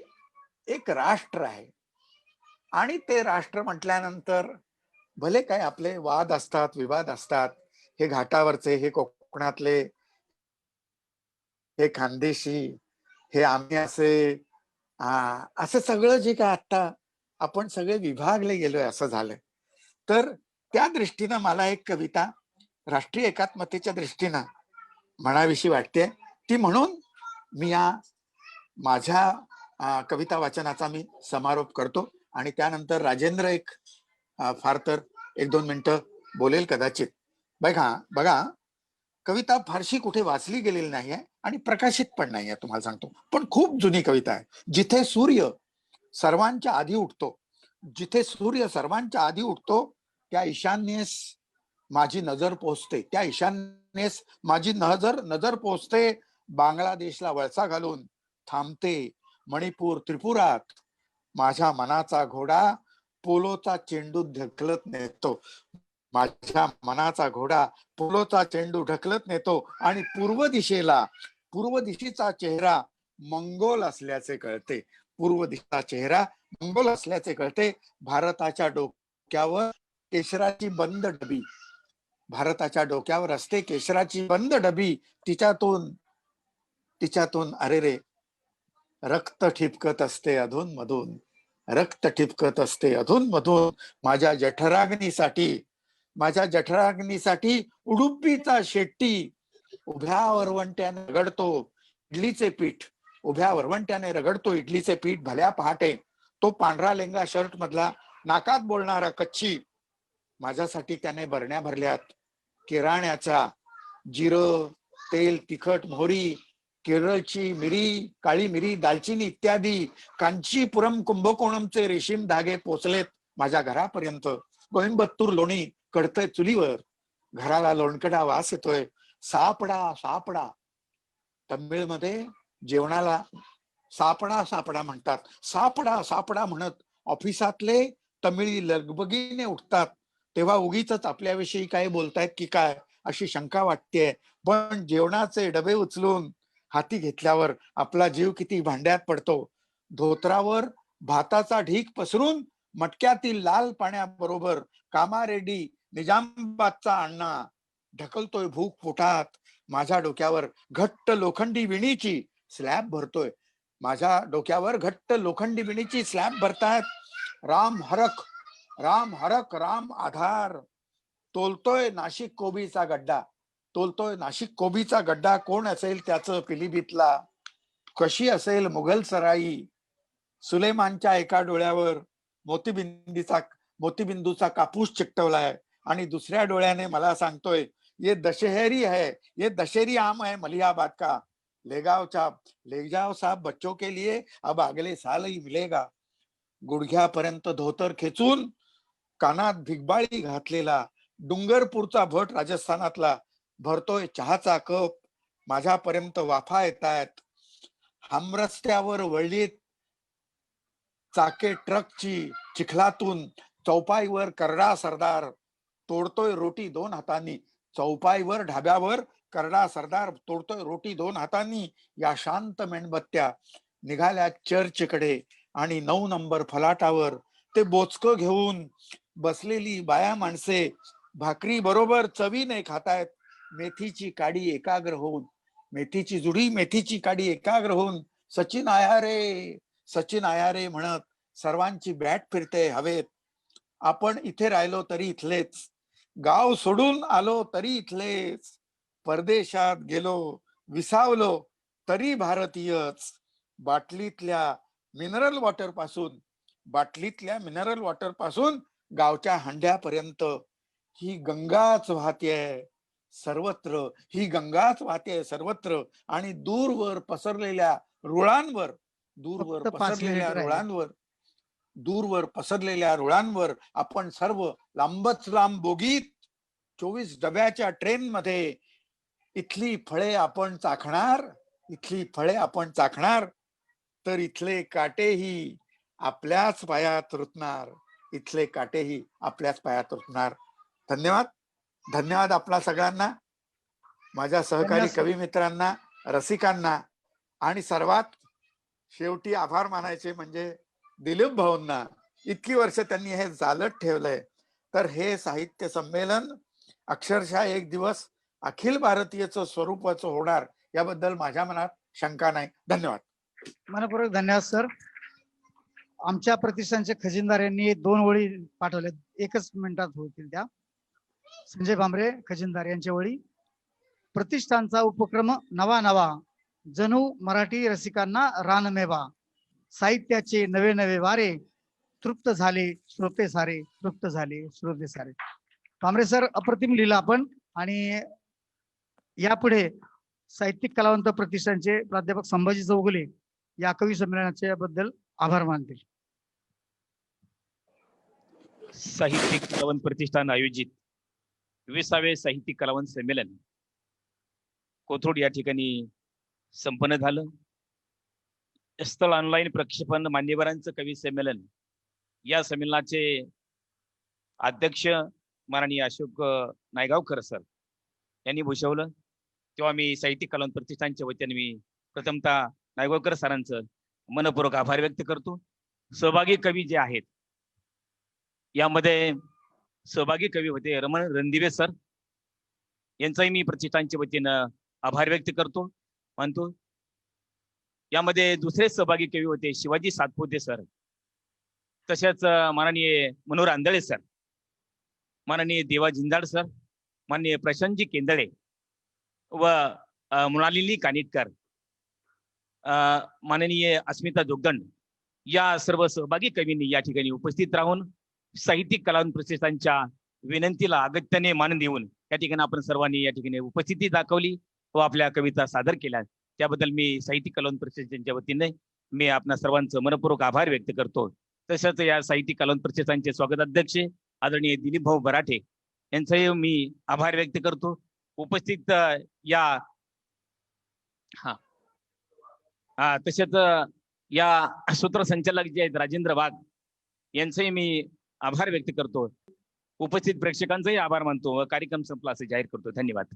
एक राष्ट्र आहे आणि ते राष्ट्र म्हटल्यानंतर भले काय आपले वाद असतात, विवाद असतात, हे घाटावरचे, हे कोकणातले, हे खानदेशी, हे आम्ही असं सगळं जे काय आता आपण सगळे विभागले गेलोय असं झालंय. तर त्या दृष्टीनं मला एक कविता राष्ट्रीय एकात्मतेच्या दृष्टीनं म्हणावीशी वाटते. ती म्हणून मी या माझ्या कविता वाचनाचा मी समारोप करतो आणि त्यानंतर राजेंद्र फार तर 1-2 मिनिटं बोलेल कदाचित. बघा कविता फारशी कुठे वाचली गेलेली नाहीये आणि प्रकाशित पण नाहीये तुम्हाला सांगतो, पण खूप जुनी कविता आहे. जिथे सूर्य सर्वांच्या आधी उठतो त्या ईशान्येस माझी नजर पोहोचते, बांगलादेशला वळसा घालून थांबते मणिपूर त्रिपुरात. माझ्या मनाचा घोडा पोलोचा चेंडू ढकलत नेतो आणि पूर्व दिशेचा चेहरा मंगोल असल्याचे कळते. भारताच्या असते केशराची बंद डबी, तिच्यातून अरे रे रक्त ठिपकत असते अधून मधून. माझ्या जठराग्नीसाठी उडुपीचा शेट्टी उभ्या वरवंट्याने रगडतो इडलीचे पीठ, उभ्या वरवंट्याने रगडतो इडलीचे पीठ भल्या पहाटे, तो पांढरा लेंगा शर्ट मधला नाकात बोलणारा कच्ची, माझ्यासाठी त्याने बरण्या भरल्यात किराण्याच्या, जिरं, तेल, तिखट, मोहरी, केरळची मिरी, काळी मिरी, दालचिनी इत्यादी कांचीपुरम कुंभकोणमचे रेशीम धागे पोचलेत माझ्या घरापर्यंत. कोइंबत्तूर लोणी कडतंय चुलीवर, घराला लोणकडा वास येतोय. सापडा सापडा, तमिळमध्ये जेवणाला सापडा सापडा म्हणतात. सापडा सापडा म्हणत ऑफिसातले तमिळी लगबगीने उठतात, तेव्हा उगीच आपल्याविषयी काय बोलतायत की काय अशी शंका वाटते. पण जेवणाचे डबे उचलून हाती घेतल्यावर आपला जीव किती भांड्यात पडतो. धोत्रावर भाताचा ढीक पसरून मटक्यातील लाल पाण्याबरोबर कामारेड्डी निजामाबादचा अण्णा ढकलतोय भूक पोटात. माझ्या डोक्यावर घट्ट लोखंडी विणीची स्लॅब भरतोय, माझ्या डोक्यावर घट्ट लोखंडी विणीची स्लॅब भरतायत. राम हरख राम हरख राम आधार. तोलतोय नाशिक कोबीचा गड्डा, तोलतोय नाशिक कोबीचा गड्डा. कोण असेल त्याचं पिलीभीतला, कशी असेल मुघल सराई. सुलेमानच्या एका डोळ्यावर मोतीबिंदूचा कापूस चिकटवलाय आणि दुसऱ्या डोळ्याने मला सांगतोय ये दशहरी है, ये दशहरी आम है मलियाबाद का. लेगाव साहब बच्चों के लिए अब अगले साल ही मिलेगा. गुडघ्यापर्यंत धोतर खेचून कानात भिगबाळी घातलेला डुंगरपूरचा भट राजस्थानातला भरतोय चहाचा कप. माझ्यापर्यंत वाफा येतायत. हमरस्त्यावर वळलीत चाके ट्रकची, चिखलातून चौपाईवर करडा सरदार तोडतोय रोटी दोन हातांनी. चौपाईवर ढाब्यावर करडा सरदार तोडतोय रोटी दोन हातांनी. या शांत मेणबत्त्या निघाल्या चर्चकडे आणि 9 नंबर फलाटावर ते बोचकं घेऊन बसलेली बाया माणसे भाकरी बरोबर चवीने खातायत. मेथीची काडी एकाग्र होऊन, मेथीची जुडी मेथीची काडी एकाग्र होऊन सचिन आया रे म्हणत सर्वांची बॅट फिरते हवेत. आपण इथे राहिलो तरी इथलेच, गाव सोडून आलो तरी इथलेच, परदेशात गेलो विसावलो तरी भारतीयच. बाटलीतल्या मिनरल वॉटर पासून गावच्या हंड्यापर्यंत ही गंगाच वाहतेय सर्वत्र, ही गंगाच वाहतेय सर्वत्र. आणि दूरवर पसरलेल्या रुळांवर आपण सर्व लांबच लांब बोगीत 24 डब्याच्या ट्रेन मध्ये इथली फळे आपण चाखणार तर इथले काटेही आपल्याच पायात रुतणार. धन्यवाद आपल्या सगळ्यांना, माझ्या सहकारी कवी मित्रांना, रसिकांना. आणि सर्वात शेवटी आभार मानायचे म्हणजे दिलीप भाऊंना. इतकी वर्ष त्यांनी हे चालत ठेवलंय. तर हे साहित्य संमेलन अक्षरशः एक दिवस अखिल भारतीयचं स्वरूपाचं होणार याबद्दल माझ्या मनात शंका नाही. धन्यवाद. मनपूर्वक धन्यवाद सर. आमच्या प्रतिष्ठानचे खजिनदार यांनी 2 ओळी पाठवल्या, 1च मिनिटात होतील त्या. संजय भांबरे खजिनदार यांच्या ओळी. प्रतिष्ठानचा उपक्रम नवा जणू मराठी रसिकांना रानमेवा. साहित्याचे नवे नवे वारे, तृप्त झाले श्रोते सारे. भांबरे सर अप्रतिम लिहिलं आपण. आणि यापुढे साहित्यिक कलावंत प्रतिष्ठानचे प्राध्यापक संभाजी चौगुले या कवी संमेलनाच्या बद्दल आभार मानतील. साहित्यिक कलावंत प्रतिष्ठान आयोजित 20वे साहित्यिक कलावंत संमेलन कोथरूड या ठिकाणी संपन्न झालं. स्थळ ऑनलाईन प्रक्षेपण मान्यवरांचं कवी संमेलन या संमेलनाचे अध्यक्ष माननीय अशोक नायगावकर सर यांनी भूषवलं. तेव्हा मी साहित्यिक कलावंत प्रतिष्ठानच्या वतीने मी प्रथमतः नायगावकर सरांचं मनपूर्वक आभार व्यक्त करतो. सहभागी कवी जे आहेत यामध्ये सहभागी कवी होते रमण रणदिवे सर, यांचाही मी प्रतिष्ठानच्या वतीनं आभार व्यक्त मानतो. यामध्ये दुसरे सहभागी कवी होते शिवाजी सातपुते सर, तसेच माननीय मनोहर आंधळे सर, माननीय देवा झिंजाड सर, माननीय प्रशांतजी केंदळे व मृणालिनी कानिटकर, माननीय अस्मिता जोगदंड या सर्व सहभागी कवींनी या ठिकाणी उपस्थित राहून साहित्यिक कलावंत प्रतिष्ठानच्या विनंतीला अगत्याने मान देऊन या ठिकाणी आपण सर्वांनी या ठिकाणी उपस्थिती दाखवली व आपल्या कविता सादर केल्या, त्याबद्दल मी साहित्यिक कलावंत प्रतिष्ठानच्या वतीने मी आपणा सर्वांचं मनपूर्वक आभार व्यक्त करतो. तसंच या साहित्यिक कलावंत प्रतिष्ठानचे स्वागताध्यक्ष आदरणीय दिलीप भाऊ बराठे यांचाही मी आभार व्यक्त करतो. उपस्थित या तसेच या सूत्रसंचालक जे आहेत राजेंद्र वाघ यांचंही मी आभार व्यक्त करतो. उपस्थित प्रेक्षकांचाही आभार मानतो व कार्यक्रम संपला असं जाहीर करतो. धन्यवाद.